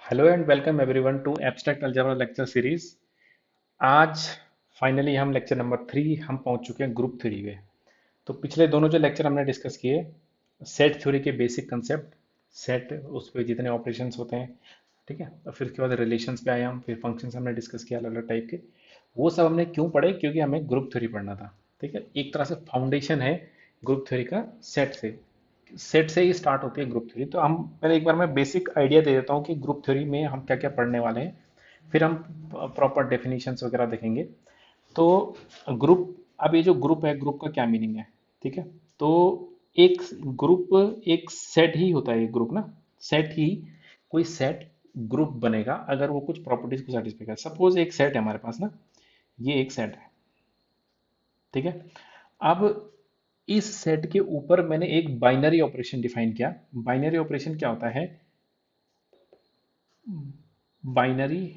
Hello and welcome everyone to abstract algebra lecture series. आज finally हम lecture number 3 हम पहुंच चुके हैं ग्रुप थ्योरी में। तो पिछले दोनों जो लेक्चर हमने डिस्कस किए, सेट थ्योरी के बेसिक कंसेप्ट, सेट उस पे जितने ऑपरेशंस होते हैं, ठीक है। और फिर उसके बाद रिलेशंस पे आए हम, फिर फंक्शंस हमने डिस्कस किया अलग अलग टाइप के। वो सब हमने क्यों पढ़े? क्योंकि हमें ग्रुप थ्योरी पढ़ना था, ठीक है। एक तरह से फाउंडेशन है ग्रुप थ्योरी का। सेट से ही स्टार्ट होती है ग्रुप थ्योरी। तो हम पहले एक बार मैं बेसिक आइडिया दे देता हूँ कि ग्रुप थ्योरी में हम क्या क्या पढ़ने वाले हैं, फिर हम प्रॉपर डेफिनेशंस वगैरह देखेंगे। तो ग्रुप, अब ये जो ग्रुप है, ग्रुप का क्या मीनिंग है, ठीक है। तो एक ग्रुप एक सेट ही होता है, एक ग्रुप ना, सेट ही, कोई सेट ग्रुप बनेगा अगर वो कुछ प्रॉपर्टीज को सेटिस्फाई करे। सपोज एक सेट है हमारे पास ना, ये एक सेट है, ठीक है। अब इस सेट के ऊपर मैंने एक बाइनरी ऑपरेशन डिफाइन किया। बाइनरी ऑपरेशन क्या होता है? बाइनरी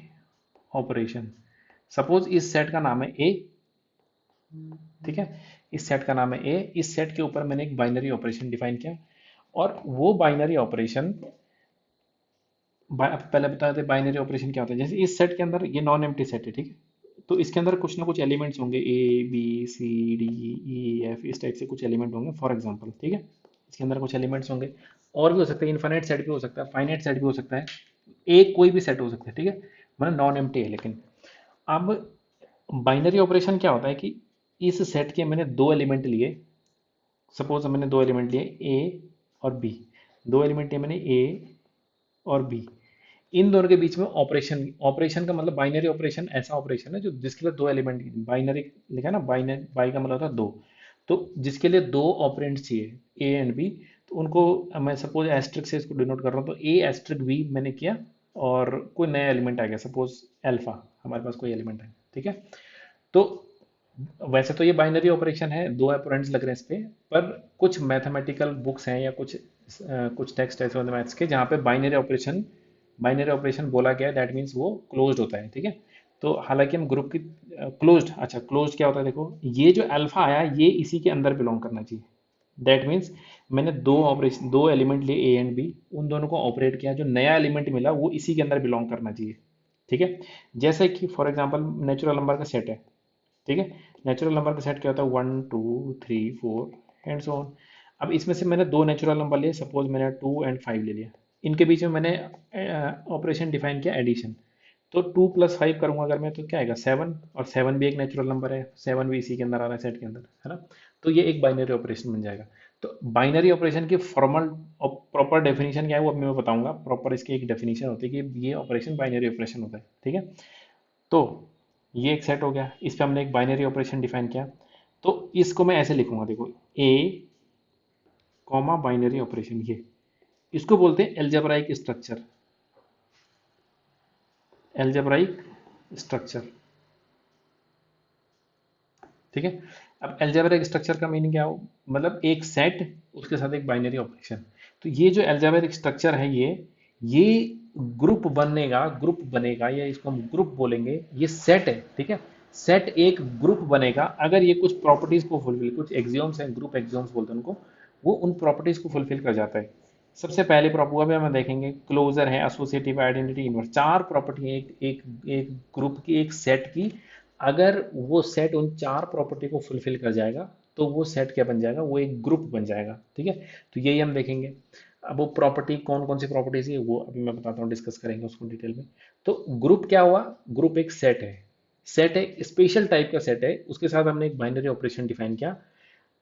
ऑपरेशन, सपोज इस सेट का नाम है ए, ठीक है। इस सेट का नाम है ए, इस सेट के ऊपर मैंने एक बाइनरी ऑपरेशन डिफाइन किया। और वो बाइनरी ऑपरेशन, पहले बता दें बाइनरी ऑपरेशन क्या होता है। जैसे इस सेट के अंदर ये नॉन एम्प्टी सेट है, ठीक है। तो इसके अंदर कुछ ना कुछ एलिमेंट्स होंगे, A B C D E F, इस टाइप से कुछ एलिमेंट होंगे फॉर एग्जांपल, ठीक है। इसके अंदर कुछ एलिमेंट्स होंगे, और भी हो सकते हैं, इनफाइनाइट सेट भी हो सकता है, फाइनाइट सेट भी हो सकता है, एक कोई भी सेट हो सकता है, ठीक है। मतलब नॉन एम्प्टी है। लेकिन अब बाइनरी ऑपरेशन क्या होता है कि इस सेट के मैंने दो एलिमेंट लिए। सपोज मैंने दो एलिमेंट लिए, ए और बी। दो एलिमेंट लिए मैंने, ए और बी। इन दोनों के बीच में ऑपरेशन, ऑपरेशन का मतलब बाइनरी ऑपरेशन ऐसा ऑपरेशन है जो जिसके लिए दो एलिमेंट, बाइनरी लिखा है ना, बाइनरी, बाई का मतलब होता है दो। तो जिसके लिए दो ऑपरेंड्स चाहिए, ए एंड बी, तो उनको मैं सपोज एस्ट्रिक से इसको डिनोट कर रहा हूँ, तो ए एस्ट्रिक बी मैंने किया, और कोई नया एलिमेंट आ गया, सपोज अल्फा, हमारे पास कोई एलिमेंट है, ठीक है। तो वैसे तो ये बाइनरी ऑपरेशन है, दो ऑपरेंड्स लग रहे हैं इस पे, पर कुछ मैथमेटिकल बुक्स हैं या कुछ टेक्स्ट ऐसे होते हैं मैथ्स के जहाँ पे बाइनरी ऑपरेशन बोला गया है, दैट मीन्स वो क्लोज्ड होता है, ठीक है। तो हालांकि हम ग्रुप की क्लोज्ड, अच्छा क्लोज्ड क्या होता है देखो, ये जो अल्फा आया ये इसी के अंदर बिलोंग करना चाहिए। दैट मीन्स मैंने दो ऑपरेशन, दो एलिमेंट लिए ए एंड बी, उन दोनों को ऑपरेट किया, जो नया एलिमेंट मिला वो इसी के अंदर बिलोंग करना चाहिए, ठीक है। जैसे कि फॉर एग्जांपल नेचुरल नंबर का सेट है, ठीक है। नेचुरल नंबर का सेट क्या होता है? 1 2 3 4 एंड सो ऑन। अब इसमें से मैंने दो नेचुरल नंबर लिए, सपोज मैंने 2 और 5 ले लिया। इनके बीच में मैंने ऑपरेशन डिफाइन किया, एडिशन। तो 2 + 5 करूंगा अगर मैं, तो क्या आएगा? 7। और 7 भी एक नेचुरल नंबर है, 7 भी इसी के अंदर आ रहा है, सेट के अंदर, है ना। तो ये एक बाइनरी ऑपरेशन बन जाएगा। तो बाइनरी ऑपरेशन की फॉर्मल और प्रॉपर डेफिनेशन क्या है वो अभी मैं बताऊंगा। प्रॉपर इसकी एक डेफिनेशन होती है कि ये ऑपरेशन बाइनरी ऑपरेशन होता है, ठीक है। तो ये एक सेट हो गया, इस पे हमने एक बाइनरी ऑपरेशन डिफाइन किया। तो इसको मैं ऐसे लिखूंगा, देखो, ए कॉमा बाइनरी ऑपरेशन, ये इसको बोलते हैं एल्जेब्राइक स्ट्रक्चर। एल्जेब्राइक स्ट्रक्चर, ठीक है। अब एल्जेब्रिक स्ट्रक्चर का मीनिंग क्या हो? मतलब एक सेट, उसके साथ एक बाइनरी ऑपरेशन। तो ये जो एल्जेब्रिक स्ट्रक्चर है, ये ग्रुप बनेगा, या इसको हम ग्रुप बोलेंगे, ये सेट है, ठीक है। सेट एक ग्रुप बनेगा अगर ये कुछ प्रॉपर्टीज को फुलफिल, कुछ एक्सियोम्स हैं, ग्रुप एक्सियोम्स बोलते हैं उनको, वो उन प्रॉपर्टीज को फुलफिल कर जाता है। सबसे पहले प्रॉपर्टी में हम देखेंगे, क्लोजर है, एसोसिएटिव, आइडेंटिटी, इनवर्स, चार प्रॉपर्टी है एक एक एक ग्रुप की, एक सेट की। अगर वो सेट उन चार प्रॉपर्टी को फुलफिल कर जाएगा तो वो सेट क्या बन जाएगा? वो एक ग्रुप बन जाएगा, ठीक है। तो यही हम देखेंगे। अब वो प्रॉपर्टी कौन कौन सी प्रॉपर्टीज है वो अभी मैं बताता हूँ, डिस्कस करेंगे उसको डिटेल में। तो ग्रुप क्या हुआ? ग्रुप एक सेट है, सेट एक स्पेशल टाइप का सेट है, उसके साथ हमने एक बाइनरी ऑपरेशन डिफाइन किया।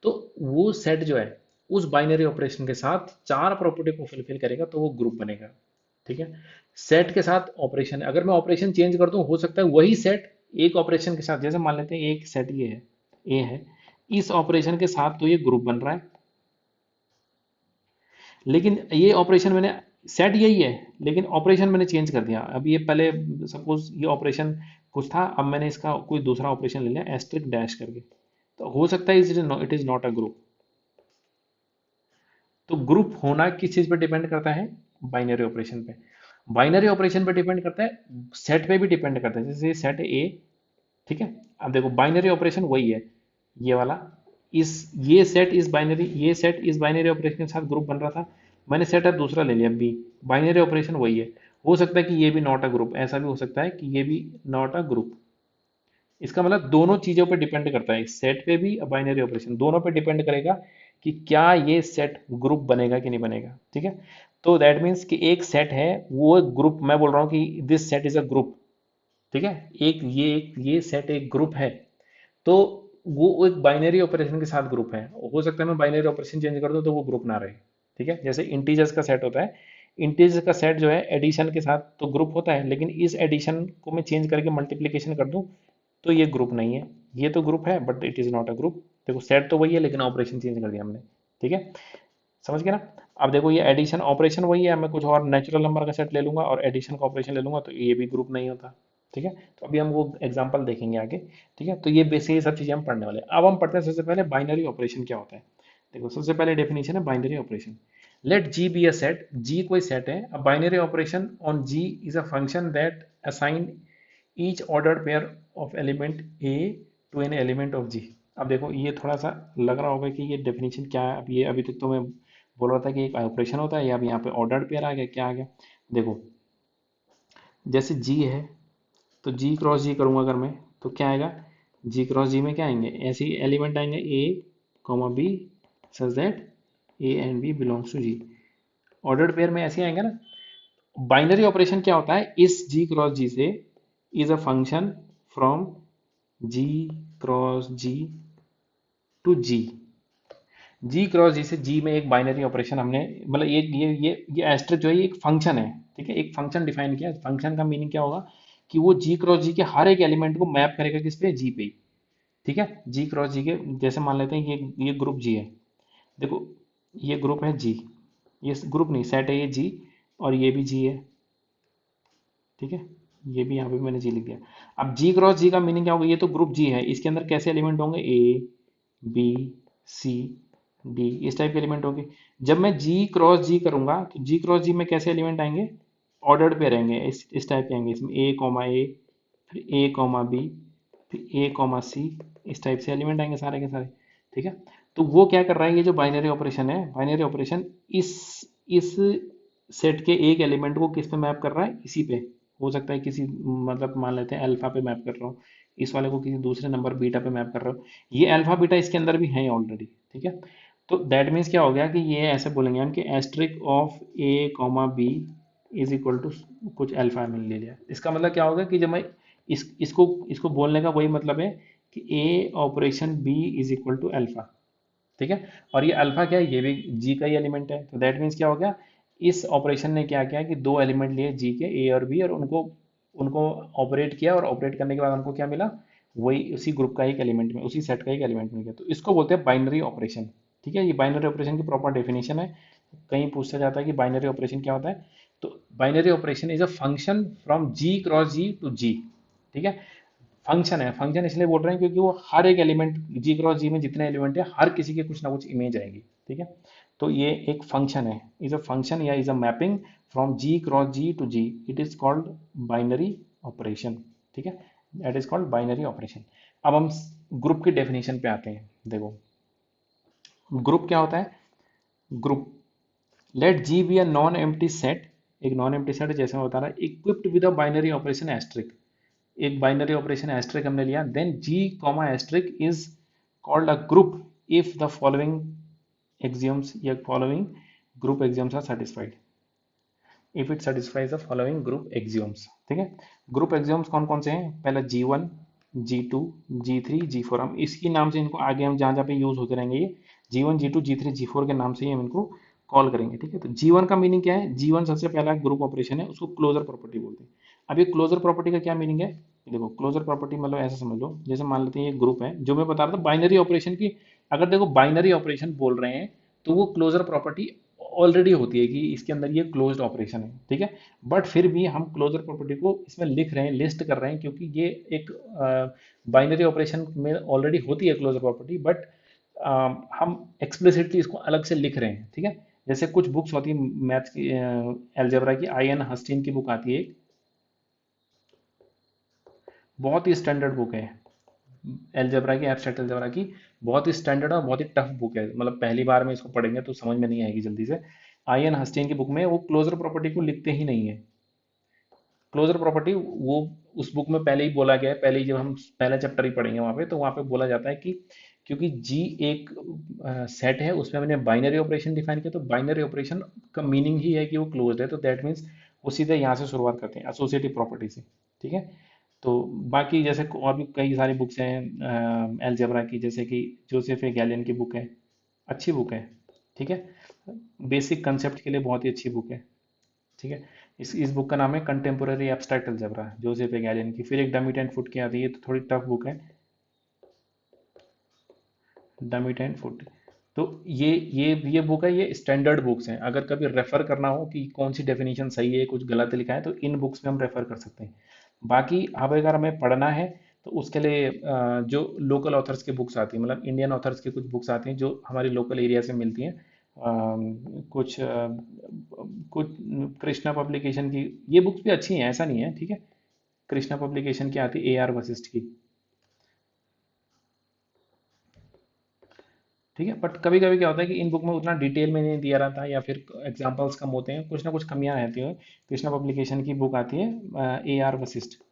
तो वो सेट जो है, उस बाइनरी ऑपरेशन के साथ चार प्रॉपर्टी को फुलफिल करेगा तो वो ग्रुप बनेगा, ठीक है। सेट के साथ ऑपरेशन, अगर मैं ऑपरेशन चेंज कर दूं, हो सकता है वही सेट एक ऑपरेशन के साथ, जैसे मान लेते हैं एक सेट ये है, ए है, इस ऑपरेशन के साथ तो ये ग्रुप बन रहा है, लेकिन ये ऑपरेशन मैंने, सेट यही है लेकिन ऑपरेशन मैंने चेंज कर दिया। अब ये पहले सपोज ये ऑपरेशन कुछ था, अब मैंने इसका कोई दूसरा ऑपरेशन ले लिया, एस्ट्रिक डैश करके, तो हो सकता है it is not a group. तो ग्रुप होना किस चीज पे डिपेंड करता है? बाइनरी ऑपरेशन पे। बाइनरी ऑपरेशन पे डिपेंड करता है, सेट पे भी डिपेंड करता है। जैसे सेट ए, ठीक है। अब देखो बाइनरी ऑपरेशन वही है, ये वाला, इस ये सेट इस बाइनरी ऑपरेशन के साथ ग्रुप बन रहा था। मैंने सेट अब दूसरा ले लिया बी, बाइनरी ऑपरेशन वही है। हो सकता है कि ये भी नॉट अ ग्रुप, ऐसा भी हो सकता है कि ये भी नॉट अ ग्रुप। इसका मतलब दोनों चीजों पे डिपेंड करता है, सेट पे भी और बाइनरी ऑपरेशन दोनों पे डिपेंड करेगा कि क्या ये सेट ग्रुप बनेगा कि नहीं बनेगा। ठीक है, तो दैट मीन्स कि एक सेट है वो ग्रुप, मैं बोल रहा हूँ कि this set is a group. ठीक है, ये सेट एक ग्रुप है, तो वो एक बाइनरी ऑपरेशन के साथ ग्रुप है। हो सकता है मैं बाइनरी ऑपरेशन चेंज कर दूं तो वो ग्रुप ना रहे। ठीक है, जैसे इंटीजर्स का सेट होता है, इंटीजर्स का सेट जो है एडिशन के साथ तो ग्रुप होता है, लेकिन इस एडिशन को मैं चेंज करके मल्टीप्लिकेशन कर दूं तो ये ग्रुप नहीं है। ये तो ग्रुप है but it is not a group. देखो सेट तो वही है लेकिन ऑपरेशन चेंज कर दिया हमने। ठीक है, समझ गए ना। अब देखो ये एडिशन ऑपरेशन वही है, मैं कुछ और नेचुरल नंबर का सेट ले लूंगा और एडिशन का ऑपरेशन ले लूंगा तो ये भी ग्रुप नहीं होता। ठीक है, तो अभी हम वो एग्जांपल देखेंगे आगे। ठीक है, तो ये बेसिक ये सब चीज़ें हम पढ़ने वाले हैं। अब हम पढ़ते हैं सबसे पहले बाइनरी ऑपरेशन क्या होता है। देखो सबसे पहले डेफिनेशन है binary operation. Let G be a set, G कोई सेट है, a binary operation on G is a function that assign each ordered pair of element a to an element of G. अब देखो ये थोड़ा सा लग रहा होगा कि ये डेफिनेशन क्या है। अब ये अभी तक तो मैं बोल रहा था कि एक ऑपरेशन होता है, या अब यहाँ पे ऑर्डर्ड पेयर आ गया, क्या आ गया। देखो जैसे जी है तो जी क्रॉस जी करूंगा अगर मैं, तो क्या आएगा, जी क्रॉस जी में क्या आएंगे, ऐसे ही एलिमेंट आएंगे A comma B such that A and B belongs to G. Ordered pair में ऐसे ही आएंगे ना। बाइनरी ऑपरेशन क्या होता है, इस जी क्रॉस जी से is a function from G cross G to G. G cross G से जी में एक बाइनरी ऑपरेशन हमने, मतलब ये एस्ट्रिक जो है ये एक फंक्शन है। ठीक है, एक फंक्शन डिफाइन किया। फंक्शन का मीनिंग क्या होगा कि वो जी क्रॉस जी के हर एक एलिमेंट को मैप करेगा किस पे, जी पे ही। ठीक है, जी क्रॉस जी के, जैसे मान लेते हैं ये ग्रुप जी है। देखो ये ग्रुप है जी, ये ग्रुप नहीं सेट है ये जी, और ये भी जी है। ठीक है, ये भी यहाँ पे मैंने जी लिख दिया। अब जी क्रॉस जी का मीनिंग क्या होगा, ये तो ग्रुप जी है, इसके अंदर कैसे एलिमेंट होंगे, ए बी सी डी, इस टाइप के एलिमेंट होंगे। जब मैं जी क्रॉस जी करूंगा तो जी क्रॉस जी में कैसे एलिमेंट आएंगे, ऑर्डर्ड पे रहेंगे, इस टाइप के आएंगे, इसमें ए, फिर ए, बी, फिर ए, सी, इस टाइप से एलिमेंट आएंगे सारे के सारे। ठीक है, तो वो क्या कर रहा है, ये जो बाइनरी ऑपरेशन है, बाइनरी ऑपरेशन इस इस सेट के एक एलिमेंट को किस पे मैप कर रहा है, इसी पे। हो सकता है किसी, मतलब मान लेते हैं अल्फा पे मैप कर रहा हूँ, इस वाले को किसी दूसरे नंबर बीटा पे मैप कर रहा हूँ। ये अल्फा बीटा इसके अंदर भी है ऑलरेडी। ठीक है, तो दैट मीन्स क्या हो गया कि ये ऐसे बोलेंगे हम कि asterisk of A comma B is equal to कुछ अल्फा मैंने ले लिया। इसका मतलब क्या होगा कि जब मैं इसको इसको बोलने का वही मतलब है कि A operation B is equal to alpha. ठीक है, और ये अल्फा क्या है, ये भी जी का ही एलिमेंट है, तो दैट मीन्स क्या हो गया, इस ऑपरेशन ने क्या किया कि दो एलिमेंट लिए जी के, ए और बी, और उनको उनको ऑपरेट किया, और ऑपरेट करने के बाद उनको क्या मिला, वही उसी ग्रुप का एक एलिमेंट में, उसी सेट का एक एलिमेंट मिल गया, तो इसको बोलते हैं बाइनरी ऑपरेशन। ठीक है, ये बाइनरी ऑपरेशन की प्रॉपर डेफिनेशन है। कहीं पूछा जाता है कि बाइनरी ऑपरेशन क्या होता है, तो binary operation is a function from G cross G to G. ठीक है, फंक्शन है, फंक्शन इसलिए बोल रहे हैं क्योंकि वो हर एक एलिमेंट, जी क्रॉस जी में जितने एलिमेंट है हर किसी के कुछ ना कुछ इमेज आएगी। ठीक है, तो ये एक फंक्शन है, इज अ फंक्शन या is a mapping from G cross G to G, it is called binary operation. ठीक है, that is called binary operation. अब हम ग्रुप की डेफिनेशन पे आते हैं। देखो ग्रुप क्या होता है, group, let G be a non empty set, एक नॉन एम्प्टी सेट जैसे मैं बता रहा, equipped with a binary operation asterisk, एक बाइनरी ऑपरेशन एस्ट्रिक हमने लिया, then G comma asterisk is called a group if the following axioms या following group axioms are satisfied, if it satisfies the following group axioms. ठीक है, group axioms कौन कौन से हैं, पहला G1, G2, G3, G4, हम इसकी नाम से इनको आगे हम जहाँ जहाँ पे यूज होते रहेंगे, ये G1, G2, G3, G4 के नाम से ही हम इनको कॉल करेंगे। ठीक है, तो G1 का मीनिंग क्या है, G1 सबसे पहला ग्रुप ऑपरेशन है, उसको क्लोजर प्रॉपर्टी बोलते हैं। अब ये क्लोजर प्रॉपर्टी का क्या मीनिंग है, देखो क्लोजर प्रॉपर्टी मतलब ऐसा समझ लो, जैसे मान लेते हैं ये ग्रुप है, जो मैं बता रहा था बाइनरी ऑपरेशन की, अगर देखो बाइनरी ऑपरेशन बोल रहे हैं तो वो क्लोजर प्रॉपर्टी ऑलरेडी होती है कि इसके अंदर ये क्लोज्ड ऑपरेशन है। ठीक है, बट फिर भी हम क्लोजर प्रॉपर्टी को इसमें लिख रहे हैं, लिस्ट कर रहे हैं, क्योंकि ये एक बाइनरी ऑपरेशन में ऑलरेडी होती है क्लोजर प्रॉपर्टी, बट हम एक्सप्लिसिटली इसको अलग से लिख रहे हैं। ठीक है, जैसे कुछ बुक्स होती है मैथ्स की, एल्जेब्रा की, आई एन हस्टिन की बुक आती है एक, बहुत ही स्टैंडर्ड बुक है, एल्जेब्रा की, एब्स्ट्रैक्ट एल्जेब्रा की, बहुत ही स्टैंडर्ड और बहुत ही टफ बुक है, मतलब पहली बार में इसको पढ़ेंगे तो समझ में नहीं आएगी जल्दी से। आई एन हस्टिन की बुक में वो क्लोजर प्रॉपर्टी को लिखते ही नहीं है। क्लोजर प्रॉपर्टी वो उस बुक में पहले ही बोला गया है, पहले ही जब हम पहला चैप्टर ही पढ़ेंगे वहाँ पे, तो वहाँ पे बोला जाता है कि क्योंकि जी एक सेट है, उसमें मैंने बाइनरी ऑपरेशन डिफाइन किया, तो बाइनरी ऑपरेशन का मीनिंग ही है कि वो क्लोज्ड है, तो दैट मीन्स वो सीधे यहाँ से शुरुआत करते हैं एसोसिएटिव प्रॉपर्टी से। ठीक है। तो बाकी जैसे और भी कई सारी बुक्स हैं एलजेब्रा की, जैसे कि जोसेफ ए गैलियन की बुक है, अच्छी बुक है। ठीक है। बेसिक कंसेप्ट के लिए बहुत ही अच्छी बुक है। ठीक है। इस बुक का नाम है कंटेम्पोररी एब्स्ट्रैक्ट अलजेब्रा, जोसेफ ए गैलियन की। फिर एक डमिट एंड फुट की आती है, तो थोड़ी टफ बुक है, डमिट एंड फुट। तो ये बुक है, ये स्टैंडर्ड बुक्स हैं, अगर कभी रेफर करना हो कि कौन सी डेफिनेशन सही है, कुछ गलत लिखा है, तो इन बुक्स में हम रेफर कर सकते हैं। बाकी अब अगर हमें पढ़ना है तो उसके लिए जो लोकल ऑथर्स की बुक्स आती हैं, मतलब इंडियन ऑथर्स की कुछ बुक्स आती हैं जो हमारी लोकल एरिया से मिलती हैं। कुछ कृष्णा पब्लिकेशन की ये बुक्स भी अच्छी हैं, ऐसा नहीं है। ठीक है। कृष्णा पब्लिकेशन की आती है ए आर वशिष्ठ की। ठीक है। बट कभी कभी क्या होता है कि इन बुक में उतना डिटेल में नहीं दिया रहता, या फिर एग्जांपल्स कम होते हैं, कुछ ना कुछ कमियां रहती हैं। कृष्णा पब्लिकेशन की बुक आती है ए आर वशिष्ठ।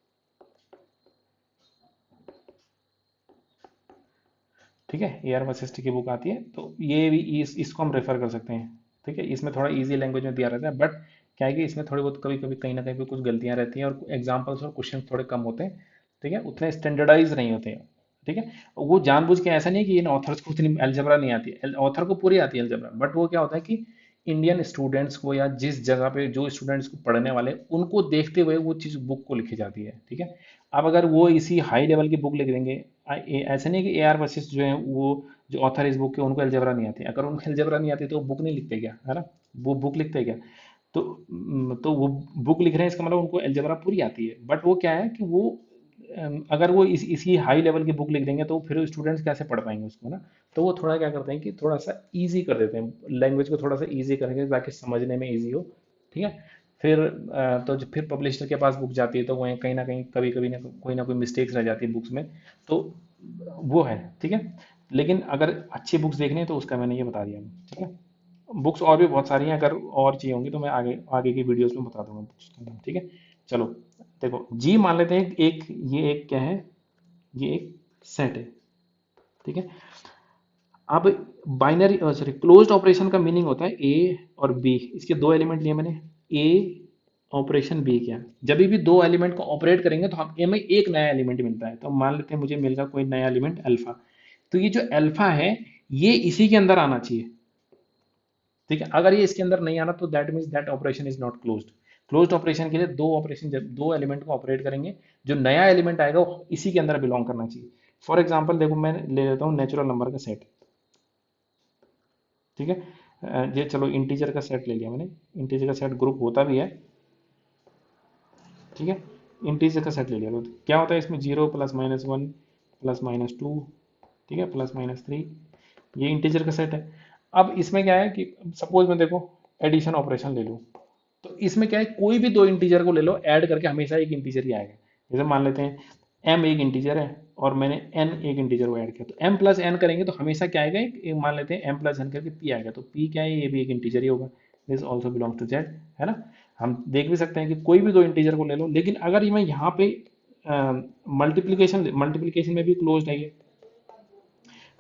ठीक है। ए आर वशिष्ठ की बुक आती है, तो ये भी इसको हम रेफर कर सकते हैं। ठीक है। इसमें थोड़ा इजी लैंग्वेज में दिया रहता है, बट क्या है कि इसमें थोड़ी बहुत कभी कभी कहीं ना कहीं पे कुछ गलतियां रहती हैं, और एग्जाम्पल्स और क्वेश्चन थोड़े कम होते हैं। ठीक है। उतने स्टैंडर्डाइज नहीं होते हैं। ठीक है। वो जानबूझ के ऐसा नहीं है कि इन ऑथर्स को उतनी अलजबरा नहीं आती है, ऑथर को पूरी आती है अलजबरा, बट वो क्या होता है कि इंडियन स्टूडेंट्स को, या जिस जगह पे जो स्टूडेंट्स को पढ़ने वाले उनको देखते हुए वो चीज़ बुक को लिखी जाती है। ठीक है। अब अगर वो इसी हाई लेवल की बुक लिख देंगे, ऐसा नहीं है कि ए आर वशिष्ठ जो है वो जो ऑथर इस बुक के, उनको अलजेब्रा नहीं आती। अगर उनको अलजेब्रा नहीं आती तो वो बुक नहीं लिखते क्या, है ना? वो बुक लिखते क्या? तो तो वो बुक लिख रहे हैं, इसका मतलब उनको अलजेब्रा पूरी आती है, बट वो क्या है कि वो अगर वो इसी हाई लेवल की बुक लिख देंगे तो फिर स्टूडेंट्स कैसे पढ़ पाएंगे उसको ना। तो वो थोड़ा क्या करते हैं कि थोड़ा सा इजी कर देते हैं, लैंग्वेज को थोड़ा सा इजी करेंगे ताकि समझने में इजी हो। ठीक है। फिर तो फिर पब्लिशर के पास बुक जाती है, तो वहीं कहीं ना कहीं कभी कभी ना कोई मिस्टेक्स रह जाती है बुक्स में। तो वो है। ठीक है। लेकिन अगर अच्छी बुक्स देखनी है तो उसका मैंने ये बता दिया। ठीक है। बुक्स और भी बहुत सारी हैं, अगर और चाहिए होंगी तो मैं आगे आगे की वीडियोस में बता दूंगा बुक्स का नाम। ठीक है। चलो, देखो जी मान लेते हैं ये एक क्या है, ये एक सेट है। ठीक है। अब बाइनरी सॉरी क्लोज्ड ऑपरेशन का मीनिंग होता है ए और बी, इसके दो एलिमेंट लिए मैंने, ए ऑपरेशन बी किया। जब भी दो एलिमेंट को ऑपरेट करेंगे तो हम ए में एक नया एलिमेंट मिलता है, तो मान लेते हैं मुझे मिल गया कोई नया एलिमेंट अल्फा। तो ये जो अल्फा है ये इसी के अंदर आना चाहिए। ठीक है। अगर ये इसके अंदर नहीं आना तो that means that operation is not closed. Closed operation के लिए दो ऑपरेशन, जब दो एलिमेंट को ऑपरेट करेंगे, जो नया एलिमेंट आएगा वो इसी के अंदर बिलोंग करना चाहिए। फॉर एग्जाम्पल देखो, मैं ले लेता हूँ नेचुरल नंबर का सेट। ठीक है। ये चलो इंटीजर का सेट ले लिया मैंने। इंटीजर का सेट ग्रुप होता भी है। ठीक है। इंटीजर का सेट ले लिया, तो क्या होता है इसमें, 0 + -1 +-2, ठीक है, +-3, ये इंटीजर का सेट है। अब इसमें क्या है कि सपोज मैं देखो एडिशन ऑपरेशन ले लूँ, तो इसमें क्या है, कोई भी दो इंटीजर को ले लो, ऐड करके हमेशा एक इंटीजर ही आएगा। जैसे मान लेते हैं m एक इंटीजर है और मैंने n एक इंटीजर को ऐड किया, तो m + n करेंगे तो हमेशा क्या आएगा, एक मान लेते हैं m + n करके p आएगा, तो p क्या है, ये भी एक इंटीजर ही होगा। This also belongs to z, है ना? हम देख भी सकते हैं कि कोई भी दो इंटीजर को ले लो, लेकिन अगर ये मैं यहाँ पे मल्टीप्लीकेशन में भी क्लोज है ये,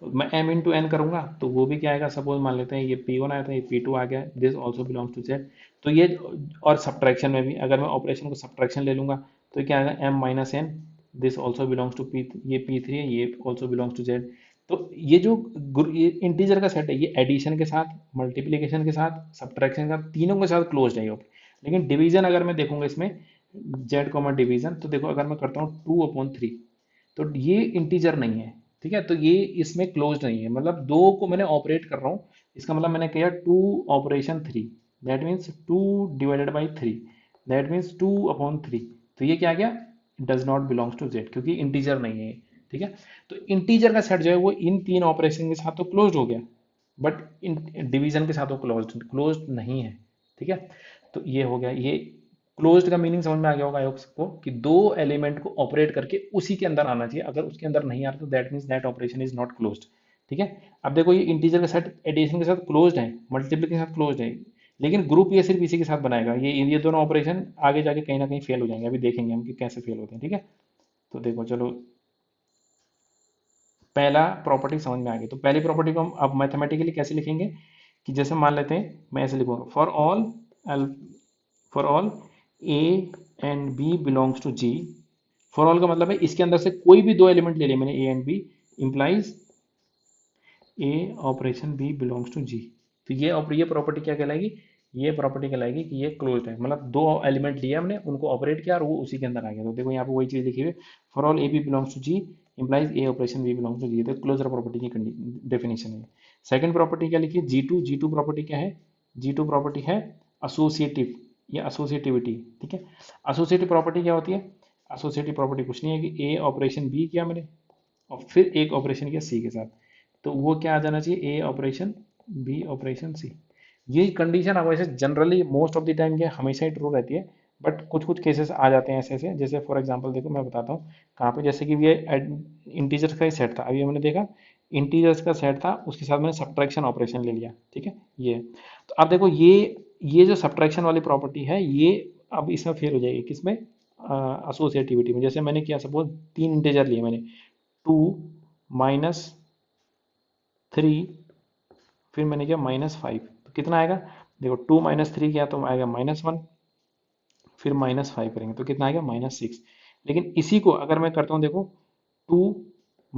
तो मैं m इंटू एन करूंगा तो वो भी क्या आएगा, सपोज मान लेते हैं ये p1 आया था, ये p2 आ गया, this also belongs to z। तो ये, और सब्ट्रैक्शन में भी अगर मैं ऑपरेशन को सब्ट्रैक्शन ले लूंगा तो क्या आएगा, m - n, this also belongs to p, ये p3 है, ये ऑल्सो बिलोंग्स टू z। तो ये जो ये इंटीजर का सेट है, ये एडिशन के साथ, मल्टीप्लीकेशन के साथ, सब्ट्रैक्शन के साथ, तीनों के साथ क्लोज है ये। लेकिन डिवीजन अगर मैं देखूंगा इसमें, z कॉमा डिवीजन, तो देखो अगर मैं करता हूँ 2/3, तो ये इंटीजर नहीं है। ठीक है। तो ये इसमें क्लोज नहीं है, मतलब दो को मैंने ऑपरेट कर रहा हूँ, इसका मतलब मैंने किया 2/3, दैट मीन्स 2/3, दैट मीन्स 2/3। तो ये क्या गया, does not belongs to Z, क्योंकि इंटीजर नहीं है ये। ठीक है। तो इंटीजर का सेट जो है वो इन तीन ऑपरेशन के साथ तो क्लोज हो गया, बट डिवीजन के साथ वो क्लोज नहीं है। ठीक है। तो ये हो गया, ये क्लोज्ड का मीनिंग समझ में आ गया होगा आई होप सबको, कि दो एलिमेंट को ऑपरेट करके उसी के अंदर आना चाहिए, अगर उसके अंदर नहीं आ रहा तो that means that operation is not closed. ठीक है। अब देखो ये इंटीजर के साथ एडिशन के साथ क्लोज्ड है, मल्टीप्लिकेशन के साथ क्लोज्ड है, लेकिन ग्रुप ये सिर्फ इसी के साथ बनाएगा। ये दोनों ऑपरेशन आगे जाके कहीं ना कहीं फेल हो जाएंगे, अभी देखेंगे हम कि कैसे फेल होते हैं, ठीक है। तो देखो चलो, पहला प्रॉपर्टी समझ में आ गई। तो पहली प्रॉपर्टी को हम अब मैथमेटिकली कैसे लिखेंगे, कि जैसे मान लेते हैं मैं ऐसे लिखूंगा, for all A and B belongs to G. For all का मतलब है इसके अंदर से कोई भी दो एलिमेंट ले लिए मैंने, A and B, implies A operation B belongs to G. तो ये प्रॉपर्टी क्या कहलाएगी, ये प्रॉपर्टी कहलाएगी कि ये क्लोज्ड है, मतलब दो एलिमेंट लिए हमने, उनको ऑपरेट किया और वो उसी के अंदर आ गया। तो देखो यहाँ पे वही चीज लिखी हुई है, for all A B belongs to G implies A operation B belongs to G. तो क्लोजर प्रॉपर्टी की डेफिनेशन है। सेकंड प्रॉपर्टी क्या लिखी है, जी टू प्रॉपर्टी क्या है, जी टू प्रॉपर्टी है एसोसिएटिव या एसोसिएटिविटी, ठीक है। एसोसिएटिव प्रॉपर्टी क्या होती है, एसोसिएटिव प्रॉपर्टी कुछ नहीं है कि ए ऑपरेशन बी किया मैंने और फिर एक ऑपरेशन किया सी के साथ, तो वो क्या आ जाना चाहिए, ए ऑपरेशन बी ऑपरेशन सी। ये कंडीशन अब वैसे generally most of the time ये हमेशा ही ट्रू रहती है, बट कुछ कुछ केसेस आ जाते हैं ऐसे ऐसे, जैसे फॉर एग्जांपल देखो मैं बताता हूँ कहाँ पे, जैसे कि ये इंटीजर्स का ही सेट था, अभी मैंने देखा इंटीजर्स का सेट था, उसके साथ मैंने सब्ट्रैक्शन ऑपरेशन ले लिया, ठीक है। ये तो अब देखो ये जो सब्ट्रैक्शन वाली प्रॉपर्टी है ये अब इसमें फेल हो जाएगी, किसमें, एसोसिएटिविटी में। जैसे मैंने किया, सपोज तीन इंटीजर लिए मैंने, 2 - 3, फिर मैंने किया -5, तो कितना आएगा, देखो 2 - 3 किया तो आएगा -1, फिर -5 करेंगे तो कितना आएगा -6। लेकिन इसी को अगर मैं करता हूँ देखो, 2 -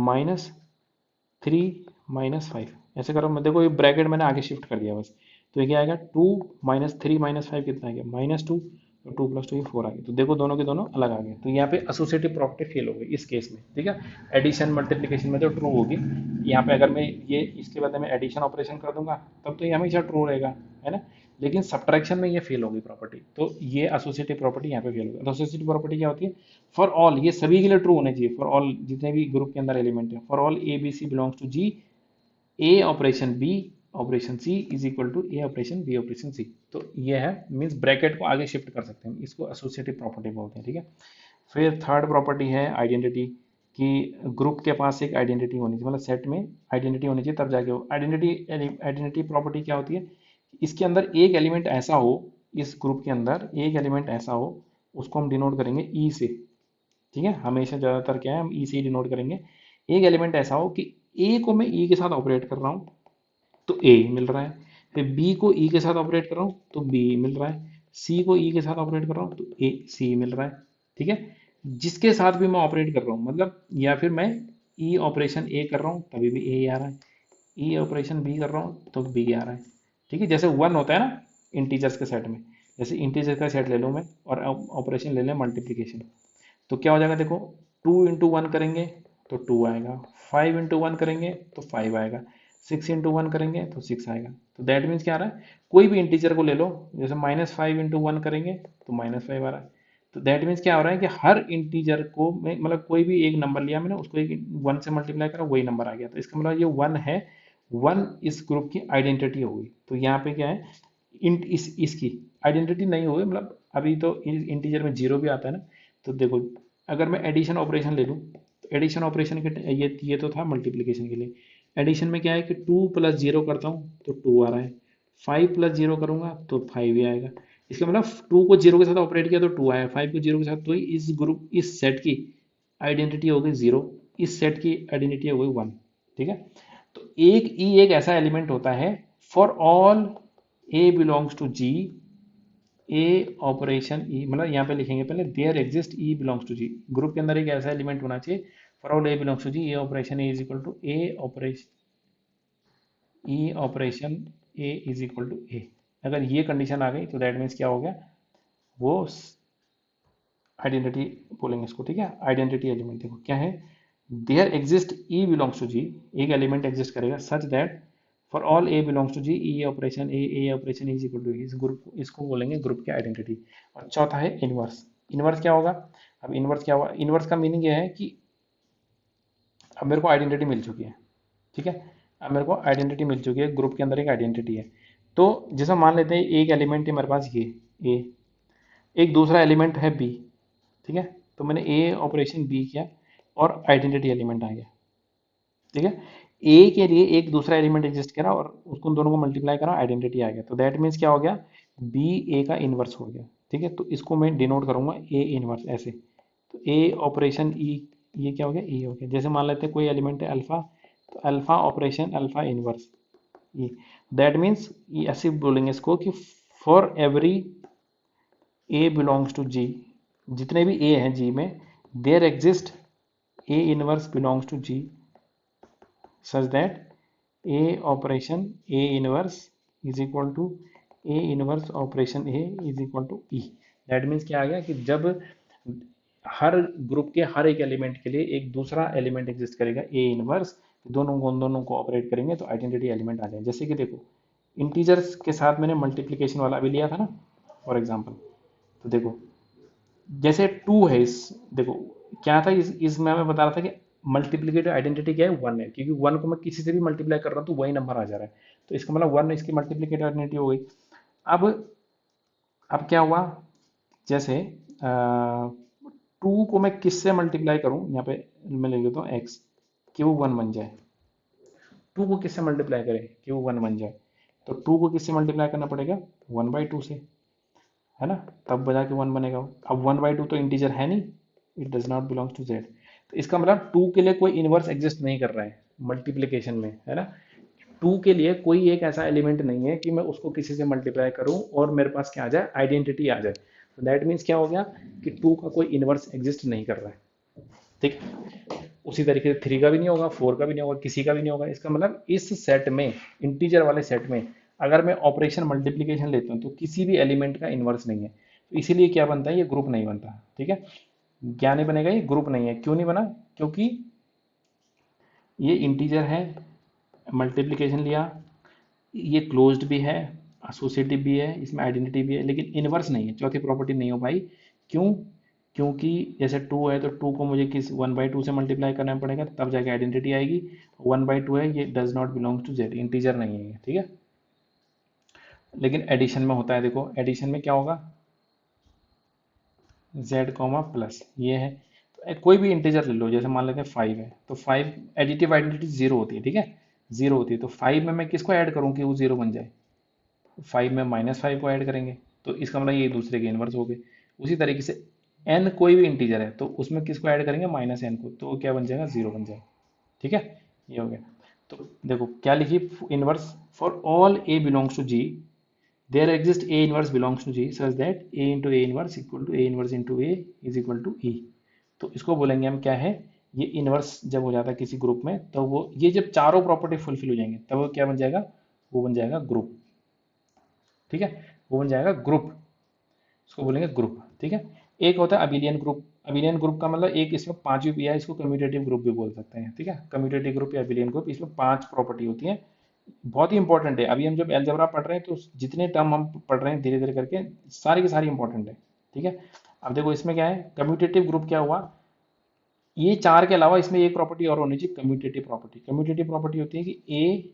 3 - 5 ऐसे करो, मैं देखो ये ब्रैकेट मैंने आगे शिफ्ट कर दिया बस। तो ये क्या आएगा, 2 - 3 - 5 कितना आ गया, -2, तो 2 + 2 ये 4 आ गया। तो देखो दोनों के दोनों अलग आ गए, तो यहाँ पे एसोसिएटिव प्रॉपर्टी फेल हो गई इस केस में, ठीक है। एडिशन मल्टीप्लिकेशन में तो ट्रू होगी, यहाँ पे अगर मैं ये इसके बदले में एडिशन ऑपरेशन कर दूंगा तब तो ये हमेशा ट्रू रहेगा, है ना। लेकिन सब्ट्रैक्शन में ये फेल होगी प्रॉपर्टी, तो ये एसोसिएटिव प्रॉपर्टी यहाँ पे फेल होगी। एसोसिएटिव प्रॉपर्टी क्या होती है, फॉर ऑल, ये सभी के लिए ट्रू होने चाहिए, फॉर ऑल जितने भी ग्रुप के अंदर एलिमेंट है, for all A B C belongs to G, A operation B operation C is equal to A operation B operation C. तो ये है, मीन्स ब्रैकेट को आगे शिफ्ट कर सकते हैं, इसको एसोसिएटिव प्रॉपर्टी बोलते हैं, ठीक है। फिर थर्ड प्रॉपर्टी है आइडेंटिटी, कि ग्रुप के पास एक आइडेंटिटी होनी चाहिए, मतलब सेट में आइडेंटिटी होनी चाहिए तब जाके वो आइडेंटिटी प्रॉपर्टी क्या होती है, इसके अंदर एक एलिमेंट ऐसा हो, इस ग्रुप के अंदर एक एलिमेंट ऐसा हो, उसको हम डिनोट करेंगे ई से, ठीक है। हमेशा ज़्यादातर क्या है, हम ई से ही डिनोट करेंगे। एक एलिमेंट ऐसा हो कि ए को मैं ई के साथ ऑपरेट कर रहा हूँ तो ए मिल रहा है, फिर बी को ई के साथ ऑपरेट कर रहा हूँ तो बी मिल रहा है, सी को ई के साथ ऑपरेट कर रहा हूँ तो ए सी मिल रहा है, ठीक है। जिसके साथ भी मैं ऑपरेट कर रहा हूँ, मतलब या फिर मैं ई ऑपरेशन ए कर रहा हूँ तभी भी ए आ रहा है, ई ऑपरेशन बी कर रहा हूँ तो बी आ रहा है, ठीक है। जैसे 1 होता है ना इंटीजर्स के सेट में, जैसे इंटीजर का सेट ले लो मैं और ऑपरेशन ले लें मल्टीप्लीकेशन, तो क्या हो जाएगा देखो, 2 × 1 करेंगे तो 2 आएगा, 5 × 1 करेंगे तो 5 आएगा, 6 × 1 करेंगे तो 6 आएगा। तो दैट मीन्स क्या आ रहा है, कोई भी इंटीजर को ले लो, जैसे -5 × 1 करेंगे तो -5 आ रहा है। तो दैट मीन्स क्या हो रहा है कि हर इंटीजर को मतलब कोई भी एक नंबर लिया मैंने, उसको एक 1 से मल्टीप्लाई करा, वही नंबर आ गया। तो इसका मतलब ये 1 है, 1 इस ग्रुप की आइडेंटिटी होगी। तो यहाँ पे क्या है, इंट इसकी आइडेंटिटी नहीं होगी, मतलब अभी तो इंटीजर में 0 भी आता है ना। तो देखो अगर मैं एडिशन ऑपरेशन ले लूँ, तो एडिशन ऑपरेशन के ये तो था मल्टीप्लिकेशन के लिए। एडिशन में क्या है कि 2 + 0 करता हूँ तो 2 आ रहा है, 5 + 0 करूंगा तो 5 ही आएगा। इसका मतलब 2 को 0 के साथ ऑपरेट किया तो 2 आया, 5 को 0 के साथ, तो इस ग्रुप इस सेट की आइडेंटिटी हो गई 0, इस सेट की आइडेंटिटी हो गई 1, ठीक है। तो एक ऐसा एलिमेंट होता है, for all A belongs to G, A operation E, मतलब यहाँ पे लिखेंगे पहले there exist E belongs to G, group के अंदर एक ऐसा एलिमेंट होना चाहिए, for all A belongs to G, A operation A is equal to A operation E operation A is equal to A. अगर ये कंडीशन आ गई तो दैट मीन्स क्या हो गया, वो आइडेंटिटी बोलेंगे इसको, ठीक है। आइडेंटिटी एलिमेंट देखो क्या है, there exist E belongs to G, एक एलिमेंट एग्जिस्ट करेगा such that for all A belongs to G, E operation A operation is equal to, इस ग्रुप इसको बोलेंगे ग्रुप की आइडेंटिटी। और चौथा है इनवर्स। इनवर्स क्या होगा, अब इनवर्स क्या होगा, इनवर्स का मीनिंग ये है कि अब मेरे को आइडेंटिटी मिल चुकी है, ठीक है। अब मेरे को आइडेंटिटी मिल चुकी है, ग्रुप के अंदर एक आइडेंटिटी है। तो जैसा मान लेते हैं एक एलिमेंट है मेरे पास ये ए, एक दूसरा एलिमेंट है बी, ठीक है। तो मैंने ए ऑपरेशन बी किया और आइडेंटिटी एलिमेंट आ गया, ठीक है। ए के लिए एक दूसरा एलिमेंट एग्जिस्ट करा और उसको उन दोनों को मल्टीप्लाई करा, आइडेंटिटी आ गया। तो दैट मीन्स क्या हो गया, बी ए का इनवर्स हो गया। ठीक है, तो इसको मैं डिनोट करूंगा ए इनवर्स ऐसे। तो ए ऑपरेशन ई, ये क्या हो गया, ई हो गया। जैसे मान लेते हैं कोई एलिमेंट है अल्फा, तो alpha operation alpha inverse E. That means ये ऐसे बोलेंगे इसको कि for every A belongs to G, जितने भी ए हैं जी में, there exist A inverse belongs to G such that A operation A inverse is equal to A inverse operation A is equal to E। That means क्या आ गया कि जब हर group के हर एक एलिमेंट के लिए एक दूसरा एलिमेंट एग्जिस्ट करेगा ए इनवर्स, दोनों को ऑपरेट करेंगे तो आइडेंटिटी एलिमेंट आ जाए। जैसे कि देखो इंटीजर्स के साथ मैंने मल्टीप्लिकेशन वाला भी लिया था ना फॉर एग्जांपल। तो देखो जैसे टू है, इस देखो क्या था, इसमें मैं बता रहा था कि मल्टीप्लिकेटिव आइडेंटिटी क्या है, वन है, क्योंकि वन को मैं किसी से भी मल्टीप्लाई कर रहा हूँ तो वही नंबर आ जा रहा है। तो इसका मतलब वन इसकी मल्टीप्लिकेटिव आइडेंटिटी हो गई। अब अब क्या हुआ, जैसे टू को मैं किससे मल्टीप्लाई करूं, यहाँ पे मैं लिख देता हूँ एक्स, कि वो वन बन जाए। टू को किससे मल्टीप्लाई करें कि वो वन बन जाए, तो टू को किससे मल्टीप्लाई करना पड़ेगा, वन बाई टू से, है ना, तब बजा के वन बनेगा वो। अब वन बाई टू तो इंटीजर है नहीं, it does not belongs to Z. तो इसका मतलब टू के लिए कोई इनवर्स एग्जिस्ट नहीं कर रहा है मल्टीप्लिकेशन में, है ना। टू के लिए कोई एक ऐसा एलिमेंट नहीं है कि मैं उसको किसी से मल्टीप्लाई करूं और मेरे पास क्या आ जाए, आइडेंटिटी आ जाए। तो दैट मीन्स क्या हो गया कि टू का कोई इनवर्स एग्जिस्ट नहीं कर रहा है। ठीक, उसी तरीके से थ्री का भी नहीं होगा, फोर का भी नहीं होगा, किसी का भी नहीं होगा। इसका मतलब इस सेट में, इंटीजर वाले सेट में, अगर मैं ऑपरेशन मल्टीप्लीकेशन लेता हूँ तो किसी भी एलिमेंट का इन्वर्स नहीं है। तो इसीलिए क्या बनता है, ये ग्रुप नहीं बनता। ठीक है, क्या नहीं बनेगा, ये ग्रुप नहीं है। क्यों नहीं बना, क्योंकि ये इंटीजर है, मल्टीप्लीकेशन लिया, ये क्लोज्ड भी है, एसोसिएटिव भी है, इसमें आइडेंटिटी भी है, लेकिन इनवर्स नहीं है। चौथी प्रॉपर्टी नहीं हो पाई। क्यों, क्योंकि जैसे टू है तो टू को मुझे किस वन बाई टू से मल्टीप्लाई करना पड़ेगा, तब जाके आइडेंटिटी आएगी। वन बाई टू है, ये does not belong to Z, integer नहीं है ये। ठीक है, लेकिन एडिशन में होता है। देखो एडिशन में क्या होगा, जेड कॉमा प्लस ये है। तो कोई भी इंटीजर ले लो, जैसे मान लेते हैं फाइव है, तो फाइव एडिटिव आइडेंटिटी जीरो होती है। ठीक है, जीरो होती है, तो फाइव में मैं किसको ऐड करूँ कि वो जीरो बन जाए, फाइव में माइनस फाइव को ऐड करेंगे, तो इसका मतलब ये दूसरे के इनवर्स हो गए। उसी तरीके से एन कोई भी इंटीजर है तो उसमें किसको ऐड करेंगे, माइनस एन को, तो क्या बन जाएगा, जीरो बन जाएगा। ठीक है, ये हो गया। तो देखो क्या लिखी, inverse for all A belongs to G, there exist A inverse belongs to G such that A into A inverse equal to A inverse into A is equal to E. तो इसको बोलेंगे हम क्या है, ये इनवर्स जब हो जाता है किसी ग्रुप में, तो वो ये जब चारों प्रॉपर्टी फुलफिल हो जाएंगे तब वो क्या बन जाएगा, वो बन जाएगा ग्रुप। ठीक है, वो बन जाएगा ग्रुप, इसको बोलेंगे ग्रुप। ठीक है, एक होता है अबिलियन ग्रुप। अबिलियन ग्रुप का मतलब एक इसमें पांचवी भी है, इसको कम्यूटेटिव ग्रुप भी बोल सकते हैं। ठीक है, कम्यूटेटिव ग्रुप या अबिलियन ग्रुप, इसमें पांच प्रॉपर्टी होती है, बहुत ही इंपॉर्टेंट है। अभी हम जब एलजेब्रा पढ़ रहे हैं तो जितने टर्म हम पढ़ रहे हैं धीरे धीरे करके सारी की सारी इंपॉर्टेंट है। ठीक है, अब देखो इसमें क्या है, कम्यूटेटिव ग्रुप क्या हुआ, ये चार के अलावा इसमें एक प्रॉपर्टी और होनी चाहिए, कम्यूटेटिव प्रॉपर्टी। कम्यूटेटिव प्रॉपर्टी होती है कि ए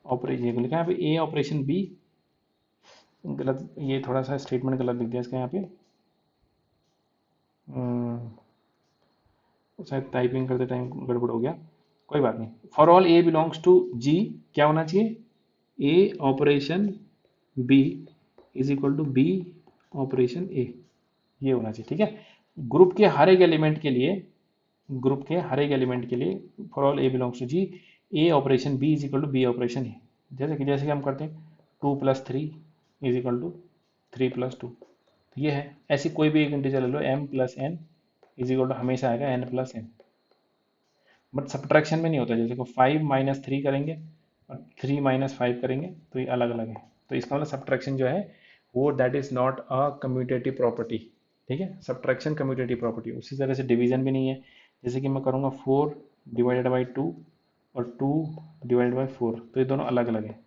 ऑपरेशन, लिखा है यहाँ पे ए ऑपरेशन बी, गलत, ये थोड़ा सा स्टेटमेंट गलत लिख दिया इसका यहाँ पे, शायद टाइपिंग करते टाइम गड़बड़ हो गया, कोई बात नहीं। For all A belongs to G, क्या होना चाहिए, A operation B is equal to B operation A, ये होना चाहिए। ठीक है, ग्रुप के हर एक एलिमेंट के लिए, ग्रुप के हर एक एलिमेंट के लिए for all A belongs to G, A operation B is equal to B operation A. जैसे कि हम करते हैं two plus three is equal to three plus two, ये है। ऐसी कोई भी एक इंटीजर ले लो, M plus N is equal to हमेशा आएगा N plus N, but subtraction में नहीं होता। जैसे को फाइव माइनस थ्री करेंगे और थ्री माइनस फाइव करेंगे तो ये अलग अलग है। तो इसका मतलब सब्ट्रैक्शन जो है वो that is not a commutative property. ठीक है, सब्ट्रैक्शन कम्यूटेटिव प्रॉपर्टी। उसी तरह से डिवीजन भी नहीं है, जैसे कि मैं करूँगा फोर डिवाइडेड बाई टू और टू डिवाइडेड बाई फोर, तो ये दोनों अलग अलग है।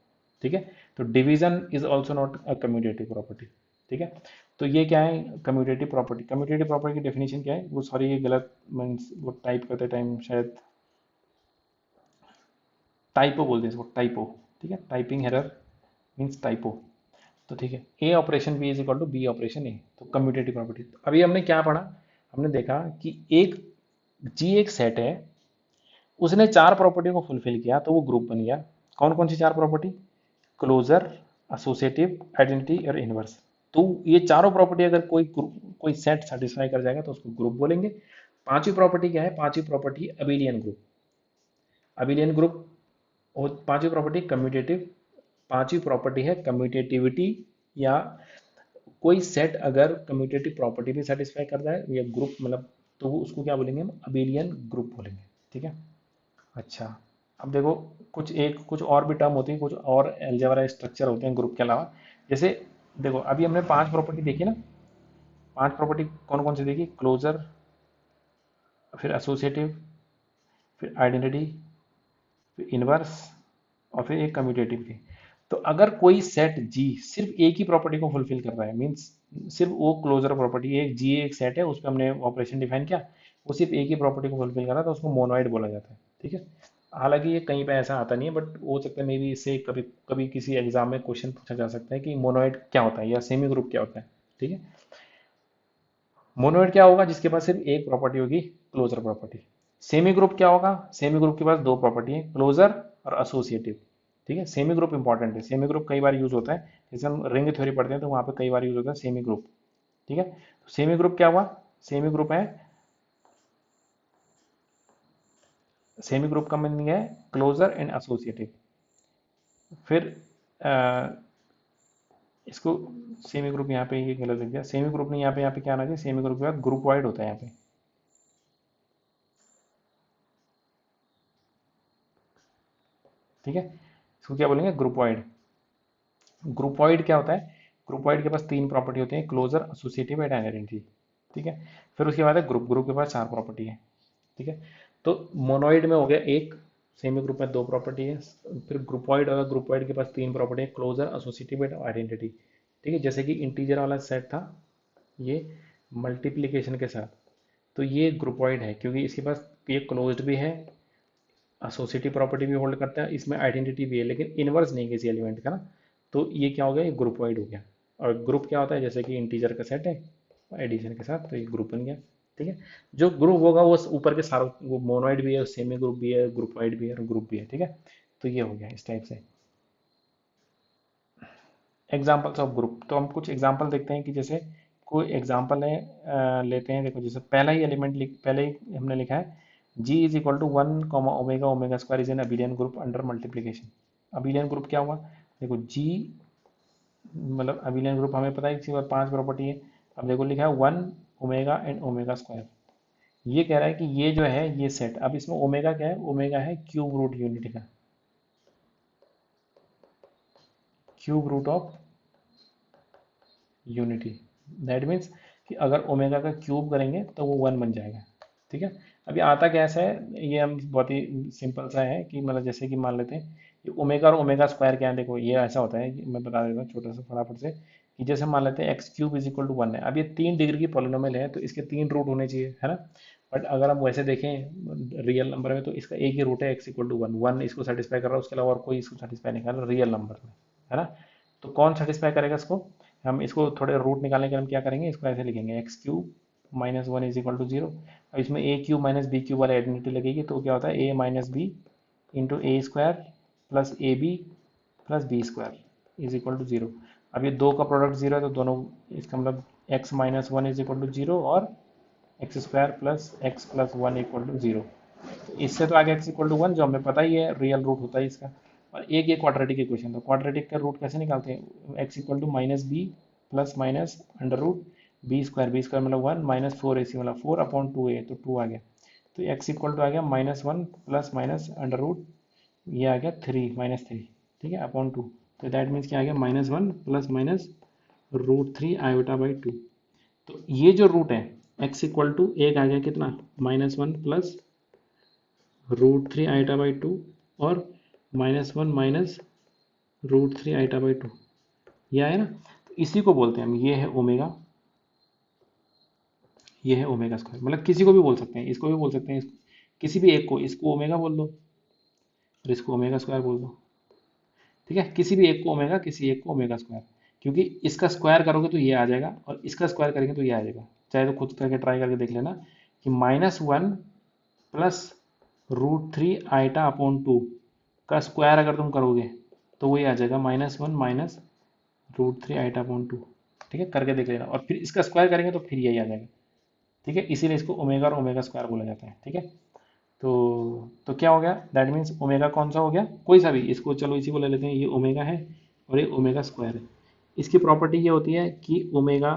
ठीक है, तो division is also not a commutative property. ठीक है, तो ये क्या है कम्यूटेटिव प्रॉपर्टी। कम्यूटेटिव प्रॉपर्टी की डेफिनेशन क्या है, वो सॉरी ये गलत मीन्स वो टाइप करते टाइम शायद टाइपो बोलते हैं इसको, टाइपो। ठीक है, टाइपिंग एरर मीन्स टाइपो। तो ठीक है, A operation B is equal to B operation A, तो कम्यूटेटिव प्रॉपर्टी। अभी हमने क्या पढ़ा, हमने देखा कि एक जी एक सेट है, उसने चार प्रॉपर्टी को फुलफिल किया तो वो ग्रुप बन गया। कौन कौन सी चार प्रॉपर्टी? क्लोजर, एसोसिएटिव, आइडेंटिटी और इनवर्स। तो ये चारों प्रॉपर्टी अगर कोई सेट सेटिस्फाई कर जाएगा तो उसको ग्रुप बोलेंगे। पांचवी प्रॉपर्टी क्या है? पांचवी property abelian group. Abelian group और पांचवी प्रॉपर्टी कम्यूटेटिव। पांचवी प्रॉपर्टी है कम्यूटेटिविटी, या कोई सेट अगर कम्यूटेटिव प्रॉपर्टी भी सेटिस्फाई कर रहा है या ग्रुप मतलब, तो वो उसको क्या बोलेंगे हम? अबिलियन ग्रुप बोलेंगे। ठीक है। अच्छा, अब देखो कुछ और भी टर्म होती है, कुछ और अलजेब्रा स्ट्रक्चर होते हैं ग्रुप के अलावा। जैसे देखो अभी हमने पांच प्रॉपर्टी देखी ना। पांच प्रॉपर्टी कौन कौन सी देखी? क्लोजर, फिर एसोसिएटिव, फिर आइडेंटिटी, फिर इनवर्स और फिर एक कम्यूटेटिव की। तो अगर कोई सेट जी सिर्फ एक ही प्रॉपर्टी को फुलफिल कर रहा है, मींस सिर्फ वो क्लोजर प्रॉपर्टी, एक जी एक सेट है उस पर हमने ऑपरेशन डिफाइन किया, वो सिर्फ एक ही प्रॉपर्टी को फुलफिल कर रहा है तो उसको मोनोइड बोला जाता है। ठीक है। हालांकि ये कहीं पे ऐसा आता नहीं है, बट हो सकता है मे बी इससे कभी कभी किसी एग्जाम में क्वेश्चन पूछा जा सकता है कि मोनोइड क्या होता है या सेमी ग्रुप क्या होता है। ठीक है। मोनोइड क्या होगा? जिसके पास सिर्फ एक प्रॉपर्टी होगी, क्लोजर प्रॉपर्टी। सेमी ग्रुप क्या होगा? सेमी ग्रुप के पास दो प्रॉपर्टी है, क्लोजर और एसोसिएटिव। ठीक है। सेमी ग्रुप इंपॉर्टेंट है, सेमी ग्रुप कई बार यूज होता है, जैसे हम रिंग थ्योरी पढ़ते हैं तो वहां पे कई बार यूज होता है सेमी ग्रुप। ठीक है। तो सेमी ग्रुप क्या हुआ? सेमी ग्रुप है, सेमी ग्रुप का मीनिंग है क्लोजर एंड एसोसिएटिव। फिर इसको सेमी ग्रुप यहाँ पे ये गलत लिख दिया, सेमी ग्रुप नहीं, यहाँ पे क्या आना चाहिए? सेमी ग्रुप के बाद ग्रुप वाइड होता है यहाँ पे। ठीक है। इसको क्या बोलेंगे? Group wide. ग्रुप वाइड क्या होता है? ग्रुप वाइड के पास तीन प्रॉपर्टी होती है, क्लोजर, एसोसिएटिव एंड आइडेंटिटी। ठीक है। फिर उसके बाद है ग्रुप, ग्रुप के पास चार प्रॉपर्टी है। ठीक है। तो मोनोइड में हो गया एक, सेमी ग्रुप में दो प्रॉपर्टी है। फिर ग्रुपॉइड होगा, ग्रुपॉइड के पास तीन प्रॉपर्टी है, क्लोजर, एसोसिएटिव एंड आइडेंटिटी। ठीक है। जैसे कि इंटीजर वाला सेट था ये मल्टीप्लिकेशन के साथ, तो ये ग्रुपॉइड है क्योंकि इसके पास ये क्लोज्ड भी है, एसोसिएटिव प्रॉपर्टी भी होल्ड करता है, इसमें आइडेंटिटी भी है, लेकिन इनवर्स नहीं किसी एलिमेंट का ना। तो ये क्या हो गया? ये ग्रुपॉइड हो गया। और ग्रुप क्या होता है? जैसे कि इंटीजर का सेट है एडिशन के साथ, तो ये ग्रुप बन गया। ठीक है। जो ग्रुप होगा वो ऊपर के सारों, वो मोनोइड भी है, सेमी ग्रुप भी है, ग्रुपॉइड भी है और ग्रुप भी है। ठीक है। तो ये हो गया इस टाइप से। एग्जाम्पल्स ऑफ ग्रुप, तो हम कुछ एग्जाम्पल देखते हैं कि जैसे कोई एग्जाम्पल है, लेते हैं। देखो जैसे पहला ही एलिमेंट पहले ही हमने लिखा है G is equal to one comma omega, omega square is an abelian group under multiplication. Abelian group क्या हुआ? देखो जी मतलब अबिलियन ग्रुप हमें पता है कि सिर्फ पांच प्रॉपर्टी है। अब देखो लिखा है one omega and omega square. ये कह रहा है कि ये जो है ये सेट, अब इसमें ओमेगा क्या है? ओमेगा है क्यूब रूट यूनिटी का, cube root of unity. That means कि अगर ओमेगा का क्यूब करेंगे तो वो वन बन जाएगा। ठीक है। अभी आता कैसा है? ये हम बहुत ही सिंपल सा है कि मतलब जैसे कि मान लेते हैं कि ओमेगा और ओमेगा स्क्वायर क्या है। देखो ये ऐसा होता है कि मैं बता देता हूँ छोटा सा फटाफट से, कि जैसे मान लेते हैं X cube is equal to one है। अब ये 3 डिग्री की पॉलिनोमियल है तो इसके तीन रूट होने चाहिए, है ना। बट अगर हम वैसे देखें रियल नंबर में तो इसका एक ही रूट है, X equal to one, one इसको सेटिस्फाई कर रहा है, उसके अलावा और कोई इसको सेटिस्फाई नहीं कर रहा रियल नंबर में, है ना। तो कौन सेटिस्फाई करेगा इसको? हम इसको थोड़े रूट निकालने के लिए हम क्या करेंगे? इसको ऐसे लिखेंगे X cube minus one is equal to zero. अब इसमें A cube minus B cube वाली आइडेंटिटी लगेगी तो क्या होता है? A minus B into A square plus A B plus B square is equal to zero. अब ये दो का प्रोडक्ट जीरो है तो दोनों, इसका मतलब X minus one is equal to zero और X square plus X plus one equal to zero. इससे तो आगे एक्स इक्वल टू वन जो हमें पता ही है रियल रूट होता है इसका। और एक ये क्वाड्रेटिक इक्वेशन, तो क्वाड्रेटिक का रूट कैसे निकालते हैं? X equal to minus B plus minus under root B square मतलब one minus four A C मतलब फोर अपॉन टू ए, तो टू आ गया। तो एक्स इक्वल टू आ गया minus one plus minus under root, ये आ गया थ्री माइनस थ्री। ठीक है। अपॉन टू, तो दैट मीन्स क्या आ गया? Minus one plus minus root three iota by two. तो ये जो रूट है एक्स इक्वल टू एक आ गया कितना? Minus one plus root three iota by two और minus one minus root three iota by two, ये आया ना। तो इसी को बोलते हैं हम, ये है ओमेगा, ये है ओमेगा स्क्वायर। मतलब किसी को भी बोल सकते हैं, इसको भी बोल सकते हैं, किसी भी एक को, इसको ओमेगा बोल दो और इसको ओमेगा स्क्वायर बोल दो। ठीक है। किसी भी एक को ओमेगा, किसी एक को ओमेगा स्क्वायर, क्योंकि इसका स्क्वायर करोगे तो ये आ जाएगा और इसका स्क्वायर करेंगे तो ये आ जाएगा। चाहे तो खुद करके ट्राई करके देख लेना कि माइनस वन प्लस √3 i/2 का स्क्वायर अगर तुम करोगे तो वही आ जाएगा -1 माइनस √3 i/2। ठीक है, करके देख लेना, और फिर इसका स्क्वायर करेंगे तो फिर यही आ जाएगा। ठीक है, इसीलिए इसको ओमेगा और ओमेगा स्क्वायर बोला जाता है। ठीक है, तो क्या हो गया, दैट मीन्स ओमेगा कौन सा हो गया, कोई सा भी, इसको चलो इसी को ले लेते हैं, ये ओमेगा है और ये ओमेगा स्क्वायर है। इसकी प्रॉपर्टी ये होती है कि ओमेगा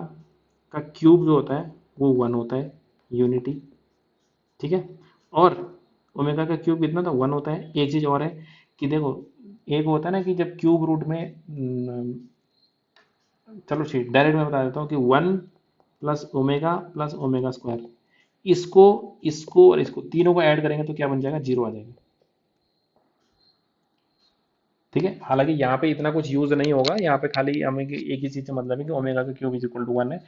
का क्यूब जो होता है वो 1 होता है, यूनिटी। ठीक है, और ओमेगा का क्यूब कितना था, 1 होता है। एक चीज़ और है कि देखो, एक होता है ना कि जब क्यूब रूट में चलो ठीक, डायरेक्ट मैं बता देता हूँ कि 1 + ओमेगा इसको इसको और इसको तीनों को ऐड करेंगे तो क्या बन जाएगा, 0 आ जाएगा। ठीक है, हालांकि यहाँ पे इतना कुछ यूज नहीं होगा, यहाँ पे खाली हमें एक ही चीज़ से मतलब है कि ओमेगा का क्यूब = 1 है।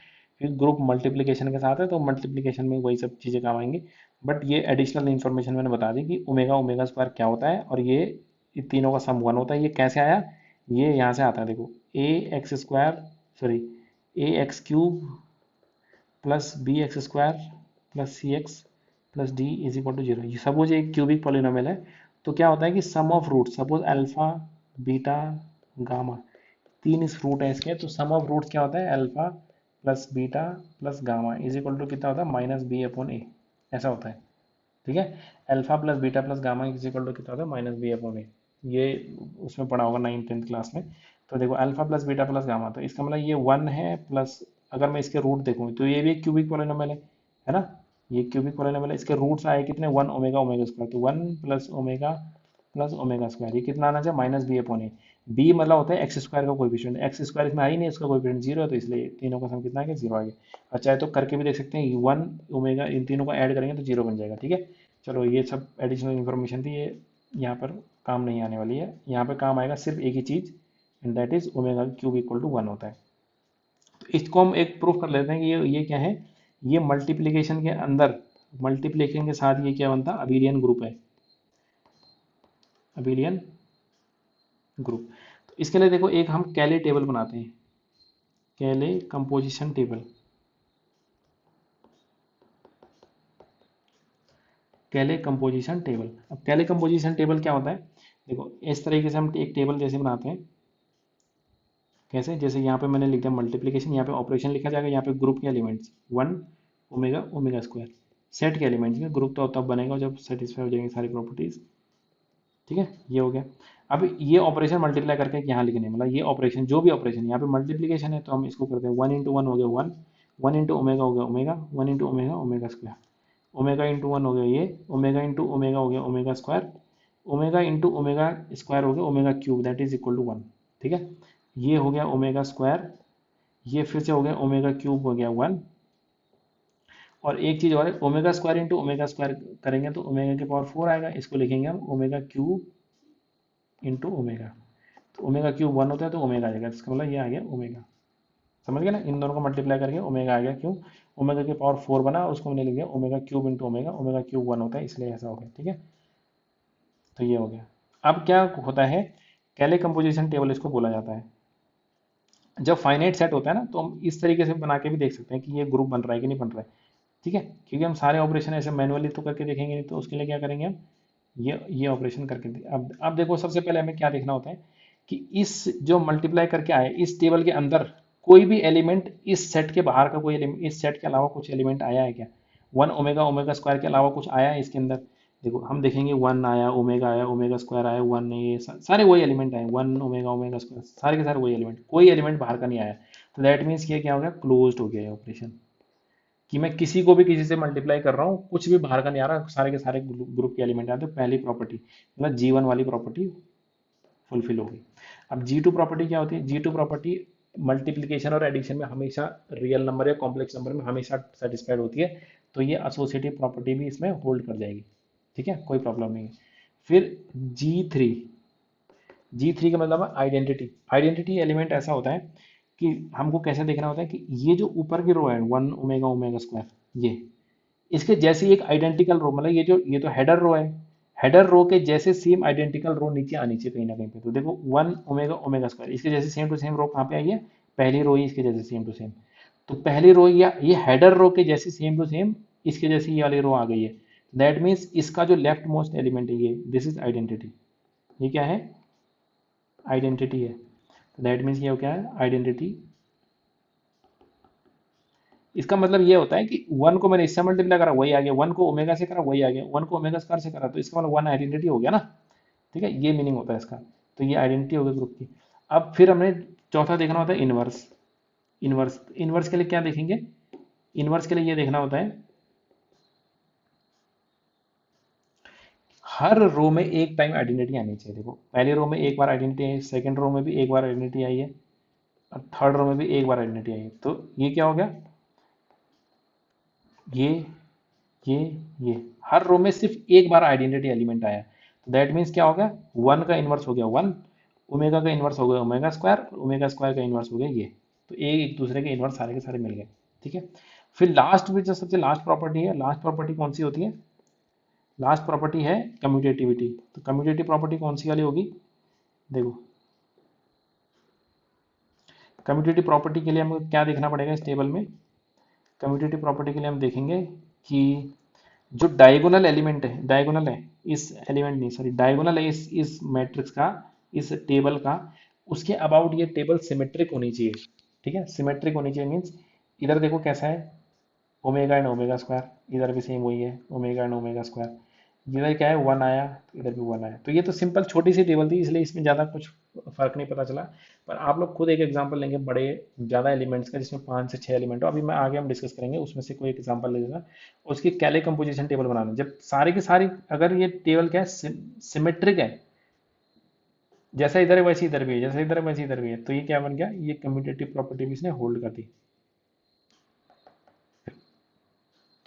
फिर ग्रुप मल्टीप्लिकेशन के साथ है तो मल्टीप्लिकेशन में वही सब चीज़ें काम आएंगी। बट ये एडिशनल इन्फॉर्मेशन मैंने बता दी कि ओमेगा ओमेगा स्क्वायर क्या होता है, और ये तीनों का सम 1 होता है। ये कैसे आया, ये यहाँ से आता है, देखो ax² plus bx² plus cx+d = 0। ये सपोज एक क्यूबिक पॉलिनोमियल है, तो क्या होता है कि sum of root, suppose alpha beta gamma, तीन इस रूट है इसके, तो सम ऑफ रूट क्या होता है, alpha plus beta plus gamma कितना होता है, -b/a, ऐसा होता है। ठीक है, alpha plus beta plus gamma कितना होता है, -b/a। ये उसमें पढ़ा होगा 9th-10th क्लास में। तो देखो alpha plus beta plus gamma, तो इसका मतलब ये 1 है, प्लस अगर मैं इसके रूट देखूँ तो ये भी एक क्यूबिक पॉलिनोमियल है ना, ये क्यूबिक पॉलिनोमियल है। इसके रूट्स आए कितने, 1 ओमेगा ओमेगा स्क्वायर, तो 1 + ओमेगा स्क्वायर, ये कितना आना चाहिए, -b/a। बी मतलब होता है x² का कोएफिशिएंट, x² इसमें आ ही नहीं, इसका कोएफिशिएंट 0 है, तो इसलिए तीनों का सम कितना आ गया, 0 आ गया। और चाहे तो करके भी देख सकते हैं, 1 ओमेगा, इन तीनों को ऐड करेंगे तो 0 बन जाएगा। ठीक है, चलो ये सब एडिशनल इन्फॉर्मेशन थी, ये यहाँ पर काम नहीं आने वाली है। यहाँ पे काम आएगा सिर्फ एक ही चीज़, and that is omega cube = 1 होता है। तो इसको हम एक प्रूफ कर लेते हैं कि ये क्या है, ये मल्टीप्लिकेशन के अंदर, मल्टीप्लिकेशन के साथ ये क्या बनता है, अबेलियन ग्रुप है, अबेलियन ग्रुप। तो इसके लिए देखो एक हम कैले टेबल बनाते हैं, कैले कंपोजिशन टेबल। कैले कंपोजिशन टेबल, अब कैले कंपोजिशन टेबल क्या होता है, देखो इस तरीके से हम एक टेबल जैसे बनाते हैं। कैसे, जैसे यहाँ पे मैंने लिख दिया मल्टीप्लिकेशन, यहाँ पे ऑपरेशन लिखा जाएगा, यहाँ पे ग्रुप के elements 1 omega omega square, set के एलिमेंट्स में, ग्रुप तो तब बनेगा जब सेटिस्फाई हो जाएंगे सारी प्रॉपर्टीज। ठीक है, ये हो गया। अब ये ऑपरेशन मल्टीप्लाई करके यहाँ लिखने, मतलब ये ऑपरेशन, जो भी ऑपरेशन यहाँ पे मल्टीप्लिकेशन है तो हम इसको करते हैं 1 × 1 हो गया 1, 1 × ओमेगा हो गया omega, 1 × omega omega square, omega × 1 हो गया ये, ओमेगा × ओमेगा हो गया omega square, omega × omega square हो गया ओमेगा क्यूब, दैट इज = 1। ठीक है, ये हो गया ओमेगा स्क्वायर, ये फिर से हो गया ओमेगा क्यूब हो गया 1, और एक चीज़ और है, ओमेगा स्क्वायर × ओमेगा स्क्वायर करेंगे तो ओमेगा की पावर 4 आएगा, इसको लिखेंगे हम ओमेगा क्यूब × ओमेगा। तो ओमेगा क्यूब 1 होता है तो ओमेगा आ जाएगा, इसका मतलब ये आ गया ओमेगा। समझ गया ना, इन दोनों को मल्टीप्लाई करके ओमेगा आ गया, क्यों, ओमेगा की पावर 4 बना, उसको मैंने लिख दिया omega cube × omega, omega cube 1 होता है इसलिए ऐसा हो गया। ठीक है, तो ये हो गया। अब क्या होता है, कैले कंपोजिशन टेबल इसको बोला जाता है। जब फाइनाइट सेट होता है ना तो हम इस तरीके से बना के भी देख सकते हैं कि ये ग्रुप बन रहा है कि नहीं बन रहा है। ठीक है, क्योंकि हम सारे ऑपरेशन ऐसे मैनुअली तो करके देखेंगे नहीं, तो उसके लिए क्या करेंगे हम, ये ऑपरेशन करके अब देखो सबसे पहले हमें क्या देखना होता है कि इस जो मल्टीप्लाई करके आए इस टेबल के अंदर कोई भी एलिमेंट इस सेट के बाहर का कोई एलिमेंट, इस सेट के अलावा कुछ एलिमेंट आया है क्या, 1 ओमेगा ओमेगा स्क्वायर के अलावा कुछ आया है इसके अंदर। देखो हम देखेंगे 1 आया, ओमेगा आया, ओमेगा स्क्वायर आया, 1, ये सारे वही एलिमेंट आए, 1 ओमेगा ओमेगा स्क्वायर, सारे के सारे वही एलिमेंट, कोई एलिमेंट बाहर का नहीं आया। तो दैट मीन्स ये क्या हो गया, क्लोज्ड हो गया ये ऑपरेशन, कि मैं किसी को भी किसी से मल्टीप्लाई कर रहा हूँ, कुछ भी बाहर का नहीं आ रहा, सारे के सारे ग्रुप के एलिमेंट आते हैं। पहली प्रॉपर्टी मतलब G1 वाली प्रॉपर्टी फुलफिल होगी। अब G2 प्रॉपर्टी क्या होती है, G2 प्रॉपर्टी मल्टीप्लिकेशन और एडिशन में हमेशा रियल नंबर या कॉम्प्लेक्स नंबर में हमेशा सेटिस्फाइड होती है, तो ये एसोसिएटिव प्रॉपर्टी भी इसमें होल्ड कर जाएगी। ठीक है, कोई प्रॉब्लम नहीं है। फिर G3, G3 का मतलब आइडेंटिटी। आइडेंटिटी एलिमेंट ऐसा होता है कि हमको कैसे देखना होता है कि ये जो ऊपर की रो है 1 ओमेगा ओमेगा स्क्वायर, ये इसके जैसी एक आइडेंटिकल रो, मतलब ये तो हेडर रो है, हेडर रो के जैसे सेम आइडेंटिकल रो नीचे आनी चाहिए कहीं ना कहीं पे। तो देखो 1 ओमेगा ओमेगा स्क्वायर, इसके जैसे सेम टू सेम रो कहाँ पे आई है, पहली रो ही इसके जैसे सेम टू सेम। तो पहली रो या ये हेडर रो के जैसे सेम टू सेम इसके जैसी ये वाली रो आ गई है, दैट मीन्स इसका जो लेफ्ट मोस्ट एलिमेंट है ये, दिस इज आइडेंटिटी। ये क्या है? आइडेंटिटी है। तो दैट मीन्स ये क्या है? आइडेंटिटी। इसका मतलब ये होता है कि वन को मैंने इससे मल्टीप्लाई करा वही आ गया, वन को ओमेगा से करा वही आ गया, वन को ओमेगा स्क्वायर से करा तो इसका मतलब वन आइडेंटिटी हो गया ना। ठीक है, ये मीनिंग होता है इसका। तो ये आइडेंटिटी हो गई ग्रुप की। अब फिर हमने चौथा देखना होता है इनवर्स। इनवर्स, इनवर्स के लिए क्या देखेंगे? इनवर्स के लिए ये देखना होता है हर रो में एक टाइम आइडेंटिटी आनी चाहिए। देखो पहले रो में एक बार आइडेंटिटी आई, सेकंड रो में भी एक बार आइडेंटिटी आई है, और थर्ड रो में भी एक बार आइडेंटिटी आई है। तो ये क्या हो गया? ये ये ये हर रो में सिर्फ एक बार आइडेंटिटी एलिमेंट आया। तो दैट मीन्स क्या हो गया? वन का इन्वर्स हो गया वन, ओमेगा का इन्वर्स हो गया ओमेगा स्क्वायर, ओमेगा स्क्वायर का इन्वर्स हो गया ये। तो एक दूसरे के इन्वर्स सारे के सारे मिल गए। ठीक है, फिर लास्ट में जो सबसे लास्ट प्रॉपर्टी है, लास्ट प्रॉपर्टी कौन सी होती है? लास्ट प्रॉपर्टी है कम्यूटेटिविटी। तो कम्यूटेटिव प्रॉपर्टी कौन सी वाली होगी? देखो कम्यूटेटिव प्रॉपर्टी के लिए हमको क्या देखना पड़ेगा इस टेबल में? कम्यूटेटिव प्रॉपर्टी के लिए हम देखेंगे कि जो डायगोनल एलिमेंट है, डायगोनल है इस एलिमेंट नहीं सॉरी डायगोनल है इस मैट्रिक्स का, इस टेबल का, उसके अबाउट ये टेबल सिमेट्रिक होनी चाहिए। ठीक है, सिमेट्रिक होनी चाहिए मीन्स इधर देखो कैसा है, ओमेगा एंड ओमेगा स्क्वायर, इधर भी सेम वही है ओमेगा एंड ओमेगा स्क्वायर। इधर क्या है? वन आया, इधर भी वन आया। तो ये तो सिंपल छोटी सी टेबल थी इसलिए इसमें ज़्यादा कुछ फर्क नहीं पता चला। पर आप लोग खुद एक एग्जांपल लेंगे बड़े ज़्यादा एलिमेंट्स का जिसमें 5 से 6 एलिमेंट हो, अभी मैं आगे हम डिस्कस करेंगे उसमें से कोई एक एग्जांपल ले लेना, उसकी कैले कंपोजिशन टेबल बनाना। जब सारी की सारी अगर ये टेबल क्या है सिमेट्रिक है, जैसा इधर है वैसे इधर भी है, जैसा इधर है वैसे इधर भी है, तो ये क्या बन गया? ये कम्यूटेटिव प्रॉपर्टी भी इसने होल्ड कर दी।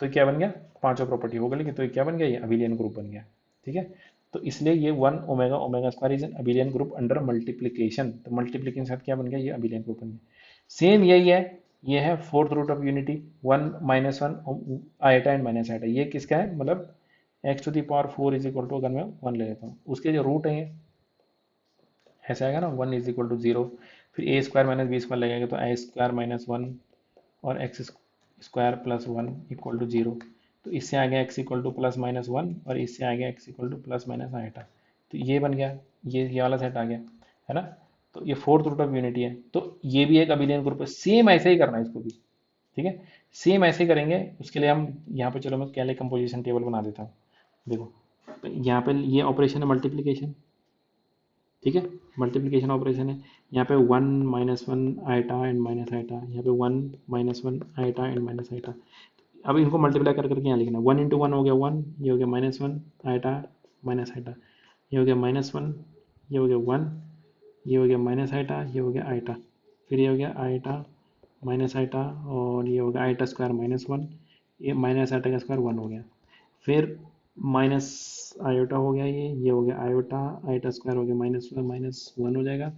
तो क्या बन गया? पांचों प्रॉपर्टी हो गई, तो ये क्या बन गया? ये अबिलियन ग्रुप बन गया। ठीक है, तो इसलिए ये one omega omega square is an abelian group under multiplication. तो मल्टीप्लीकेशन के साथ क्या बन गया? ये अबिलियन ग्रुप बन गया। सेम यही है, ये है fourth root of unity, one minus one iota and minus iota. ये किसका है? मतलब X to the power four is equal to, अगर मैं वन ले लेता हूँ उसके जो रूट है ऐसा आएगा ना, one is equal to zero. फिर A square minus B square लगेगा तो ए स्क्वायर माइनस वन और X square plus one equal to zero. तो इससे आ गया X equal to plus minus one और इससे आ गया X equal to plus minus iota. तो ये बन गया, ये वाला सेट आ गया है ना। तो ये फोर्थ रूट ऑफ यूनिटी है, तो ये भी एक अबिलियन ग्रुप है। सेम ऐसे ही करना है इसको भी। ठीक है, सेम ऐसे ही करेंगे। उसके लिए हम यहाँ पे, चलो मैं कैले कंपोजिशन टेबल बना देता हूँ। देखो तो यहाँ पे ये ऑपरेशन है मल्टीप्लीकेशन। ठीक है, मल्टीप्लिकेशन ऑपरेशन है। यहाँ पे one minus one iota and minus iota, यहाँ पे one minus one iota and minus iota. अब इनको मल्टीप्लाई कर करके यहाँ लिखना, वन इंटू वन हो गया वन, ये हो गया minus one iota minus iota, ये हो गया माइनस वन, ये हो गया वन, ये हो गया माइनस आइटा, ये हो गया आइटा, फिर ये हो गया आइटा माइनस आइटा, और ये हो गया आइटा स्क्वायर माइनस वन, ये माइनस आइटा का स्क्वायर वन हो गया, फिर माइनस आयोटा हो गया, ये हो गया आयोटा, आयोटा स्क्वायर हो गया माइनस वन हो जाएगा,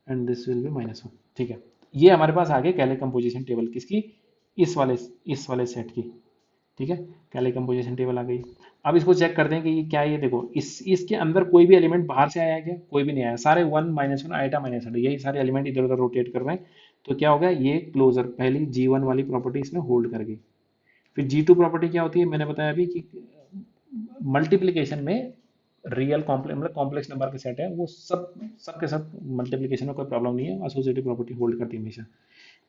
and this will be minus one. ठीक है, ये हमारे पास आ गई कैले कंपोजिशन टेबल किसकी? इस वाले सेट की। ठीक है, कैले कंपोजिशन टेबल आ गई। अब इसको चेक करते हैं कि ये क्या है। ये देखो इसके अंदर कोई भी एलिमेंट बाहर से आया है क्या? कोई भी नहीं आया, सारे one minus one iota minus iota, यही सारे एलिमेंट इधर उधर रोटेट कर रहे हैं। तो क्या हो गया? ये क्लोजर, पहली G1 वाली प्रॉपर्टी इसने होल्ड कर गई। फिर G2 प्रॉपर्टी क्या होती है? मैंने बताया अभी कि मल्टीप्लीकेशन में रियल कॉम्प्लेक्स मतलब कॉम्प्लेक्स नंबर के सेट है वो सब के सब मल्टीप्लीकेशन में कोई प्रॉब्लम नहीं है, एसोसिएटिव प्रॉपर्टी होल्ड करती है हमेशा।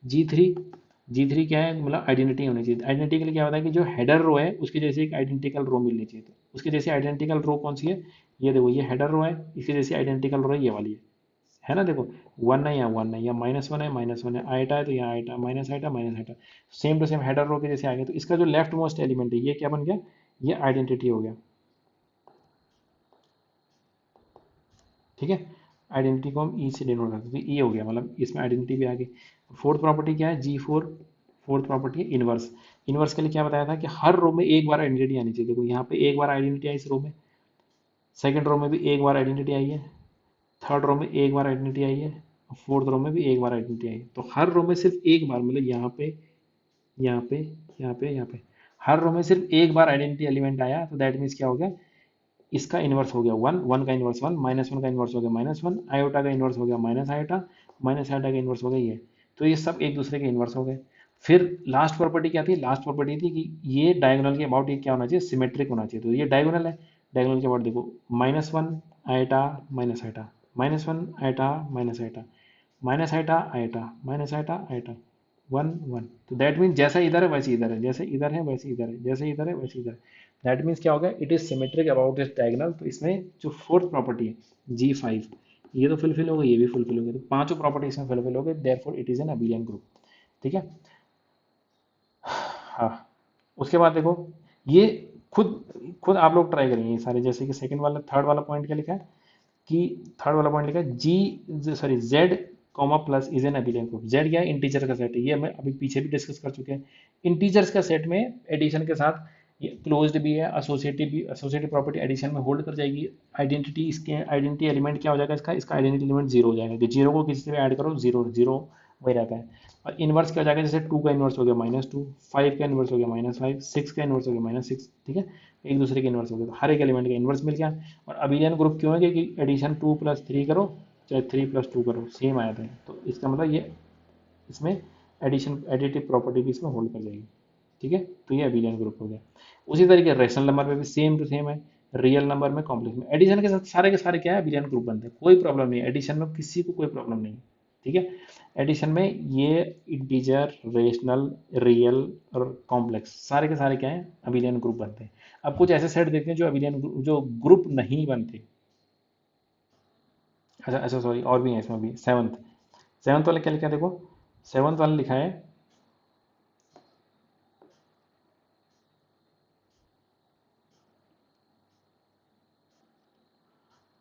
जी थ्री क्या है? मतलब आइडेंटिटी होनी चाहिए। आइडेंटिटी के लिए क्या होता है कि जो हेडर रो है उसके जैसे एक आइडेंटिकल रो मिलनी चाहिए। तो उसके जैसे आइडेंटिकल रो कौन सी है? ये देखो, ये हेडर रो है, इसके जैसे आइडेंटिकल रो है ये वाली है ना। देखो वन है या वन है, या माइनस वन है माइनस वन है, आइटा है तो यहाँ iota minus iota minus iota, same to same header row के जैसे आ गया। तो इसका जो लेफ्ट मोस्ट एलिमेंट है ये क्या बन गया? ये आइडेंटिटी हो गया। ठीक है, आइडेंटिटी को हम ई से डिनोट करते हैं, तो ई हो गया, मतलब इसमें आइडेंटिटी भी आ गई। फोर्थ प्रॉपर्टी क्या है? G4 फोर्थ प्रॉपर्टी है इनवर्स। इनवर्स के लिए क्या बताया था कि हर रो में एक बार आइडेंटिटी आनी चाहिए। देखो यहाँ पे एक बार आइडेंटिटी आई इस रो में, सेकंड रो में भी एक बार आइडेंटिटी आई है, थर्ड रो में एक बार आइडेंटिटी आई है, फोर्थ रो में भी एक बार आइडेंटिटी आई है। तो हर रो में सिर्फ एक बार, मतलब यहाँ पे यहाँ पे यहाँ पे यहाँ पे हर रो में सिर्फ एक बार आइडेंटिटी एलिमेंट आया। तो दैट मीन्स क्या हो गया? इसका इन्वर्स हो गया वन, वन का इन्वर्स वन, माइनस वन का इन्वर्स हो गया माइनस वन, आयोटा का इन्वर्स हो गया माइनस आयोटा, माइनस आयोटा का इन्वर्स हो गया ये। तो ये सब एक दूसरे के इन्वर्स हो गए। फिर लास्ट प्रॉपर्टी क्या थी, लास्ट प्रॉपर्टी थी कि ये डायगोनल के अबाउट ये क्या होना चाहिए, सिमेट्रिक होना चाहिए। तो ये डायगोनल है, डायगोनल के अबाउट देखो -1 iota minus iota, -1 iota minus iota, minus iota iota, minus iota iota, 1 1। तो दैट मीन्स जैसा इधर है वैसे इधर है, जैसे इधर है वैसे इधर है, जैसे इधर है वैसे इधर है। दैट मीन्स क्या हो गया, it is symmetric about this diagonal. तो इसमें जो फोर्थ प्रॉपर्टी है G5, ये तो फुलफिल हो गई, ये भी फुलफिल हो गई, तो पांचों प्रॉपर्टी इसमें फुलफिल हो गई, therefore it is an abelian group. ठीक है। हाँ, उसके बाद देखो, ये खुद खुद आप लोग ट्राई करेंगे ये सारे, जैसे कि सेकंड वाला थर्ड वाला पॉइंट क्या लिखा है कि थर्ड वाला पॉइंट लिखा है Z comma plus is an abelian group. Z क्या है, इंटीजर का सेट है, ये हमें अभी पीछे भी डिस्कस कर चुके हैं। इंटीजर्स का सेट में एडिशन के साथ ये क्लोज्ड भी है, एसोसिएटिव भी, एसोसिएटिव प्रॉपर्टी एडिशन में होल्ड कर जाएगी। आइडेंटिटी, इसके आइडेंटिटी एलिमेंट क्या हो जाएगा, इसका इसका आइडेंटिटी एलिमेंट जीरो हो जाएगा, कि जीरो को किसी से भी ऐड करो जीरो जीरो वही रहता है। और इनवर्स क्या हो जाएगा, जैसे 2 का इनवर्स हो गया -2, 5 का इनवर्स हो गया -5, 6 का इनवर्स हो गया -6। ठीक है, एक दूसरे के इनवर्स हो गया, तो हर एक एलिमेंट का इनवर्स मिल गया। और अबिलियन ग्रुप क्यों है कि एडिशन 2 + 3 करो चाहे 3 + 2 करो सेम आ जाते हैं, तो इसका मतलब ये इसमें एडिशन एडिटिव प्रॉपर्टी भी इसमें होल्ड कर जाएगी। ठीक है, तो ये अबिलियन ग्रुप हो गया। उसी तरीके रेशनल नंबर में भी सेम टू सेम है, रियल नंबर में, कॉम्प्लेक्स में, एडिशन के साथ सारे के सारे क्या है, अबिलियन ग्रुप बनते हैं, कोई प्रॉब्लम नहीं है एडिशन में, किसी को कोई प्रॉब्लम नहीं है। ठीक है, एडिशन में ये इंटीजर, रेशनल, रियल और कॉम्प्लेक्स सारे के सारे क्या है, अबिलियन ग्रुप बनते हैं। अब कुछ ऐसे सेट देखते हैं जो अबिलियन जो ग्रुप नहीं बनते। अच्छा अच्छा सॉरी, और भी है इसमें भी, सेवन्थ, सेवन्थ वाले क्या लिखा है देखो, सेवन्थ वाले लिखा है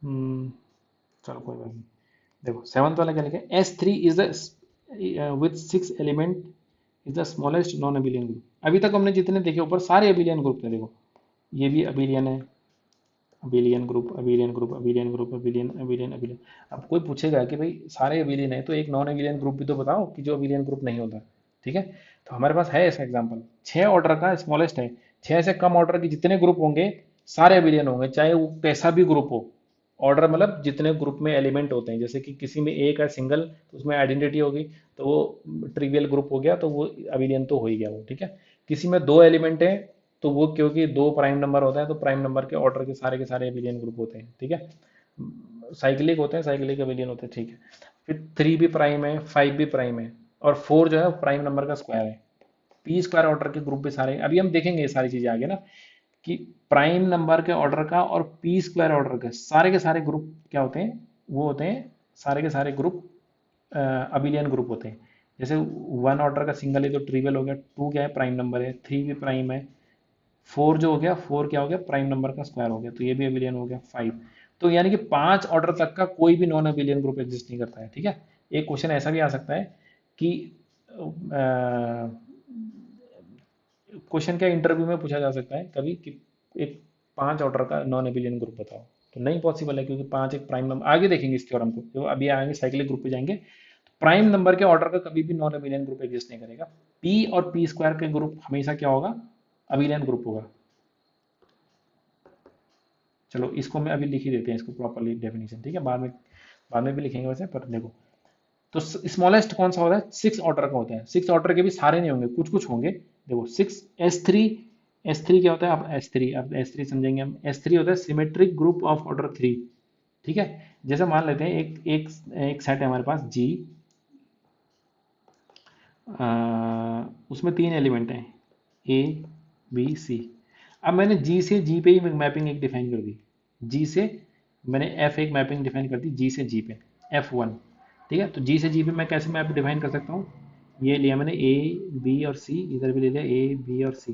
हम्म, चलो कोई बात नहीं। देखो सेवन्थ वाला क्या लिखा है, S3 is the with 6 element is the smallest non abelian group. अभी तक हमने जितने देखे ऊपर सारे अबिलियन ग्रुप थे, देखो ये भी अबिलियन है, abelian group, abelian group, abelian group, abelian abelian abelian. अब कोई पूछेगा कि भाई सारे अबिलियन है तो एक नॉन अबिलियन ग्रुप भी तो बताओ कि जो अबिलियन ग्रुप नहीं होता। ठीक है, तो हमारे पास है ऐसा एग्जांपल, 6 ऑर्डर का स्मॉलेस्ट है, 6 से कम ऑर्डर के जितने ग्रुप होंगे सारे अबिलियन होंगे, चाहे वो कैसा भी ग्रुप हो। ऑर्डर मतलब जितने ग्रुप में एलिमेंट होते हैं, जैसे कि किसी में एक है सिंगल तो उसमें आइडेंटिटी होगी, तो वो ट्रिवियल ग्रुप हो गया, तो वो अबिलियन तो हो ही गया वो। ठीक है, किसी में दो एलिमेंट है तो वो क्योंकि दो प्राइम नंबर होता है तो प्राइम नंबर के ऑर्डर के सारे अबिलियन ग्रुप होते हैं। ठीक है, साइक्लिक होते हैं, साइक्लिक अबिलियन होते हैं। ठीक है, फिर 3 भी प्राइम है, 5 भी प्राइम है, और 4 जो है प्राइम नंबर का स्क्वायर है। पी स्क्वायर ऑर्डर के ग्रुप भी सारे, अभी हम देखेंगे ये सारी चीजें आगे ना, कि प्राइम नंबर के ऑर्डर का और पी स्क्वायर ऑर्डर के सारे ग्रुप क्या होते हैं, वो होते हैं सारे के सारे ग्रुप अबिलियन ग्रुप होते हैं। जैसे 1 ऑर्डर का सिंगल है तो ट्रिवियल हो गया, 2 क्या है प्राइम नंबर है, 3 भी प्राइम है, 4 जो हो गया, 4 क्या हो गया प्राइम नंबर का स्क्वायर हो गया, तो ये भी अबिलियन हो गया 5। तो यानी कि 5 ऑर्डर तक का कोई भी नॉन अबिलियन ग्रुप एग्जिस्ट नहीं करता है। ठीक है, एक क्वेश्चन ऐसा भी आ सकता है कि क्वेश्चन क्या इंटरव्यू में पूछा जा सकता है कभी कि एक 5 ऑर्डर का नॉन एबिलियन ग्रुप बताओ, तो नहीं पॉसिबल है क्योंकि 5 एक प्राइम नंबर, आगे देखेंगे इस थ्योरम को, जो अभी आएंगे साइक्लिक ग्रुप पे जाएंगे, तो प्राइम नंबर के ऑर्डर का कभी भी नॉन एबिलियन ग्रुप एग्जिस्ट नहीं करेगा। पी और पी स्क्वायर के ग्रुप हमेशा क्या होगा, अबिलियन ग्रुप होगा। चलो इसको मैं अभी लिख ही देते हैं इसको प्रॉपरली डेफिनेशन। ठीक है, बाद में भी लिखेंगे वैसे, पर देखो, तो स्मॉलेस्ट कौन सा होता है, 6 ऑर्डर का होता है। 6 ऑर्डर के भी सारे नहीं होंगे, कुछ कुछ होंगे। देखो 6 S3, S3 क्या होता है, अब S3 समझेंगे हम। S3 होता है सिमेट्रिक ग्रुप ऑफ ऑर्डर 3। ठीक है, जैसे मान लेते हैं एक एक एक सेट है हमारे पास G, उसमें 3 एलिमेंट हैं A B C। अब मैंने G से G पे ही मैपिंग एक डिफाइन कर दी, G से मैंने F एक मैपिंग डिफाइन कर दी G से G पे, F1। ठीक है, तो G से G पे मैं कैसे मैप डिफाइन कर सकता हूँ, ये लिया मैंने A B और C, इधर भी ले लिया A B और C।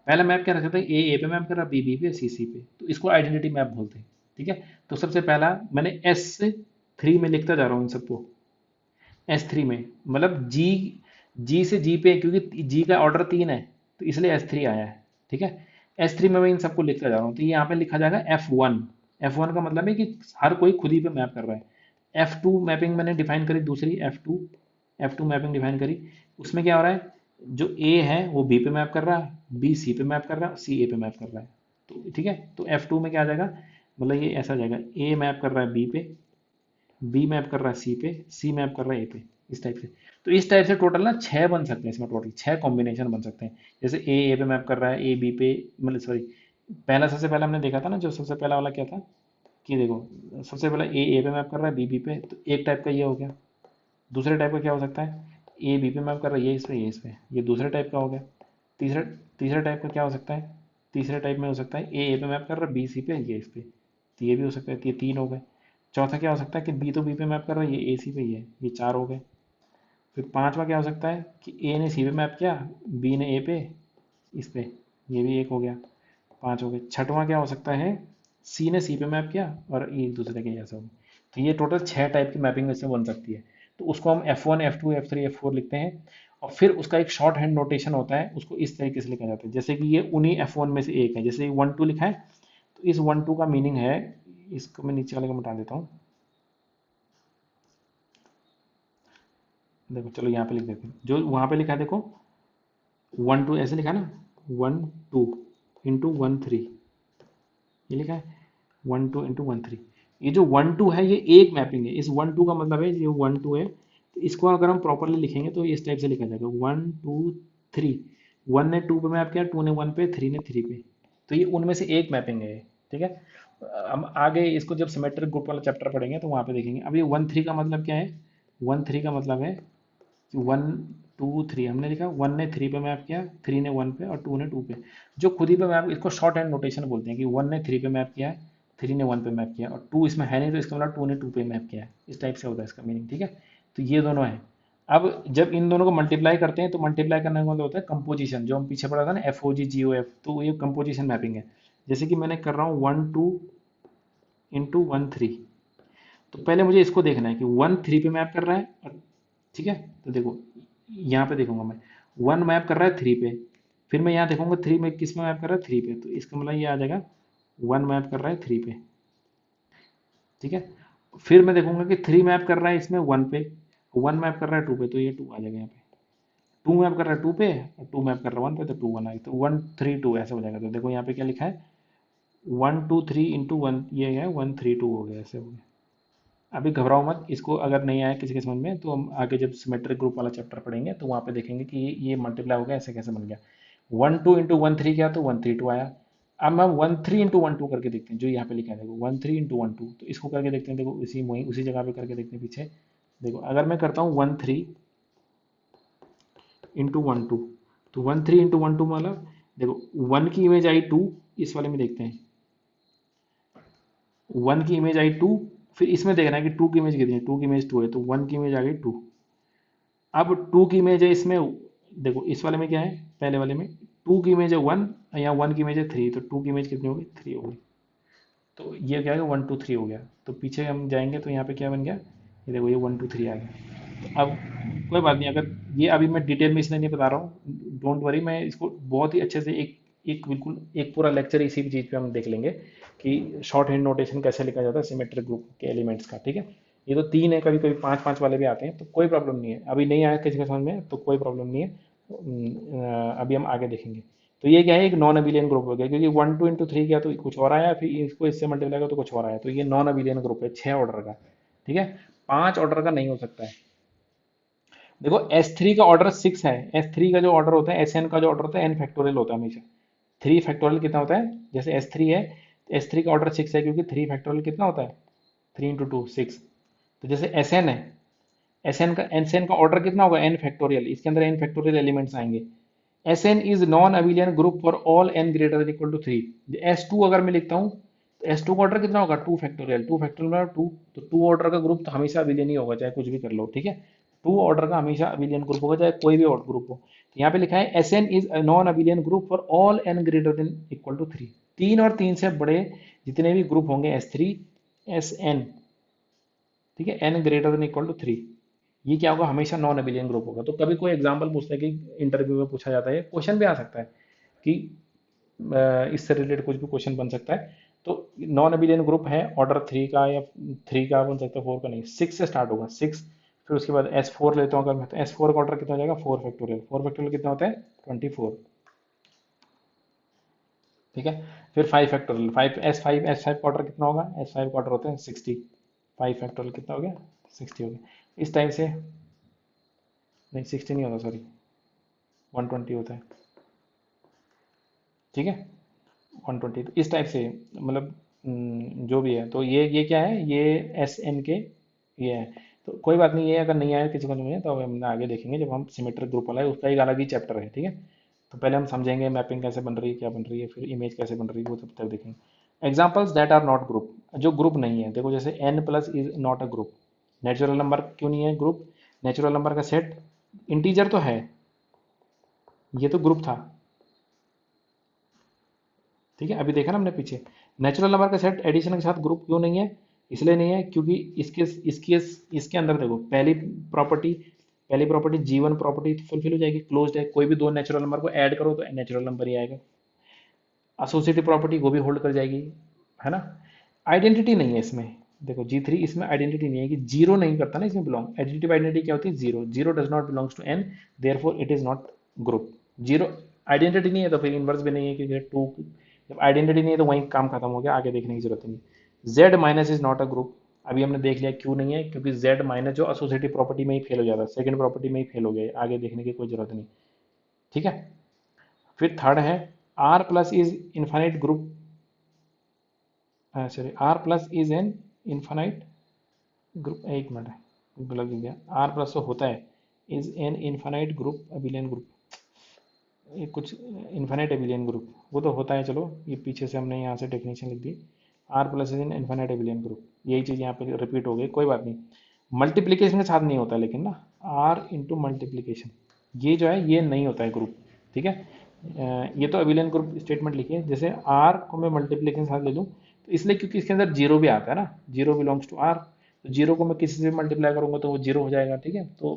पहला मैप क्या रख सकता है, A पे मैप कर रहा, B B पे, C C पे, तो इसको आइडेंटिटी मैप बोलते हैं। ठीक है, तो सबसे पहला मैंने S3 में लिखता जा रहा हूँ इन सबको, S3 में मतलब जी से जी पे, क्योंकि जी का ऑर्डर 3 है तो इसलिए S3 आया है। ठीक है, S3 में मैं इन सबको लिखता जा रहा हूँ, तो यहाँ पे लिखा जाएगा F1। F1 का मतलब है कि हर कोई खुद ही पे मैप कर रहा है। F2 मैपिंग मैंने डिफाइन करी, दूसरी F2 मैपिंग डिफाइन करी, उसमें क्या हो रहा है, जो A है वो B पे मैप कर रहा है, B C पे मैप कर रहा है, C A पे मैप कर रहा है। तो ठीक है, तो F2 में क्या आ जाएगा, मतलब ये ऐसा आ जाएगा, A मैप कर रहा है B पे, बी मैप कर रहा है सी पे, सी मैप कर रहा है ए पे। इस टाइप से। तो इस टाइप से टोटल ना 6 बन सकते हैं, इसमें टोटल 6 कॉम्बिनेशन बन सकते हैं। जैसे ए पे मैप कर रहा है, ए बी पे, मतलब सॉरी, पहला सबसे पहला हमने देखा था ना, जो सबसे पहला वाला क्या था कि देखो सबसे पहला ए पे मैप कर रहा है बी पे, तो एक टाइप का ये हो गया। दूसरे टाइप का क्या हो सकता है, ए बी पे मैप कर रहा है, ये इस पे, ये इस पे, ये दूसरे टाइप का हो गया। तीसरा तीसरा टाइप का क्या हो सकता है, तीसरे टाइप में हो सकता है ए पे मैप कर रहा है बी सी पे, ये इस पे, तो ये भी हो सकता है, तो ये 3 हो गए। चौथा क्या हो सकता है कि बी तो बी पे मैप कर रहा है, ये ए सी पे ही है, ये 4 हो गए। फिर पांचवा क्या हो सकता है कि ए ने सी पे मैप किया, बी ने ए पे, इस पे, ये भी एक हो गया, 5 हो गए। छठवां क्या हो सकता है, सी ने सी पे मैप किया और एक दूसरे के जैसा हो गया। तो ये टोटल 6 टाइप की मैपिंग इसमें बन सकती है। तो उसको हम F1 F2 F3 F4 लिखते हैं, और फिर उसका एक शॉर्ट हैंड नोटेशन होता है, उसको इस तरीके से लिखा जाता है, जैसे कि ये उन्हीं F1 में से एक है, जैसे 1 2 लिखा है, तो इस 1 2 का मीनिंग है, इसको मैं नीचे वाले को मिटा देता हूँ, देखो चलो यहाँ पे लिख देते हैं, जो वहाँ पे लिखा है देखो 1 2 ऐसे लिखा है ना, 1 2 × 1 3, ये लिखा है 1 2 × 1 3। ये जो 1 2 है ये एक मैपिंग है, इस 1 2 का मतलब है ये 1 2 है, तो इसको अगर हम प्रॉपरली लिखेंगे तो इस टाइप से लिखा जाएगा 1 2 3। 1 ने 2 पे मैप किया, 2 ने 1 पे, 3 ने 3 पे, तो ये उनमें से एक मैपिंग है ये, ठीक है। हम आगे इसको जब सिमेट्रिक ग्रुप वाला चैप्टर पढ़ेंगे तो वहाँ पे देखेंगे। अब ये 1 3 का मतलब क्या है, 1 3 का मतलब है कि 1 2 3 हमने लिखा, 1 ने 3 पे मैप किया, 3 ने 1 पे और 2 ने 2 पे, जो खुद ही पे मैप, इसको शॉर्ट हैंड नोटेशन बोलते हैं कि 1 ने 3 पे मैप किया है, 3 ने 1 पे मैप किया, और 2 इसमें है नहीं, तो इसका मतलब 2 ने 2 पे मैप किया है, इस टाइप से होता है इसका मीनिंग, ठीक है। तो ये दोनों है। अब जब इन दोनों को मल्टीप्लाई करते हैं तो मल्टीप्लाई करने का मतलब होता है कंपोजिशन, जो हम पीछे पढ़ा था ना FOG GOF, तो ये कंपोजिशन मैपिंग है। जैसे कि मैंने कर रहा हूँ 1 2 × 1 3, तो पहले मुझे इसको देखना है कि 1 3 पे मैप कर रहा है, ठीक है। तो देखो यहाँ पे देखूंगा मैं 1 मैप कर रहा है 3 पे, फिर मैं यहाँ देखूंगा 3 में किस में मैप कर रहा है, 3 पे, तो इसका मतलब ये आ जाएगा 1 मैप कर रहा है 3 पे, ठीक है। फिर मैं देखूंगा कि 3 मैप कर रहा है इसमें 1 पे, 1 मैप कर रहा है 2 पे, तो ये 2 आ जाएगा यहाँ पे। 2 मैप कर रहा है 2 पे और 2 मैप कर रहा है 1 पे, तो 2 1 आएगा, तो 1 3 2 ऐसा हो जाएगा। तो देखो यहाँ पे क्या लिखा है, 1 2 3 × 1, ये है 1 3 2 हो गया, ऐसे हो गया। अभी घबराओ मत, इसको अगर नहीं आया किसी के समझ में तो हम आगे जब सिमेट्रिक ग्रुप वाला चैप्टर पढ़ेंगे तो वहाँ पे देखेंगे कि ये मल्टीप्लाई हो गया, ऐसे कैसे बन गया। 1 2 × 1 3 किया तो 1 3 2 आया। अब हम 1 3 × 1 2 करके देखते हैं, जो यहाँ पे लिखा है देखो 1 3 × 1 2, तो इसको करके देखते हैं, देखो इसी वहीं उसी जगह पे करके देखते हैं पीछे। देखो अगर मैं करता हूँ 1 3 × 1 2, तो 1 3 × 1 2 मतलब देखो 1 की इमेज आई 2, इस वाले में देखते हैं 1 की इमेज आई 2, फिर इसमें देखना है कि 2 की इमेज कितनी है, 2 की इमेज 2 है, तो 1 की इमेज आ गई 2। अब 2 की इमेज है इसमें, देखो इस वाले में क्या है, पहले वाले में 2 की इमेज है 1, यहाँ 1 की इमेज है 3, तो 2 की इमेज कितनी होगी, 3 होगी। तो ये क्या है 1 2 3 हो गया। तो पीछे हम जाएंगे तो यहाँ पे क्या बन गया, ये देखो ये 1 2 3 आ गया। तो अब कोई बात नहीं, अगर ये अभी मैं डिटेल में इसलिए नहीं बता रहा हूँ, डोंट वरी, मैं इसको बहुत ही अच्छे से एक एक बिल्कुल एक पूरा लेक्चर इसी चीज़ पे हम देख लेंगे कि शॉर्ट हैंड नोटेशन कैसे लिखा जाता है सिमेट्रिक ग्रुप के एलिमेंट्स का, ठीक है। ये तो 3 है, कभी कभी 5 5 वाले भी आते हैं, तो कोई प्रॉब्लम नहीं है, अभी नहीं आया किसी का समझ में तो कोई प्रॉब्लम नहीं है। अभी हम आगे देखेंगे। तो ये क्या है, एक नॉन अबिलियन ग्रुप हो गया, क्योंकि 1 2 × 3 किया तो कुछ और आया, फिर इसको इससे मल्टीप्लाई किया तो कुछ और आया, तो ये नॉन अबिलियन ग्रुप है 6 ऑर्डर का, ठीक है। 5 ऑर्डर का नहीं हो सकता है। देखो S3 का ऑर्डर 6 है, S3 का जो ऑर्डर होता है, SN का जो ऑर्डर होता है n फैक्टोरियल होता है हमेशा। 3 फैक्टोरियल कितना होता है, जैसे S3 है, S3 का ऑर्डर 6 है, क्योंकि 3 फैक्टोरियल कितना होता है, 3 × 2 6। तो जैसे SN है, SN का ऑर्डर कितना होगा, n फैक्टोरियल, इसके अंदर n फैक्टोरियल एलिमेंट्स आएंगे। SN is non abelian group for all n greater than equal to 3। S2 अगर मैं लिखता हूँ तो S2 का ऑर्डर कितना होगा, 2 फैक्टोरियल, 2 फैक्टोरियल मतलब 2, तो 2 ऑर्डर का ग्रुप तो हमेशा अबिलियन ही होगा, चाहे कुछ भी कर लो, ठीक है। 2 ऑर्डर का हमेशा अबिलियन ग्रुप होगा, चाहे कोई भी और ग्रुप हो। तो यहाँ पे लिखा है SN is non abelian group for all n greater than equal to 3। 3 और 3 से बड़े जितने भी ग्रुप होंगे S3 SN, ठीक है, n greater than equal to 3, ये क्या होगा, हमेशा नॉन अबिलियन ग्रुप होगा। तो कभी कोई एग्जांपल पूछता है कि इंटरव्यू में पूछा जाता है, क्वेश्चन भी आ सकता है कि इससे रिलेटेड कुछ भी क्वेश्चन बन सकता है। तो नॉन अबिलियन ग्रुप है ऑर्डर 3 का, या 3 का बन सकता है, 4 का नहीं, 6 से स्टार्ट होगा 6। फिर उसके बाद S4 लेता हूँ अगर मैं, तो S4 का ऑर्डर कितना हो जाएगा, 4 फैक्टोरियल, 4 फैक्टोरियल कितना होता है, 24, ठीक है। फिर 5 फैक्टोरियल, 5 S5 का ऑर्डर कितना होगा, S5 का ऑर्डर होता है 60, 5 फैक्टोरियल कितना हो गया, 60 हो गया, इस टाइप से। नहीं 60 नहीं होता, सॉरी 120 होता है, ठीक है 120। तो इस टाइप से मतलब जो भी है, तो ये क्या है, ये एस एन के ये है। तो कोई बात नहीं, ये अगर नहीं आया किसी को नहीं है तो हम आगे देखेंगे, जब हम सिमेट्रिक ग्रुप वाला है उसका एक अलग ही चैप्टर है, ठीक है। तो पहले हम समझेंगे मैपिंग कैसे बन रही है, क्या बन रही है, फिर इमेज कैसे बन रही है, वो तब तक देखेंगे। Examples that are not group, जो ग्रुप नहीं है, देखो जैसे n plus is not a group. Natural number क्यों नहीं है ग्रुप? नेचुरल नंबर का सेट इंटीजर तो है, ये तो ग्रुप था, ठीक है। अभी देखा ना हमने पीछे, नेचुरल नंबर का सेट एडिशन के साथ ग्रुप क्यों नहीं है? इसलिए नहीं है क्योंकि इसके इसके इसके अंदर देखो, पहली प्रॉपर्टी G1 प्रॉपर्टी फुलफिल हो जाएगी, क्लोज्ड है, कोई भी दो नेचुरल नंबर को ऐड करो तो नेचुरल नंबर ही आएगा। एसोसिएटिव प्रॉपर्टी वो भी होल्ड कर जाएगी, है ना। आइडेंटिटी नहीं है इसमें, देखो G3 इसमें आइडेंटिटी नहीं है कि जीरो नहीं करता ना इसमें बिलोंग। एडिटिव आइडेंटिटी क्या होती है? Zero, zero does not belongs to n, therefore it is not group. Zero identity नहीं है तो फिर इनवर्स भी नहीं है, क्योंकि टू जब आइडेंटिटी नहीं है तो वहीं काम खत्म हो गया, आगे देखने की जरूरत नहीं। Z minus is not a group, अभी हमने देख लिया क्यों नहीं है, क्योंकि जेड माइनस जो एसोसिएटिव प्रॉपर्टी में ही फेल हो जाता है, सेकंड प्रॉपर्टी में ही फेल हो गया, आगे देखने की कोई जरूरत नहीं, ठीक है। फिर थर्ड है R plus is infinite group, sorry R plus is an infinite group, एक मिनट गलत लिख दिया, आर प्लस तो होता है, is an infinite group abelian group, ये कुछ इन्फाइनाइट एबिलियन ग्रुप वो तो होता है, चलो ये पीछे से हमने यहाँ से डेफिनेशन लिख दी, R plus is an infinite abelian group, यही चीज़ यहाँ पे रिपीट हो गई, कोई बात नहीं। मल्टीप्लीकेशन के साथ नहीं होता लेकिन ना, आर इंटू मल्टीप्लीकेशन ये जो है ये नहीं होता है ग्रुप, ठीक है। ये तो एबिलियन ग्रुप स्टेटमेंट लिखिए, जैसे आर को मैं मल्टीप्लीकेशन के साथ ले लूँ तो इसलिए क्योंकि इसके अंदर जीरो भी आता है ना, जीरो बिलोंग्स टू आर, तो जीरो को मैं किसी से मल्टीप्लाई करूंगा तो वो जीरो हो जाएगा, ठीक है। तो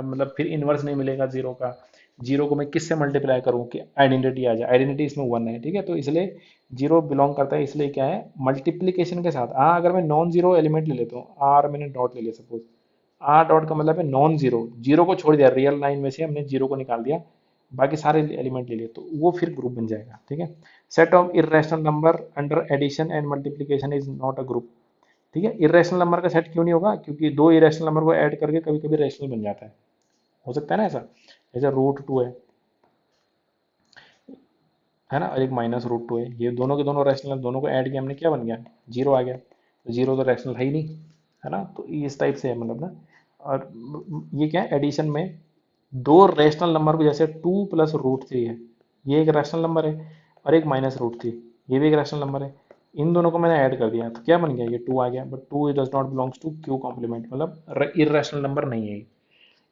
मतलब फिर इन्वर्स नहीं मिलेगा जीरो का, जीरो को मैं किससे मल्टीप्लाई करूँ कि आइडेंटिटी आ जाए, आइडेंटिटी इसमें वन है, ठीक है। तो इसलिए जीरो बिलोंग करता है, इसलिए क्या है मल्टीप्लीकेशन के साथ। हाँ अगर मैं नॉन जीरो एलिमेंट ले लेता हूँ, आर मैंने डॉट ले लिया सपोज, आर डॉट का मतलब है नॉन जीरो, जीरो को छोड़ दिया, रियल लाइन में से हमने जीरो को निकाल दिया, बाकी सारे एलिमेंट ले लिए, तो वो फिर ग्रुप बन जाएगा, ठीक है। Set of irrational number under addition and multiplication is not a group, ठीक है। इरेशनल नंबर का सेट क्यों नहीं होगा? क्योंकि दो इरेशनल नंबर को ऐड करके कभी कभी रेशनल बन जाता है, हो सकता है ना ऐसा, जैसे रूट टू है ना, और एक माइनस रूट टू है, ये दोनों के दोनों रैशनल, दोनों को ऐड किया हमने, क्या बन गया? जीरो आ गया, तो जीरो तो रैशनल है ही नहीं, है ना। तो इस टाइप से है मतलब ना। और ये क्या है, एडिशन में दो रैशनल नंबर को, जैसे टू प्लस रूट थ्री है, ये एक रैशनल नंबर है, और एक माइनस रूट थ्री, ये भी एक रैशनल नंबर है, इन दोनों को मैंने ऐड कर दिया तो क्या बन गया? ये टू आ गया, but two does not belongs to Q complement, मतलब इरेशनल नंबर नहीं है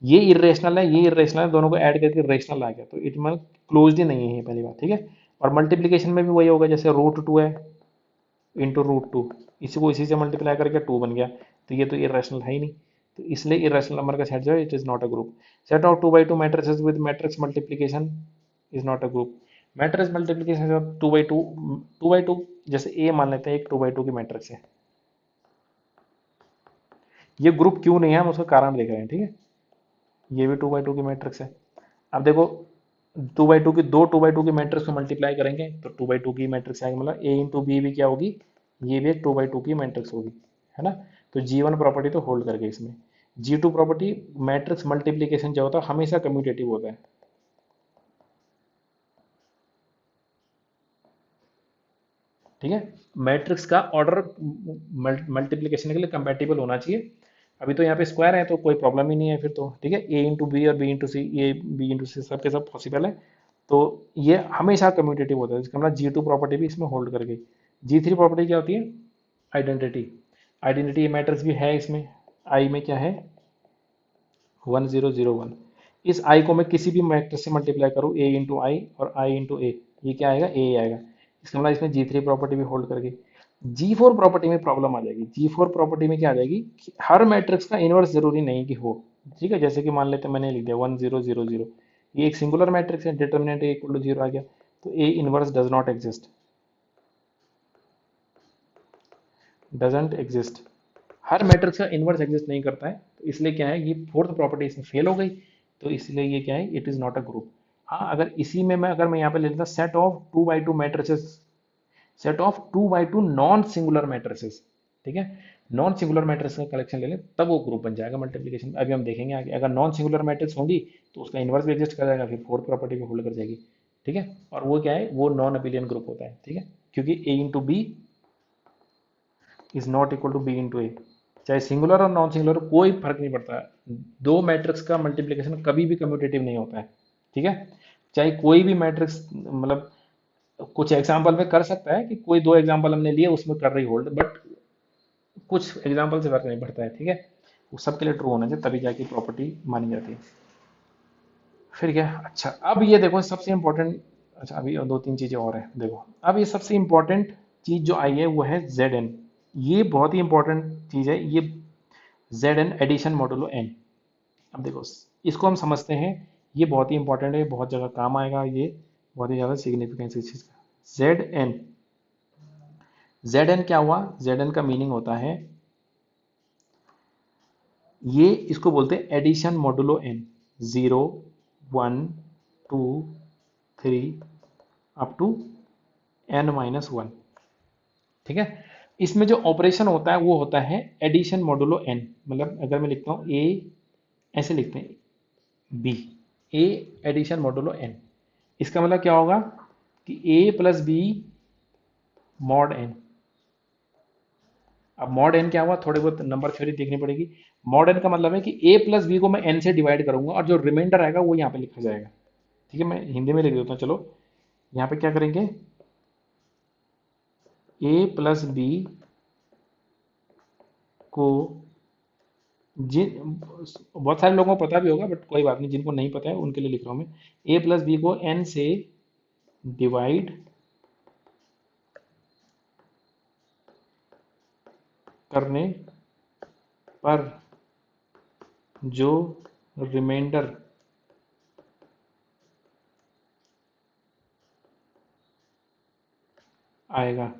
ये इरेशनल है, ये इरेशनल है, दोनों को ऐड करके रेशनल आ गया, तो इट मतलब क्लोज ही नहीं है ये, पहली बात, ठीक है। और मल्टीप्लीकेशन में भी वही होगा, जैसे रूट टू है इंटू रूट टू, इसी को इसी से मल्टीप्लाई करके टू बन गया, तो ये तो इरेशनल है ही नहीं, तो इसलिए इरेशनल नंबर का सेट जो है it is not a group. Set of two by two matrices with matrix multiplication is not a group. Matrix multiplication two by two, two by two, जैसे ए मान लेते हैं एक टू बाई टू की matrix है, ये ग्रुप क्यों नहीं है हम उसका कारण देख रहे हैं, ठीक है। ये भी टू बाई टू की मैट्रिक्स है। अब देखो टू बाई टू की, दो टू बाई टू की मैट्रिक्स को मल्टीप्लाई करेंगे तो टू बाई टू की मैट्रिक्स आएगी, मतलब ए इंटू बी भी क्या होगी, ये भी एक टू बाई टू की मैट्रिक्स होगी, है ना। तो G1 प्रॉपर्टी तो होल्ड करके इसमें, G2 प्रॉपर्टी, मैट्रिक्स मल्टीप्लीकेशन जो होता है हमेशा कम्यूटेटिव होता है, ठीक है। मैट्रिक्स का ऑर्डर मल्टीप्लीकेशन के लिए कंपैटिबल होना चाहिए। अभी तो यहाँ पे स्क्वायर है तो कोई प्रॉब्लम ही नहीं है फिर तो, ठीक है। ए इंटू बी और B into C, A B into C सब के सब पॉसिबल है, तो ये हमेशा कम्यूटेटिव होता है, इसका मतलब G2 प्रॉपर्टी भी इसमें होल्ड कर गई। G3 प्रॉपर्टी क्या होती है? आइडेंटिटी, आइडेंटिटी मैट्रिक्स भी है इसमें, आई में क्या है 1001, इस आई को मैं किसी भी मैट्रिक्स से मल्टीप्लाई करूँ, ए इंटू आई और आई इंटू ए, ये क्या आएगा? ए आएगा, इसका मतलब इसमें G3 प्रॉपर्टी भी होल्ड करके। G4 प्रॉपर्टी में प्रॉब्लम आ जाएगी, G4 प्रॉपर्टी में क्या आ जाएगी कि हर मैट्रिक्स का इनवर्स जरूरी नहीं कि हो, ठीक है। जैसे कि मान लेते हैं मैंने लिख दिया 1000, ये एक सिंगुलर मैट्रिक्स है, डिटर्मिनेंट इक्वल टू जीरो आ गया, तो A inverse does not exist, doesn't exist, her matrix का इनवर्स एग्जिस्ट नहीं करता है, तो इसलिए क्या है, ये फोर्थ प्रॉपर्टी इसमें फेल हो गई, तो इसलिए ये क्या है, it is not a group. हाँ अगर इसी में मैं, अगर मैं यहाँ पे ले लेता set of two by two matrices, set of two by two non singular matrices, ठीक है, नॉन सिंगुलर मैट्रिक्स का कलेक्शन ले लें तब वो ग्रुप बन जाएगा मल्टीप्लिकेशन। अभी हम देखेंगे आगे, अगर नॉन सिंगुलर मैट्रिक्स होंगी तो उसका इन्वर्स भी एग्जिस्ट कर जाएगा, फिर फोर्थ प्रॉपर्टी भी होल्ड कर जाएगी। ठीक है, और वो क्या है, वो नॉन अबिलियन ग्रुप होता है। ठीक है, क्योंकि A into B is not equal to B into A. चाहे सिंगुलर और नॉन सिंगुलर कोई फर्क नहीं पड़ता, दो मैट्रिक्स का मल्टीप्लिकेशन कभी भी कम्यूटेटिव नहीं होता है। ठीक है, चाहे कोई भी मैट्रिक्स, मतलब कुछ एग्जाम्पल में कर सकता है कि कोई दो एग्जाम्पल हमने लिए उसमें कर रही होल्ड, बट कुछ एग्जाम्पल से फर्क नहीं पड़ता है। ठीक है, वो सबके लिए ट्रू होना चाहिए तभी जाके प्रॉपर्टी मानी जाती है। फिर क्या, अच्छा अब ये देखो सबसे इंपॉर्टेंट, अच्छा अभी दो तीन चीजें और है देखो। अब ये सबसे इंपॉर्टेंट चीज जो आई है वो है जेड एन। ये बहुत ही इंपॉर्टेंट चीज है ये, Z N addition modulo N. अब देखो इसको हम समझते हैं, ये बहुत ही इंपॉर्टेंट है, बहुत जगह काम आएगा, ये बहुत ही ज़्यादा सिग्निफिकेंस इस चीज़ का। जेड एन, जेड एन क्या हुआ, जेड एन का मीनिंग होता है, ये इसको बोलते हैं addition modulo N, 0 1 2 3 up to n-1। ठीक है, इसमें जो ऑपरेशन होता है वो होता है एडिशन मॉडुलो एन। मतलब अगर मैं लिखता हूँ ए, ऐसे लिखते हैं बी, ए एडिशन मॉडुलो एन, इसका मतलब क्या होगा कि ए प्लस बी मॉड एन। अब मॉड एन क्या हुआ, थोड़ी बहुत नंबर थ्योरी देखनी पड़ेगी। मॉड एन का मतलब है कि ए प्लस बी को मैं एन से डिवाइड करूंगा और जो रिमाइंडर आएगा वो यहाँ पे लिखा जाएगा। ठीक है, मैं हिंदी में लिख देता हूँ, चलो यहाँ पे क्या करेंगे, ए प्लस बी को, जिन बहुत सारे लोगों को पता भी होगा बट कोई बात नहीं, जिनको नहीं पता है उनके लिए लिख रहा हूँ मैं, ए प्लस बी को एन से डिवाइड करने पर जो रिमाइंडर आएगा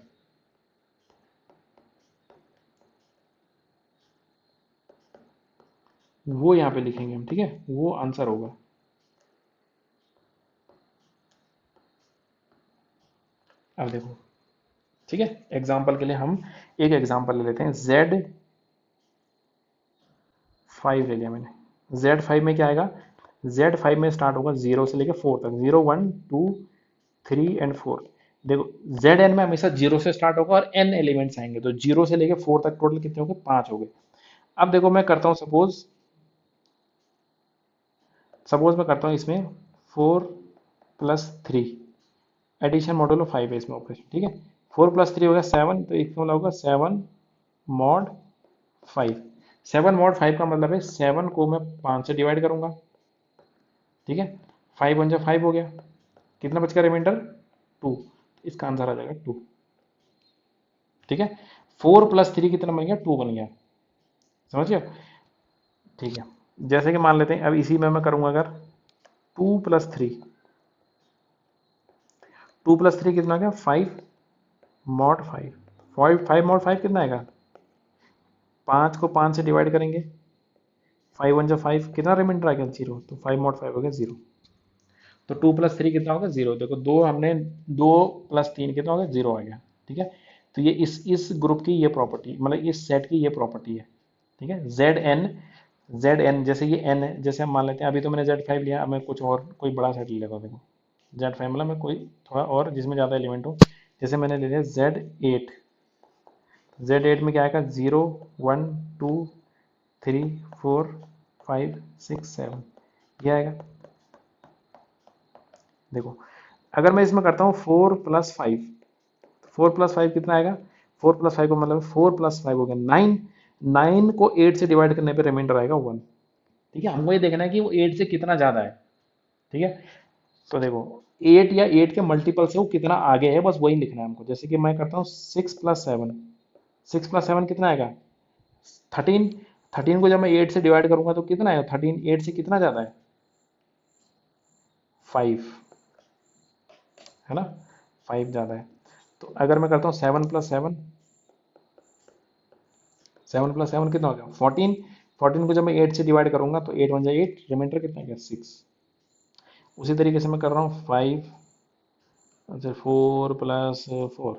वो यहाँ पे लिखेंगे हम। ठीक है, वो आंसर होगा। अब देखो, ठीक है, एग्जाम्पल के लिए हम एक एग्जाम्पल ले लेते हैं, Z5 ले लिया मैंने। Z5 में क्या आएगा, Z5 में स्टार्ट होगा 0 से लेकर 4 तक, 0 1 2 3 एंड 4। देखो जेड एन में हमेशा 0 से स्टार्ट होगा और n एलिमेंट्स आएंगे, तो 0 से लेकर 4 तक टोटल कितने हो गए, 5 हो गए। अब देखो मैं करता हूँ सपोज, मैं करता हूँ इसमें 4 प्लस 3, एडिशन मॉडल 5 है इसमें ऑपरेशन। ठीक है, 4 प्लस 3 हो गया 7, तो इसका मतलब होगा 7 मॉड 5। 7 मॉड 5 का मतलब है 7 को मैं 5 से डिवाइड करूंगा। ठीक है, 5 वन जा 5 हो गया, कितना बच गया रिमाइंडर, 2। इसका आंसर आ जाएगा 2। ठीक है, 4 प्लस 3 कितना बन गया, 2 बन गया, समझ गए। ठीक है, जैसे कि मान लेते हैं अब इसी में मैं करूंगा, अगर 2 प्लस 3, 2 प्लस 3 कितना आ गया, 5 मॉड 5। 5 मॉड 5 कितना आएगा, 5 को 5 से डिवाइड करेंगे, 5 वन जा 5, कितना रिमाइंडर आ गया, 0। तो 5 मॉड 5 हो गया 0। तो 2 प्लस 3 कितना होगा, 0। देखो दो हमने, 2 प्लस 3 कितना हो गया, 0 आ गया। ठीक है, तो ये इस ग्रुप की ये प्रॉपर्टी, मतलब इस सेट की ये प्रॉपर्टी है। ठीक है, जेड एन जैसे ये एन है, जैसे हम मान लेते हैं, अभी तो मैंने Z5 लिया, अब मैं कुछ और कोई बड़ा सेट ले लेता हूँ। देखो Z5 मतलब मैं कोई थोड़ा और जिसमें ज़्यादा एलिमेंट हो, जैसे मैंने ले लिया Z8। Z8 में क्या आएगा, 0 1 2 3 4 5 6 7, ये आएगा। देखो अगर मैं इसमें करता हूँ 4 प्लस 5, 4 प्लस 5 कितना आएगा, 4 प्लस 5 को मतलब 4 प्लस 5 हो गया 9। 9 को 8 से डिवाइड करने पे रिमाइंडर आएगा 1। ठीक है, हमको ये देखना है कि वो 8 से कितना ज़्यादा है। ठीक है, तो देखो 8 या 8 के मल्टीपल से वो कितना आगे है, बस वही लिखना है हमको। जैसे कि मैं करता हूँ 6 प्लस 7, 6 प्लस 7 कितना आएगा, 13। 13 को जब मैं 8 से डिवाइड करूंगा तो कितना आएगा, 13 8 से कितना ज़्यादा है, 5, है ना, 5 ज़्यादा है। तो अगर मैं करता हूँ 7 प्लस 7, 7 प्लस 7 कितना हो गया, 14। 14 को जब मैं 8 से डिवाइड करूंगा तो 8 वन जा 8, रिमाइंडर कितना गया, 6। उसी तरीके से मैं कर रहा हूँ 5, अच्छा 4 प्लस 4,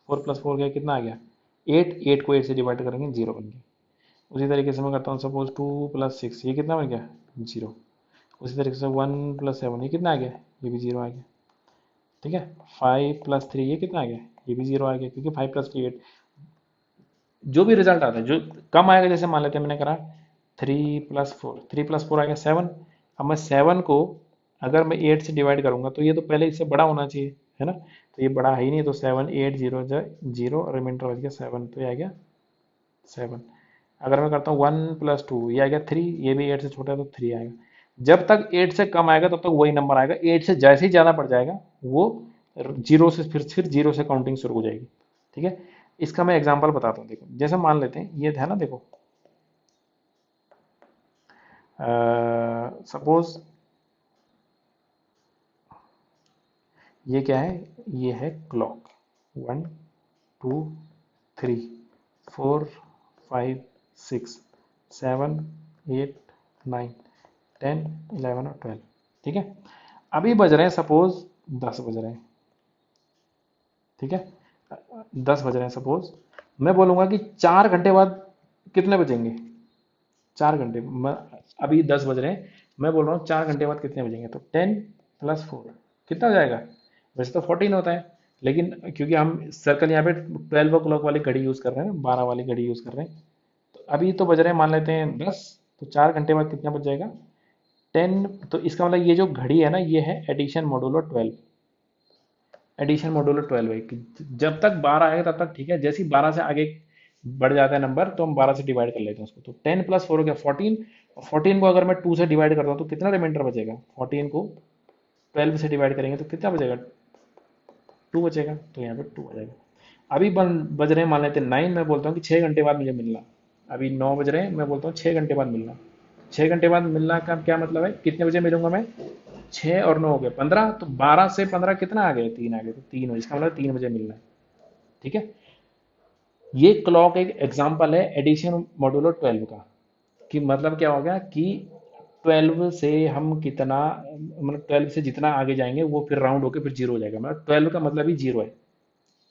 4 प्लस 4 गया कितना आ गया, 8, 8 को 8 से डिवाइड करेंगे 0 बन गया। उसी तरीके से मैं करता हूँ सपोज 2 + 6, ये कितना बन गया 0। उसी तरीके से 1 + 7, ये कितना आ गया, ये भी 0 आ गया। ठीक है, 5 + 3, ये कितना आ गया, ये भी 0 आ गया, क्योंकि 5 + 3 8। जो भी रिजल्ट आता है जो कम आएगा, जैसे मान लेते हैं मैंने करा 3 + 4, 3 + 4 आ गया 7। अब मैं 7 को अगर मैं 8 से डिवाइड करूंगा तो ये तो पहले इससे बड़ा होना चाहिए, है ना, तो ये बड़ा है ही नहीं, तो 7 8 0 0, रिमाइंडर बच गया 7, तो ये आ गया 7। अगर मैं करता हूँ 1 + 2, ये आ गया 3, ये भी 8 से छोटा है तो 3 आएगा। जब तक 8 से कम आएगा तब तक वही नंबर आएगा, 8 से जैसे ही ज़्यादा बढ़ जाएगा वो जीरो से फिर जीरो से काउंटिंग शुरू हो जाएगी। ठीक है, इसका मैं एग्जांपल बताता हूँ। देखो जैसे मान लेते हैं ये है ना, देखो सपोज ये क्या है, ये है क्लॉक। 1 2 3 4 5 6 7 8 9 10 11 और 12। ठीक है, अभी बज रहे हैं सपोज 10 बज रहे हैं। ठीक है, 10 बज रहे हैं सपोज, मैं बोलूंगा कि 4 घंटे बाद कितने बजेंगे, 4 घंटे अभी 10 बज रहे हैं, मैं बोल रहा हूँ 4 घंटे बाद कितने बजेंगे, तो 10 + 4 कितना हो जाएगा। वैसे तो 14 होता है, लेकिन क्योंकि हम सर्कल यहाँ पे 12 o'clock वाली घड़ी यूज़ कर रहे हैं, 12 वाली घड़ी यूज़ कर रहे हैं, तो अभी तो बज रहे हैं मान लेते हैं 10, तो 4 घंटे बाद कितना बज जाएगा 10। तो इसका मतलब ये जो घड़ी है ना, ये है एडिशन मॉड्यूलो 12। एडिशन मॉड्यूलो 12 है कि जब तक 12 आएगा तब तक ठीक है, जैसे ही 12 से आगे बढ़ जाता है नंबर तो हम 12 से डिवाइड कर लेते हैं उसको, तो 10 + 4 हो गया 14। 14 को अगर मैं 2 से डिवाइड करता हूँ तो कितना रिमाइंडर बचेगा, 14 को 12 से डिवाइड करेंगे तो कितना बचेगा, 2 बचेगा, तो यहाँ पे 2 आ जाएगा। अभी बज रहे हैं मान लेते हैं 9, मैं बोलता हूँ कि 6 घंटे बाद मुझे मिलना। अभी 9 बज रहे हैं, मैं बोलता हूँ 6 घंटे बाद मिलना। 6 घंटे बाद मिलना का क्या मतलब है, कितने बजे मिलूंगा मैं, 6 और 9 हो गए 15, तो 12 से 15 कितना आ गए, 3 आ गए, तो 3 हो, इसका मतलब 3 बजे मिलना है। ठीक है, ये क्लॉक एक एग्जांपल है एडिशन मॉड्यूलो 12 का, कि मतलब क्या हो गया कि 12 से हम कितना, मतलब 12 से जितना आगे जाएंगे वो फिर राउंड होकर फिर जीरो हो जाएगा, मतलब 12 का मतलब ही जीरो है।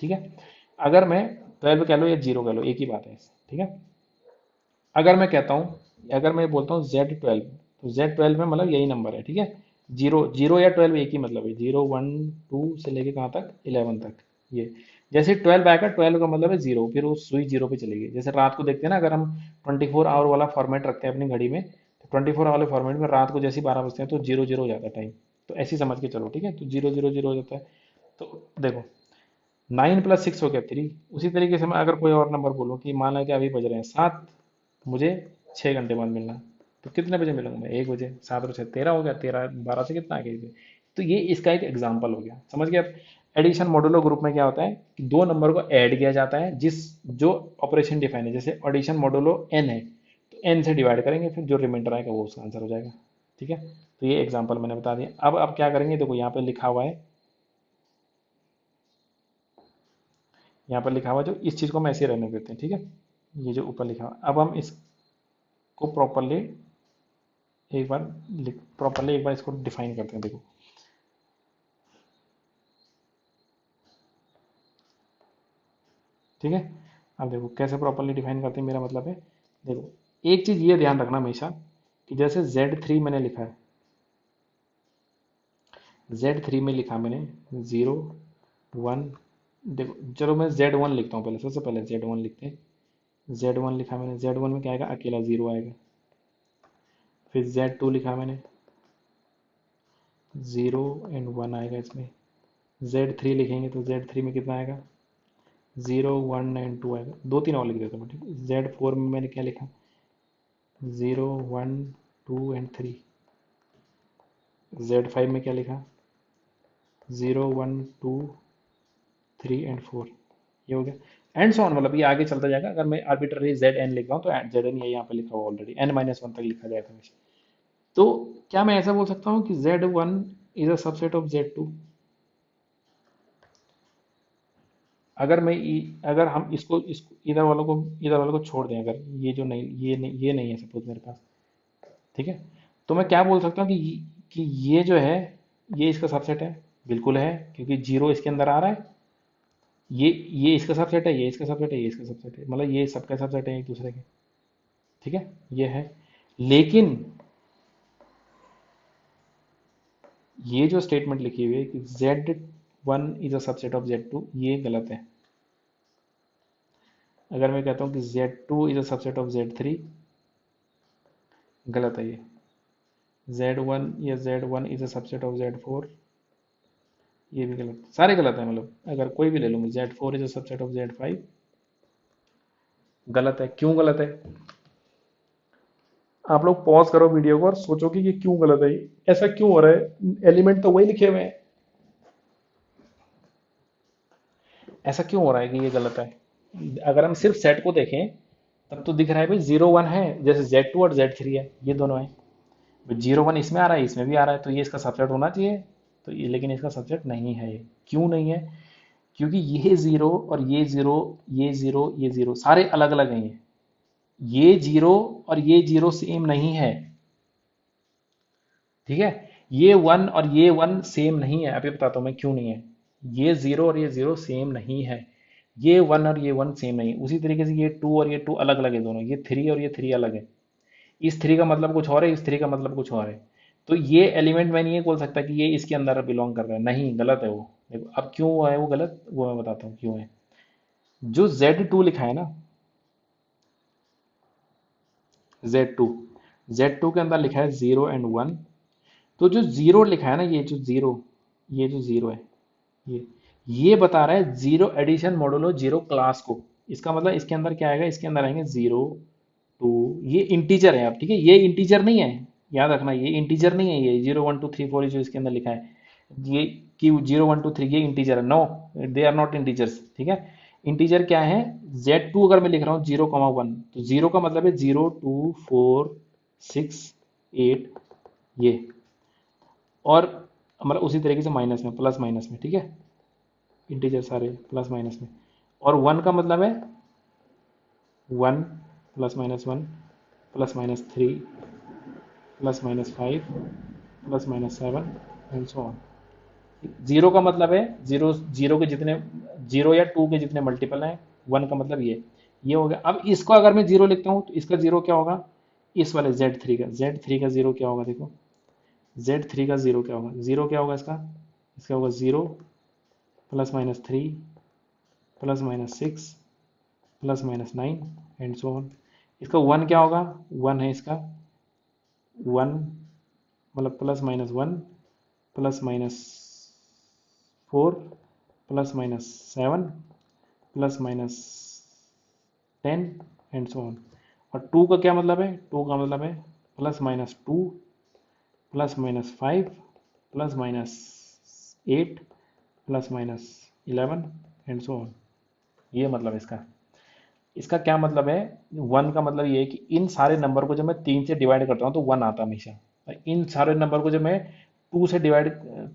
ठीक है, अगर मैं 12 कह लो या जीरो कह लो एक ही बात है। ठीक है, अगर मैं कहता हूँ, अगर मैं बोलता हूँ Z12, तो Z12 में मतलब यही नंबर है। ठीक है, जीरो जीरो या 12 एक ही मतलब है, 0 1 2 से लेके कहाँ तक 11 तक। ये जैसे 12 आएगा, 12 का मतलब है जीरो, फिर वो सुई जीरो पे चलेगी। जैसे रात को देखते हैं ना, अगर हम 24 आवर वाला फॉर्मेट रखते हैं अपनी घड़ी में, तो 24 वाले फॉर्मेट में रात को जैसे 12 बजते हैं तो जीरो जीरो हो जाता है टाइम, तो ऐसे ही समझ के चलो। ठीक है, तो जीरो जीरो जीरो हो जाता है। तो देखो 9 + 6 हो गया 3। उसी तरीके से मैं अगर कोई और नंबर बोलूँ कि मान लें कि अभी बज रहे हैं 7, मुझे 6 घंटे बाद मिलना, तो कितने बजे मिलूंगा मैं, 1 बजे। 7 और 6 13 हो गया, 13 12 से कितना आ गया ये? तो ये इसका एक एग्जाम्पल हो गया, समझ गए आप। एडिशन मॉड्यूलो ग्रुप में क्या होता है कि दो नंबर को ऐड किया जाता है, जिस जो ऑपरेशन डिफाइन है, जैसे एडिशन मॉड्यूलो n है तो n से डिवाइड करेंगे, फिर जो रिमाइंडर आएगा वो उसका आंसर हो जाएगा। ठीक है, तो ये एग्जाम्पल मैंने बता दिया। अब आप क्या करेंगे, देखो यहाँ पे लिखा हुआ है, यहाँ पर लिखा हुआ है, जो इस चीज़ को हम ऐसे रहने देते हैं। ठीक है, ये जो ऊपर लिखा हुआ, अब हम इसको प्रॉपरली एक बार इसको डिफाइन करते हैं। देखो ठीक है, अब देखो कैसे प्रॉपरली डिफाइन करते हैं, मेरा मतलब है, देखो एक चीज़ ये ध्यान रखना हमेशा कि जैसे Z3 मैंने लिखा है, Z3 में लिखा मैंने 0 1, देखो चलो मैं Z1 लिखता हूँ पहले, सबसे पहले Z1 लिखते हैं। Z1 लिखा मैंने, Z1 में क्या आएगा, अकेला 0 आएगा। फिर Z2 लिखा मैंने, 0 और 1 आएगा इसमें। Z3 लिखेंगे तो Z3 में कितना आएगा, 0 1 और 2 आएगा। दो तीन और लिख देता हूँ। ठीक है, Z4 में मैंने क्या लिखा, 0 1 2 और 3। Z5 में क्या लिखा, 0 1 2 3 और 4। ये हो गया एंड सो ऑन, मतलब ये आगे चलता जाएगा। अगर मैं आर्बिट्ररी Zn लिख रहा हूँ तो Zn ये यहाँ पे लिखा हुआ ऑलरेडी, n-1 तक लिखा जाएगा हमेशा। तो क्या मैं ऐसा बोल सकता हूँ कि Z1 is a subset of Z2? अगर मैं अगर हम इसको इधर वालों को छोड़ दें, अगर ये जो नहीं, ये नहीं है सपोज मेरे पास। ठीक है, तो मैं क्या बोल सकता हूँ कि ये जो है ये इसका सबसेट है, बिल्कुल है, क्योंकि जीरो इसके अंदर आ रहा है। ये इसका सबसेट है, ये इसका सबसेट है, ये इसका सबसेट है, मतलब ये सबका सबसेट है एक दूसरे के। ठीक है, ये है। लेकिन ये जो स्टेटमेंट लिखी हुई है कि Z1 is a subset of Z2, ये गलत है। अगर मैं कहता हूँ कि Z2 is a subset of Z3, गलत है ये। Z1 या Z1 is a subset of Z4, ये भी गलत, सारे गलत है। मतलब अगर कोई भी ले लूँ, Z4 is a subset of Z5, गलत है। क्यों गलत है? आप लोग पॉज करो वीडियो को और सोचो कि ये क्यों गलत है, ऐसा क्यों हो रहा है, एलिमेंट तो वही लिखे हुए हैं, ऐसा क्यों हो रहा है कि ये गलत है? अगर हम सिर्फ सेट को देखें तब तो दिख रहा है भाई 0 1 है, जैसे Z2 और Z3 है, ये दोनों है। 0 1 इसमें आ रहा है, इसमें भी आ रहा है, तो ये इसका सबसेट होना चाहिए। तो ये, लेकिन इसका सबसेट नहीं है ये। क्यों नहीं है? क्योंकि ये जीरो और ये जीरो, ये जीरो, ये जीरो सारे अलग अलग हैं। ये जीरो और ये जीरो सेम नहीं है। ठीक है, ये वन और ये वन सेम नहीं है। अभी बताता हूं मैं क्यों नहीं है। ये जीरो और ये जीरो सेम नहीं है। ये वन और ये वन सेम नहीं है। उसी तरीके से ये टू और ये टू अलग अलग है दोनों। ये थ्री और ये थ्री अलग है। इस थ्री का मतलब कुछ और है, इस थ्री का मतलब कुछ और है। तो ये एलिमेंट मैं नहीं बोल सकता कि ये इसके अंदर बिलोंग कर रहा है, नहीं, गलत है वो। देखो अब क्यों है वो गलत, वो मैं बताता हूँ क्यों है। जो Z2 लिखा है ना, Z2, Z2 के अंदर लिखा है 0 and 1। तो जो जीरो लिखा है ना, ये जो जीरो, ये जो जीरो है, ये बता रहा है zero addition modulo zero class को। इसका मतलब इसके अंदर क्या आएगा, इसके अंदर आएंगे 0 2, ये इंटीजर है। अब ठीक है, ये इंटीजर नहीं है, याद रखना, ये इंटीजर नहीं है। ये 0 1 2 3 4 जो इसके अंदर लिखा है, ये कि 0 1 2 3 ये इंटीजर है, no, they are not integers. ठीक है, इंटीजर क्या है? Z2 अगर मैं लिख रहा हूँ 0 1, तो जीरो का मतलब है 0 2 4 6 8, ये। और मतलब उसी तरीके से माइनस में, प्लस माइनस में। ठीक है, इंटीजर सारे प्लस माइनस में। और वन का मतलब है 1 +- 1 +- 3 +- 5 +- 7 एंड सो ऑन। जीरो का मतलब है जीरो, जीरो के जितने, जीरो या टू के जितने मल्टीपल हैं। वन का मतलब ये हो गया। अब इसको अगर मैं जीरो लिखता हूँ तो इसका जीरो क्या होगा? इस वाले Z3 का जीरो क्या होगा? देखो, Z3 का जीरो क्या होगा? जीरो क्या होगा इसका? इसका होगा 0 +- 3 +- 6 +- 9 एंड सो ऑन। इसका वन क्या होगा? वन है इसका, वन मतलब +- 1 +- 4 +- 7 +- 10 एंड सो ऑन। और टू का क्या मतलब है? टू का मतलब है +- 2 +- 5 +- 8 +- 11 एंड सो ऑन। ये मतलब इसका। इसका क्या मतलब है? वन का मतलब ये है कि इन सारे नंबर को जब मैं तीन से डिवाइड करता हूँ तो वन आता है हमेशा। और इन सारे नंबर को जब मैं टू से डिवाइड,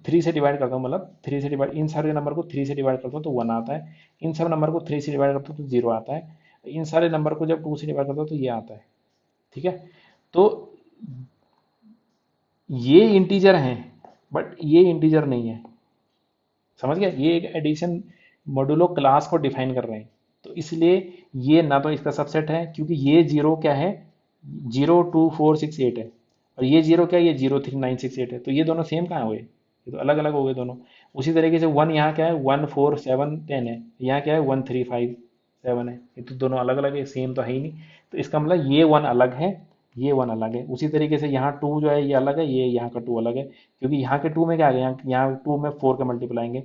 थ्री से डिवाइड करता हूँ, मतलब थ्री से डिवाइड, इन सारे नंबर को थ्री से डिवाइड करता हूँ तो वन आता है। इन सब नंबर को थ्री से डिवाइड करता हूँ तो जीरो आता है। इन सारे नंबर को जब टू से डिवाइड करता हूँ तो ये आता है। ठीक है, तो ये इंटीजर हैं, बट ये इंटीजर नहीं है। समझ गया? ये एक एडिशन मॉड्यूलो क्लास को डिफाइन कर रहे हैं। तो इसलिए ये ना तो इसका सबसेट है, क्योंकि ये जीरो क्या है, 0 2 4 6 8 है। और ये जीरो क्या है, ये 0 3 9 6 8 है। तो ये दोनों सेम कहाँ हुए? ये तो अलग अलग हो गए दोनों। उसी तरीके से वन यहाँ क्या है, 1 4 7 10 है, यहाँ क्या है 1 3 5 7 है। ये तो दोनों अलग अलग है, सेम तो है ही नहीं। तो इसका मतलब ये वन अलग है, ये वन अलग है। उसी तरीके से यहाँ टू जो है ये अलग है, ये यहाँ का टू अलग है, क्योंकि यहाँ के टू में क्या आ गया, यहाँ टू में फोर का मल्टीपल आएंगे,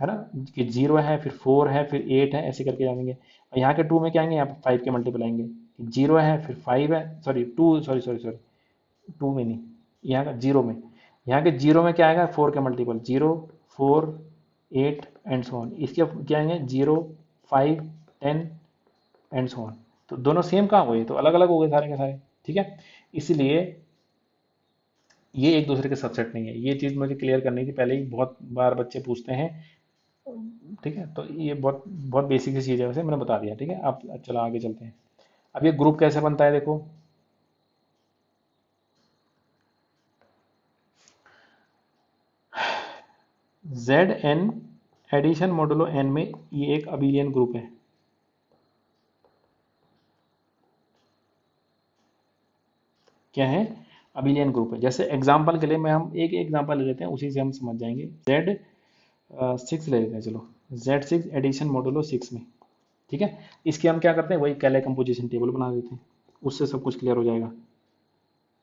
है ना, कि जीरो है, फिर फोर है, फिर एट है, ऐसे करके जाएंगे। और यहाँ के टू में क्या आएंगे, यहाँ पे फाइव के मल्टीपल आएंगे। जीरो है, फिर फाइव है, सॉरी टू, सॉरी टू में नहीं, यहाँ का जीरो में, यहाँ के जीरो में क्या आएगा, फोर के मल्टीपल, 0 4 8 एंड सो ऑन। इसके क्या आएंगे, 0 5 10 एंड सो ऑन। तो दोनों सेम कहाँ हुए, तो अलग अलग हो गए सारे के सारे। ठीक है, इसलिए ये एक दूसरे के सबसेट नहीं है। ये चीज़ मुझे क्लियर करनी थी पहले ही, बहुत बार बच्चे पूछते हैं। ठीक है, तो ये बहुत बहुत बेसिक सी चीज़ है, वैसे मैंने बता दिया। ठीक है, आप चलो आगे चलते हैं। अब ये ग्रुप कैसे बनता है, देखो। ZN एडिशन मॉडुलो एन में ये एक अबिलियन ग्रुप है। क्या है? अबिलियन ग्रुप है। जैसे एग्जांपल के लिए मैं हम एक एग्जांपल ले लेते हैं, उसी से हम समझ जाएंगे। जेड 6 ले लेते हैं, चलो Z6 एडिशन मॉडुलो 6 में, ठीक है। इसके हम क्या करते हैं, वही कैले कंपोजिशन टेबल बना देते हैं, उससे सब कुछ क्लियर हो जाएगा,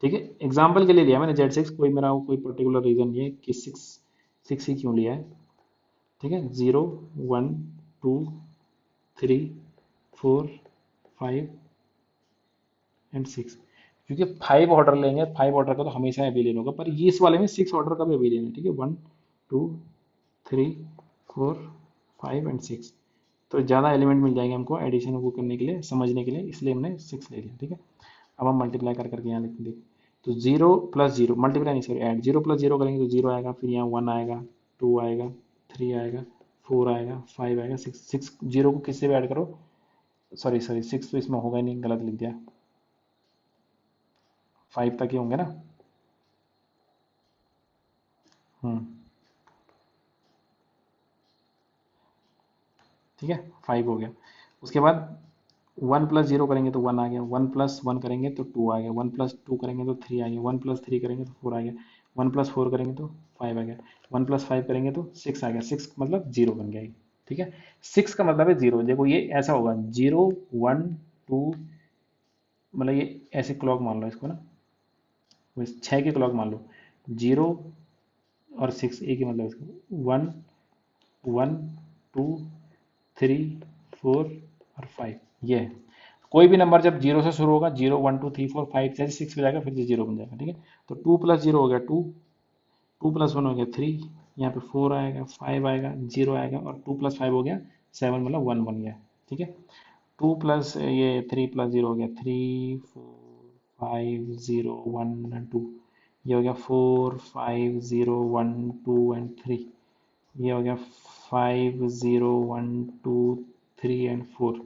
ठीक है। एग्जाम्पल के लिए लिया मैंने Z6, कोई मेरा कोई पर्टिकुलर रीजन नहीं है कि सिक्स ही क्यों लिया है, ठीक है। 0 1 2 3 4 5 एंड 6, क्योंकि 5 ऑर्डर लेंगे, 5 ऑर्डर का तो हमेशा एबिलियन होगा, पर ये इस वाले में 6 ऑर्डर का भी एबिलियन है, ठीक है। 1 2 3 4 5 एंड 6, तो ज़्यादा एलिमेंट मिल जाएंगे हमको एडिशन को करने के लिए, समझने के लिए, इसलिए हमने 6 ले लिया, ठीक है। अब हम मल्टीप्लाई कर करके यहाँ लिखेंगे, तो 0 प्लस 0, मल्टीप्लाई नहीं सॉरी ऐड, 0 प्लस 0 करेंगे तो 0 आएगा, फिर यहाँ 1 आएगा, 2 आएगा, 3 आएगा, 4 आएगा, 5 आएगा, 6 0 को किससे भी ऐड करो, सॉरी सॉरी 6 तो इसमें होगा ही नहीं, गलत लिख दिया, 5 तक ही होंगे ना। हम्म, ठीक है, 5 हो गया। उसके बाद 1 प्लस 0 करेंगे तो 1 आ गया, 1 प्लस 1 करेंगे तो 2 आ गया, 1 प्लस 2 करेंगे तो 3 आ गया, 1 प्लस 3 करेंगे तो 4 आ गया, 1 प्लस 4 करेंगे तो 5 आ गया, 1 प्लस 5 करेंगे तो 6 आ गया, 6 मतलब 0 बन गया ये, ठीक है। 6 का मतलब है 0, देखो ये ऐसा होगा 0 1 2, मतलब ये ऐसे क्लॉक मान लो इसको ना, 6 की क्लॉक मान लो, 0 और 6 एक ही मतलब इसको, 1 1 2 3 4 और 5, ये है। कोई भी नंबर जब 0 से शुरू होगा, 0 1 2 3 4 5 जैसे 6 हो जाएगा, फिर से 0 बन जाएगा, ठीक है। तो 2 प्लस 0 हो गया 2, 2 प्लस 1 हो गया 3, यहाँ पे 4 आएगा, 5 आएगा, 0 आएगा, और 2 प्लस 5 हो गया 7, मतलब 1 बन गया, ठीक है। 2 प्लस ये 3 प्लस 0 हो गया 3 4 5 0 1 एंड 2, ये हो गया 4 5 0 1 2 एंड 3, ये हो गया 5 0 1 2 3 एंड 4,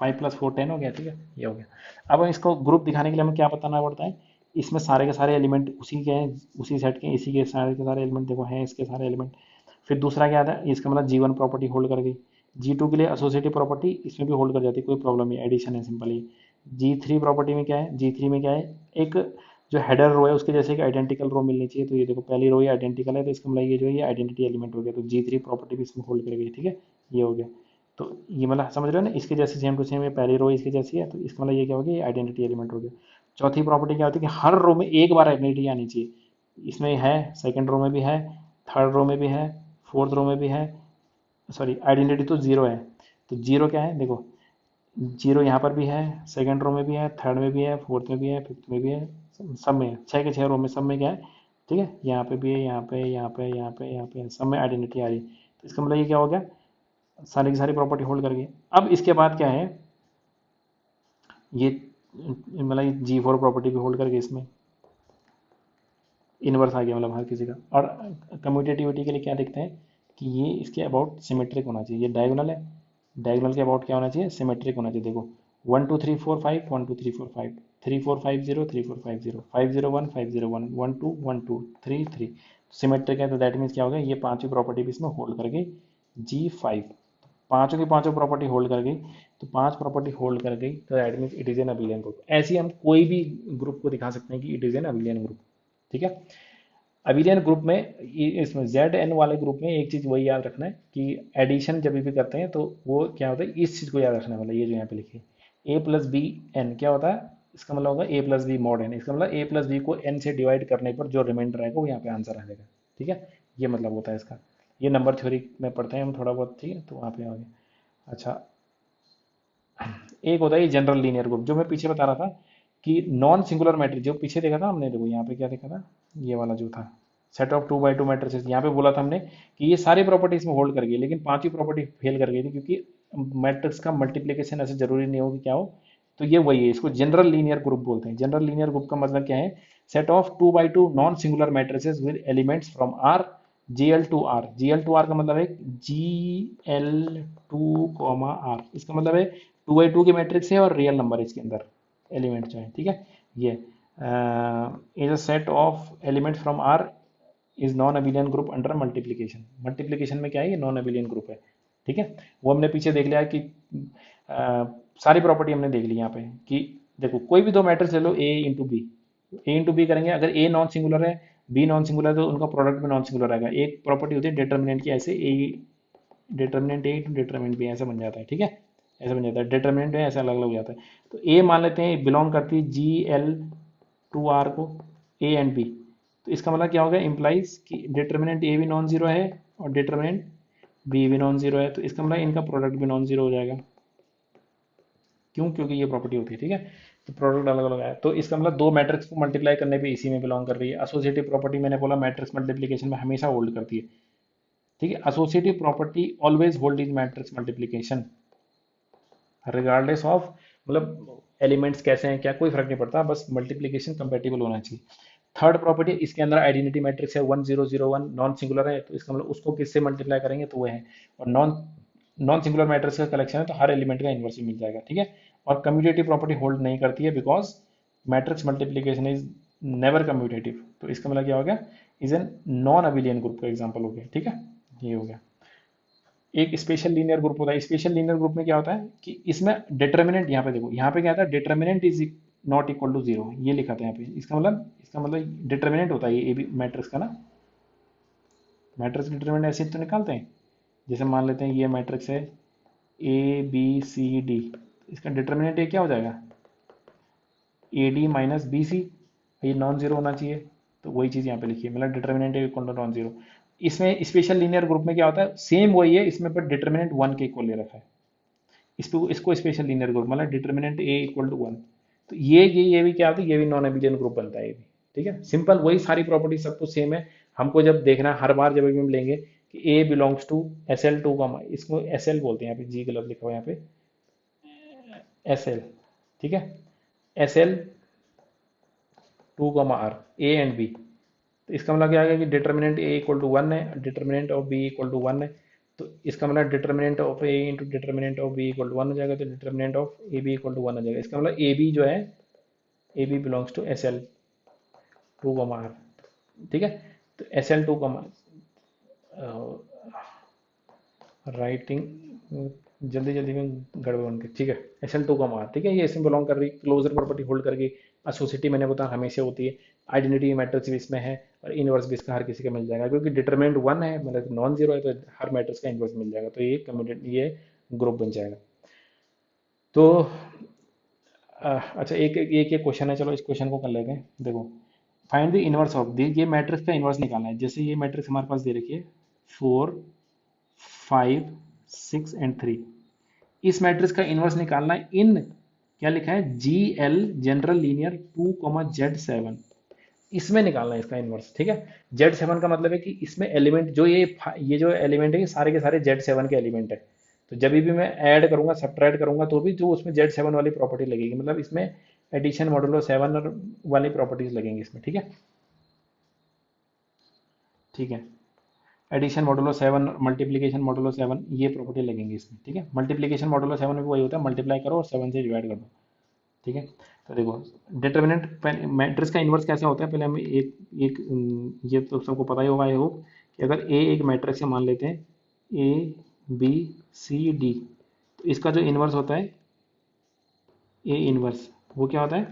5 प्लस 4 10 हो गया, ठीक है, ये हो गया। अब हम इसको ग्रुप दिखाने के लिए हमें क्या बताना पड़ता है, इसमें सारे के सारे एलिमेंट उसी के हैं, उसी सेट के, इसी के सारे एलिमेंट देखो हैं, इसके सारे एलिमेंट। फिर दूसरा क्या आता है, इसका मतलब G1 प्रॉपर्टी होल्ड कर गई, G2 के लिए एसोसिएटिव प्रॉपर्टी इसमें भी होल्ड कर जाती है, कोई प्रॉब्लम नहीं, एडिशन है सिंपल ही। G3 प्रॉपर्टी में क्या है, G3 में क्या है, एक जो हेडर रो है उसके जैसे एक आइडेंटिकल रो मिलनी चाहिए, तो ये देखो पहली रो ये आइडेंटिकल है, तो इसका मतलब ये जो है ये आइडेंटिटी एलिमेंट हो गया, तो G3 प्रॉपर्टी भी इसमें होल्ड कर गई, ठीक है, ये हो गया। तो ये मतलब समझ रहे हो ना, इसके जैसे सेम टू सेम, ये पहली रो इसके जैसी है, तो इसका मतलब ये क्या हो गया, ये आइडेंटिटी एलिमेंट हो गया। चौथी प्रॉपर्टी क्या होती है कि हर रो में एक बार आइडेंटिटी आनी चाहिए, इसमें है, सेकंड रो में भी है, थर्ड रो में भी है, फोर्थ रो में भी है, सॉरी आइडेंटिटी तो जीरो है, तो जीरो क्या है देखो, जीरो यहाँ पर भी है, सेकंड रो में भी है, थर्ड में भी है, फोर्थ में भी है, फिफ्थ में भी है, सब में है, छः के छः रो में सब में क्या है, ठीक है, यहाँ पे भी है, यहाँ पे यहाँ पे यहाँ पे यहाँ पे सब में आइडेंटिटी आ रही है, तो इसका मतलब ये क्या हो गया, सारी की सारी प्रॉपर्टी होल्ड कर गई। अब इसके बाद क्या है, ये मतलब G4 प्रॉपर्टी भी होल्ड कर गई, इसमें इनवर्स आ गया मतलब हर किसी का। और कम्यूटेटिविटी के लिए क्या देखते हैं कि ये इसके अबाउट सिमेट्रिक होना चाहिए, ये डायगोनल है, डायगोनल के अबाउट क्या होना चाहिए, सिमेट्रिक होना चाहिए। देखो 1 2 3 4 5 1 2 3 4 5 3 4 5 0 3 4 5 0 5 0 1 5 0 1 1 2 1 2 3 3, सिमेट्रिक है, तो दैट मीन्स क्या हो गया, ये पांचवी प्रॉपर्टी भी इसमें होल्ड कर गई, G5, पांचों की पांचों प्रॉपर्टी होल्ड कर गई, तो पांच प्रॉपर्टी होल्ड कर गई, तो that means it is an abelian group. ऐसे ही हम कोई भी ग्रुप को दिखा सकते हैं कि it is an abelian group, ठीक है। अबिलियन ग्रुप में इसमें जेड एन वाले ग्रुप में एक चीज वही याद रखना है कि एडिशन जब भी करते हैं तो वो क्या होता है, इस चीज को याद रखना है, मतलब ये जो यहाँ पे लिखी है ए प्लस बी एन क्या होता है, इसका मतलब होगा ए प्लस बी मॉड एन, इसका मतलब ए प्लस बी को एन से डिवाइड करने पर जो रिमाइंडर आएगा वो यहाँ पे आंसर आ जाएगा, ठीक है, ये मतलब होता है इसका। ये नंबर थ्योरी में पढ़ते हैं हम थोड़ा बहुत, ठीक है, तो वहाँ पे आ गया। अच्छा, एक होता है जनरल लीनियर ग्रुप, जो मैं पीछे बता रहा था कि नॉन सिंगुलर मैट्रिक्स, जो पीछे देखा था हमने, देखो यहाँ पे क्या देखा था, ये वाला जो था सेट ऑफ 2 by 2 मैट्रिसेस, यहाँ पे बोला था हमने कि ये सारी प्रॉपर्टी इसमें होल्ड कर गई, लेकिन पांचवी प्रॉपर्टी फेल कर गई थी, क्योंकि मैट्रिक्स का मल्टीप्लीकेशन ऐसे जरूरी नहीं हो कि क्या हो, तो ये वही है, इसको जनरल लीनियर ग्रुप बोलते हैं। जनरल लीनियर ग्रुप का मतलब क्या है, set of 2 by 2 non singular matrices with elements from R GL to R, GL to R का मतलब है GL2 कॉमा आर, इसका मतलब है 2 by 2 की मैट्रिक्स है और रियल नंबर है इसके अंदर एलिमेंट जो है, ठीक है। ये is a set of element from R is non abelian group under multiplication. Multiplication में क्या है, ये नॉन अबिलियन ग्रुप है। ठीक है, वो हमने पीछे देख लिया कि सारी प्रॉपर्टी हमने देख ली यहाँ पे कि देखो कोई भी दो मैट्रिक्स ले लो, ए इंटू बी करेंगे, अगर ए नॉन सिंगुलर है बी नॉन सिंगुलर है तो उनका प्रोडक्ट भी नॉन सिंगुलर आएगा। एक प्रॉपर्टी होती है डिटर्मिनेंट की, ऐसे A determinant A to determinant B ऐसा बन जाता है। ठीक है, ऐसा बन जाता है, डिटर्मिनेंट है ऐसा अलग अलग हो जाता है। तो ए मान लेते हैं बिलोंग करती है जी एल टू आर को, ए एंड बी। तो इसका मतलब क्या होगा, इंप्लाइज कि डिटर्मिनेंट ए भी नॉन जीरो है और डिटर्मिनेंट बी भी नॉन जीरो है। तो इसका मतलब इनका प्रोडक्ट भी नॉन जीरो हो जाएगा। क्यों, क्योंकि ये प्रॉपर्टी होती है। ठीक है, तो प्रोडक्ट अलग अलग है। तो इसका मतलब दो मैट्रिक्स को मल्टीप्लाई करने पे इसी में बिलोंग कर रही है। एसोसिएटिव प्रॉपर्टी मैंने बोला मैट्रिक्स मल्टीप्लिकेशन में हमेशा होल्ड करती है। ठीक है, associative property always hold in matrix multiplication regardless of, मतलब एलिमेंट्स कैसे हैं क्या कोई फर्क नहीं पड़ता, बस मल्टीप्लिकेशन कंपेटिबल होना चाहिए। थर्ड प्रॉपर्टी, इसके अंदर आइडेंटिटी मैट्रिक्स है 1 0 0 1 नॉन सिंगुलर है, तो इसका मतलब उसको किससे मल्टीप्लाई करेंगे तो वो है। और नॉन नॉन सिंगुलर मैट्रिक्स का कलेक्शन है तो हर एलिमेंट का इन्वर्स ही मिल जाएगा। ठीक है, और कम्यूटेटिव प्रॉपर्टी होल्ड नहीं करती है because matrix multiplication is never commutative. तो इसका मतलब क्या हो गया, is an non abelian group का एग्जाम्पल हो गया। ठीक है, ये हो गया। एक स्पेशल लीनियर ग्रुप होता है। स्पेशल लीनियर ग्रुप में क्या होता है कि इसमें डिटर्मिनेंट, यहाँ पे देखो यहाँ पे क्या था, determinant is not equal to zero, ये लिखा था यहाँ पे। इसका मतलब डिटर्मिनेंट होता है ये भी मैट्रिक्स का ना, मैट्रिक्स डिटर्मिनेंट ऐसे तो निकालते हैं। जैसे मान लेते हैं ये मैट्रिक्स है ए बी सी डी, इसका डिटर्मिनेंट ये क्या हो जाएगा, A D minus B C, ये नॉन जीरो होना चाहिए। तो वही चीज़ यहाँ पे लिखी है, मतलब determinant equal to non zero. इसमें स्पेशल लीनियर ग्रुप में क्या होता है, सेम वही है, इसमें पर डिटर्मिनेंट वन के इक्वल ले रखा है। इसको स्पेशल लीनियर ग्रुप मतलब determinant A equal to one. तो ये भी क्या होता है, ये भी नॉन एबिलियन ग्रुप बनता है ये भी। ठीक है, सिंपल वही सारी प्रॉपर्टी सब कुछ सेम है। हमको जब देखना हर बार जब भी हम लेंगे कि A belongs to S L two का, इसको एस एल बोलते हैं, यहाँ पे जी गलत लिखा हुआ है यहाँ पे एस एल। ठीक है, S L two comma R, A and B. तो इसका मतलब क्या आ गया कि determinant A equal to one है, determinant of B equal to one है। तो इसका मतलब determinant of A into determinant of B equal to one हो जाएगा, तो determinant of A B equal to one हो जाएगा। इसका मतलब ए बी जो है, A B belongs to S L two comma R. ठीक है, तो S L two comma writing जल्दी जल्दी में गड़बड़ बन के, ठीक है, S L two comma R. ठीक है, ये इसमें बिलोंग कर रही, क्लोजर प्रॉपर्टी होल्ड करके। एसोसिएटी मैंने बताया हमेशा होती है, आइडेंटिटी मैट्रिक्स भी इसमें है और इनवर्स भी इसका हर किसी का मिल जाएगा, क्योंकि डिटरमिनेंट वन है मतलब नॉन जीरो है, तो हर मैट्रिक्स का इनवर्स मिल जाएगा। तो ये कम्यूटेट, ये ग्रुप बन जाएगा। तो अच्छा, एक क्वेश्चन है, चलो इस क्वेश्चन को कर लेते हैं। देखो, find the inverse of the, ये मैट्रिक्स का इनवर्स निकालना है। जैसे ये मैट्रिक्स हमारे पास दे रखी है 4 5 6 एंड 3, इस मैट्रिक्स का इनवर्स निकालना है इन, क्या लिखा है, G L general linear 2 Z7, इसमें निकालना है इसका इनवर्स। ठीक है, Z7 का मतलब है कि इसमें एलिमेंट जो ये जो एलिमेंट है ये सारे के सारे Z7 के एलिमेंट है। तो जब भी मैं ऐड करूंगा सब्ट्रैक्ट करूंगा तो भी जो उसमें Z7 वाली प्रॉपर्टी लगेगी, मतलब इसमें एडिशन मॉडुलो 7 और वाली प्रॉपर्टीज लगेंगी इसमें। ठीक है, ठीक है, एडिशन मॉडुलो 7, मल्टीप्लीकेशन मॉडुलो 7, ये प्रॉपर्टी लगेंगी इसमें। ठीक है, मल्टीप्लीकेशन मॉडुलो 7 में भी वही होता है, मल्टीप्लाई करो और 7 से डिवाइड कर दो। ठीक है, तो देखो डिटर्मिनेंट मैट्रिक्स का इन्वर्स कैसे होता है, पहले हमें एक ये तो सबको पता ही होगा आई होप, कि अगर ए एक मैट्रिक्स है, मान लेते हैं ए बी सी डी, तो इसका जो इन्वर्स होता है ए इन्वर्स, वो क्या होता है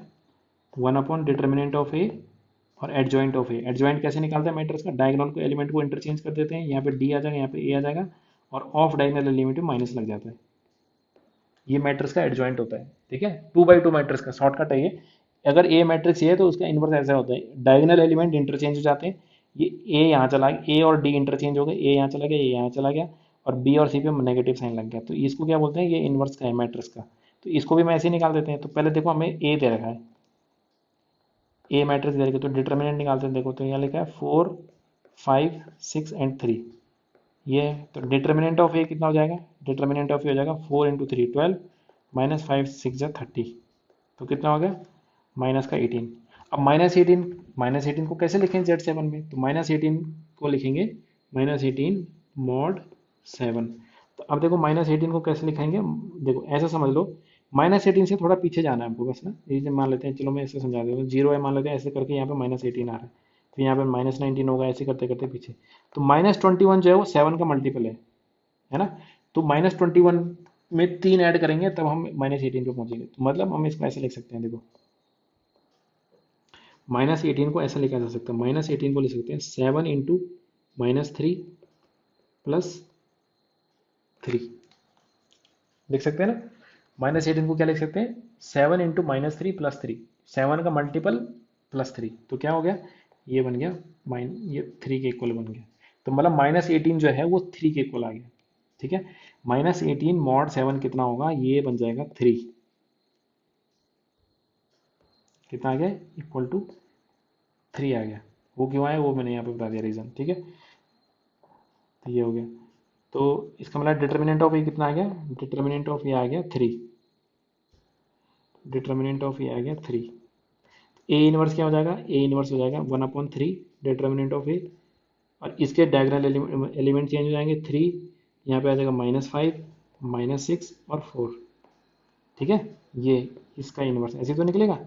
1 डिटर्मिनेंट ऑफ ए और एडजॉइंट ऑफ ए। एडजॉइंट कैसे निकालते हैं मैट्रिक्स का, डायगोनल को एलिमेंट को इंटरचेंज कर देते हैं, यहाँ पे डी आ जाएगा, यहाँ पे ए आ जाएगा, और ऑफ डायगोनल एलिमेंट में माइनस लग जाता है। ये मैट्रिक्स का एडजॉइंट होता है। ठीक है, 2x2 मैट्रिक्स का शॉर्टकट है ये। अगर ए मैट्रिक्स ये है तो उसका इनवर्स ऐसा होता है, डायगोनल एलिमेंट इंटरचेंज हो जाते हैं, ये ए यहाँ चला गया, ए और डी इंटरचेंज हो गए, ए यहाँ चला गया, ए यहाँ चला गया, और बी और सी पे नेगेटिव साइन लग गया, तो इसको क्या बोलते हैं, ये इनवर्स का है मैट्रिक्स का। तो इसको भी मैं ऐसे ही निकाल देते हैं। तो पहले देखो हमें ए दे रखा है, ए मैट्रिक्स दे रखा है, तो डिटर्मिनेंट निकालते हैं। देखो तो यहाँ लिखा है 4 5 6 एंड 3, ये है। तो डिटर्मिनेंट ऑफ ए कितना हो जाएगा, डिटर्मिनेंट ऑफ ए हो जाएगा 4 इंटू 3 12 माइनस 5 6 30, तो कितना हो गया माइनस का 18। अब माइनस एटीन को कैसे लिखें Z7 में, तो -18 को लिखेंगे -18 मॉड 7। तो अब देखो -18 को कैसे लिखेंगे, देखो ऐसा समझ लो, -18 से थोड़ा पीछे जाना है हमको बस ना, ये मान लेते हैं, चलो मैं ऐसे समझा देता हूँ, जीरो है मान लेते हैं, ऐसे करके यहाँ पे -18 आ रहा है, फिर यहाँ पे -19 होगा, ऐसे करते करते पीछे। तो -21 जो है वो 7 का मल्टीपल है ना। तो -21 में 3 ऐड करेंगे तब हम -18 पे पहुंचेंगे। तो मतलब हम इसको ऐसे लिख सकते हैं, देखो -18 को ऐसा लिखा जा सकता है, -18 को लिख सकते हैं 7 इंटू -3 प्लस 3, लिख सकते हैं ना। -18 को क्या लिख सकते हैं, 7 इंटू -3 प्लस 3, 7 का मल्टीपल प्लस 3, तो क्या हो गया, ये बन गया ये 3 के इक्वल बन गया। तो मतलब -18 जो है वो 3 के इक्वल आ गया, ठीक है। -18 मॉड 7 कितना होगा, ये बन जाएगा 3, कितना आ गया, इक्वल टू 3 आ गया। वो क्यों आया वो मैंने यहाँ पे बता दिया रीज़न, ठीक है। तो ये हो गया। तो इसका मतलब डिटर्मिनेंट ऑफ ए कितना आ गया, डिटर्मिनेंट ऑफ ए आ गया 3, डिटर्मिनेंट ऑफ ए आ गया 3। ए इनवर्स क्या हो जाएगा, ए इनवर्स हो जाएगा 1/3 डिटर्मिनेंट ऑफ ए, और इसके डायगोनल एलिमेंट चेंज हो जाएंगे, 3 यहाँ पे आ जाएगा -5 -6 और 4, ठीक है। ये इसका इनवर्स ऐसे तो निकलेगा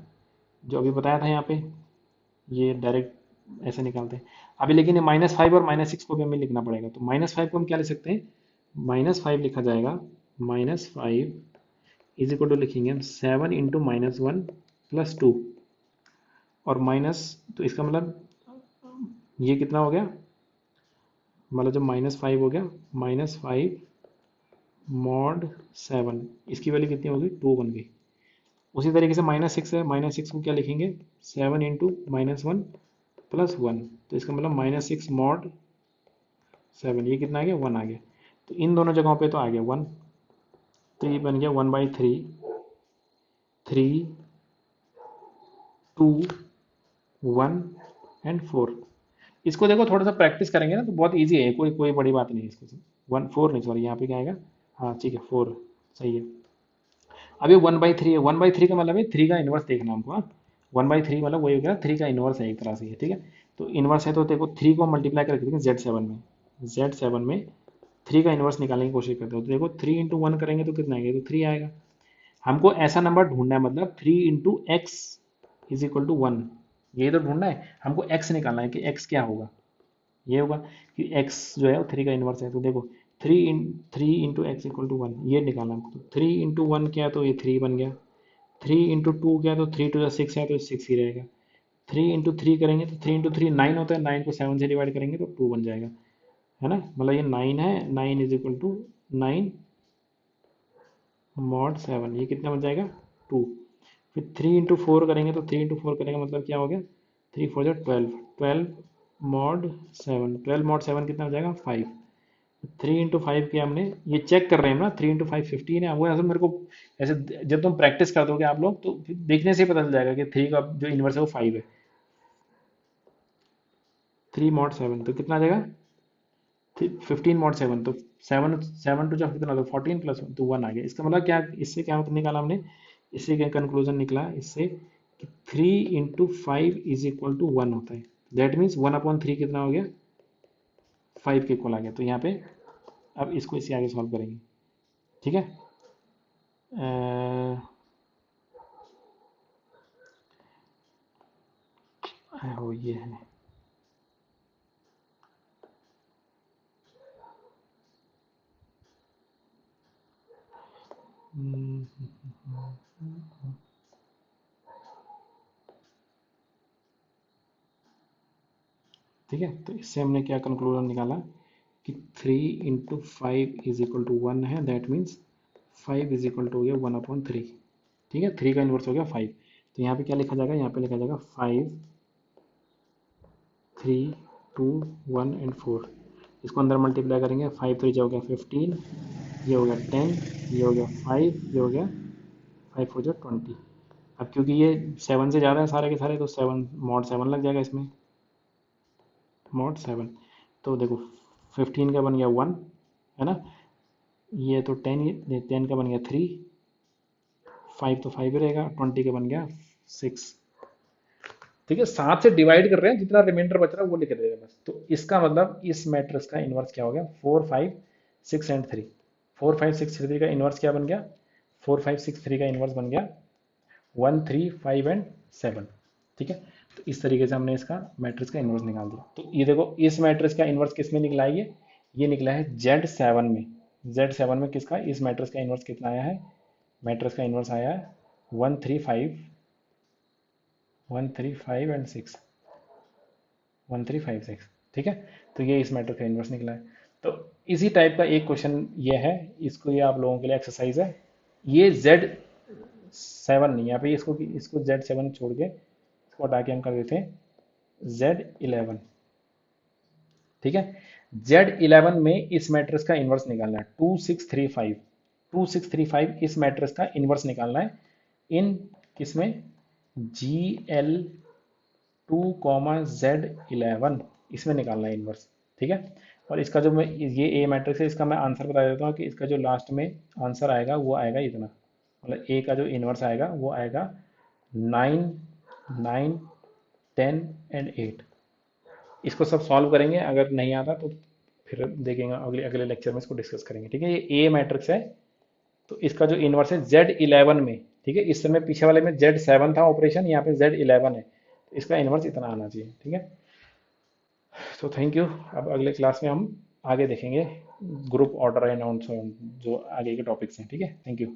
जो अभी बताया था यहाँ पे, ये डायरेक्ट ऐसे निकालते हैं अभी। लेकिन -5 और -6 को भी हमें लिखना पड़ेगा। तो -5 को हम क्या लिख सकते हैं, -5 लिखा जाएगा, -5 इज इक्वल टू लिखेंगे हम 7 इंटू -1 प्लस 2, और माइनस, तो इसका मतलब ये कितना हो गया, मतलब जब -5 हो गया, -5 मॉड 7, इसकी वैल्यू कितनी होगी, 2 बन गई। उसी तरीके से -6 है, -6 को क्या लिखेंगे, 7 इंटू -1 प्लस 1, तो इसका मतलब -6 मॉड 7, ये कितना आ गया, 1 आ गया। तो इन दोनों जगहों पे तो आ गया 1, तो ये बन गया 1/3, 3, 2, 1 एंड 4। इसको देखो थोड़ा सा प्रैक्टिस करेंगे ना तो बहुत इजी है, कोई कोई बड़ी बात नहीं है इसको। 1 4 नहीं, सॉरी यहाँ पे क्या आएगा, हाँ ठीक है 4, सही है। अब ये 1/3 है, 1/3 का मतलब है 3 का इनवर्स देखना हमको, हाँ। 1/3 मतलब वही हो गया 3 का इनवर्स है एक तरह से ये, ठीक है। तो इनवर्स है तो देखो 3 को मल्टीप्लाई करके देखें Z7 में, Z7 में 3 का इनवर्स निकालने की कोशिश करते हो, तो देखो 3 इंटू 1 करेंगे तो कितना आएगा, तो 3 आएगा। हमको ऐसा नंबर ढूंढना है, मतलब 3 into X is equal to 1, ये तो ढूंढना है हमको, x निकालना है कि x क्या होगा। ये होगा कि x जो है वो 3 का इनवर्स है, तो देखो 3 इंटू एक्स इक्वल टू 1, ये निकालना हमको। तो 3 इंटू 1 क्या, तो ये 3 बन गया। 3 इंटू 2 क्या, तो 3 टू 6 है तो 6 ही रहेगा। 3 इंटू 3 करेंगे तो 3 इंटू 3 9 होता है, 9 को 7 से डिवाइड करेंगे तो 2 बन जाएगा, है ना। मतलब ये 9 है, 9 इज इक्वल टू 9 मॉड 7, ये कितना बन जाएगा, 2। फिर 3 इंटू 4 करेंगे तो 3 इंटू 4 करेंगे मतलब क्या हो गया, 3 4 जो 12, 12 मॉड 7, 12 मॉड 7 कितना हो जाएगा, 5। 3 इंटू 5 किया हमने, ये चेक कर रहे हैं ना, 3 इंटू 5 15 है। वो ऐसे मेरे को ऐसे, जब तुम प्रैक्टिस कर दोगे आप लोग तो फिर देखने से ही पता चल जाएगा कि 3 का जो इन्वर्स है वो 5 है। 3 मॉड 7 तो कितना आ जाएगा, 15 मॉड 7, तो 7 7 टू जो कितना होगा 14 प्लस 1 तो 1 आ गया। इसका मतलब क्या, इससे क्या मतलब निकाला हमने, इससे क्या कंक्लूजन निकला इससे कि 3 इंटू 5 इज इक्वल टू 1 होता है। दैट मीन्स 1/3 कितना हो गया, 5 के इक्वल आ गया। तो यहाँ पे अब इसको इससे आगे सॉल्व करेंगे, ठीक है। हो ये है, ठीक है। तो इससे हमने क्या कंक्लूजन निकाला कि 3 इंटू 5 इज इक्वल टू 1 है, that means 5 is equal to हो गया 1/3, ठीक है। 3 का इन्वर्स हो गया 5। तो यहाँ पे क्या लिखा जाएगा, यहाँ पे लिखा जाएगा 5 3 2 1 एंड 4। इसको अंदर मल्टीप्लाई करेंगे, 5 3 हो गया 15, ये हो गया 10, ये हो गया 5, ये हो गया 5 4 जो 20। अब क्योंकि ये 7 से ज़्यादा है सारे के सारे, तो 7 मॉड 7 लग जाएगा इसमें, मॉड 7। तो देखो 15 का बन गया 1, है ना। ये तो 10 का बन गया 3, 5 तो 5 ही रहेगा, 20 का बन गया 6, ठीक है। 7 से डिवाइड कर रहे हैं, जितना रिमाइंडर बच रहा है वो लिख रहे हैं बस। तो इसका मतलब इस मैट्रिक्स का इन्वर्स क्या हो गया, 4 5 6 एंड 3। 4 5 6 3 का इन्वर्स क्या बन गया, 4 5 6 3 का इन्वर्स बन गया 1 3 5 एंड 7, ठीक है। तो इस तरीके से हमने इसका मैट्रिक्स का इन्वर्स निकाल दिया। तो ये देखो इस मैट्रिक्स का इन्वर्स किस में निकला है, ये निकला है Z7 में। Z7 में किसका, इस मैट्रिक्स का इन्वर्स कितना आया है, मैट्रिक्स का इन्वर्स आया है 135 135 एंड 6 1356, ठीक है। तो ये इस मैट्रिक्स का इन्वर्स निकला है। तो इसी टाइप का एक क्वेश्चन ये है, इसको ये आप लोगों के लिए एक्सरसाइज है। ये Z7 नहीं, यहाँ पे इसको इसको Z7 छोड़ के इसको हटा के हम कर देते हैं Z11, ठीक है। Z11 में इस मैट्रिक्स का इन्वर्स निकालना है 2635, 2635 इस मैट्रिक्स का इन्वर्स निकालना है इन किसमें, GL2, Z11 इसमें निकालना है इन्वर्स, ठीक है। और इसका जो मैं ये ए मैट्रिक्स है, इसका मैं आंसर बता देता हूँ कि इसका जो लास्ट में आंसर आएगा वो आएगा इतना, मतलब ए का जो इन्वर्स आएगा वो आएगा 9 9 10 एंड 8। इसको सब सॉल्व करेंगे, अगर नहीं आता तो फिर देखेंगे अगले अगले लेक्चर में इसको डिस्कस करेंगे, ठीक है। ये ए मैट्रिक्स है, तो इसका जो इन्वर्स है Z11 में, ठीक है। इस समय पीछे वाले में Z7 था ऑपरेशन, यहाँ पे Z11 है, तो इसका इन्वर्स इतना आना चाहिए, ठीक है। तो थैंक यू। अब अगले क्लास में हम आगे देखेंगे ग्रुप ऑर्डर एंड जो आगे के टॉपिक्स हैं, ठीक है। Thank you.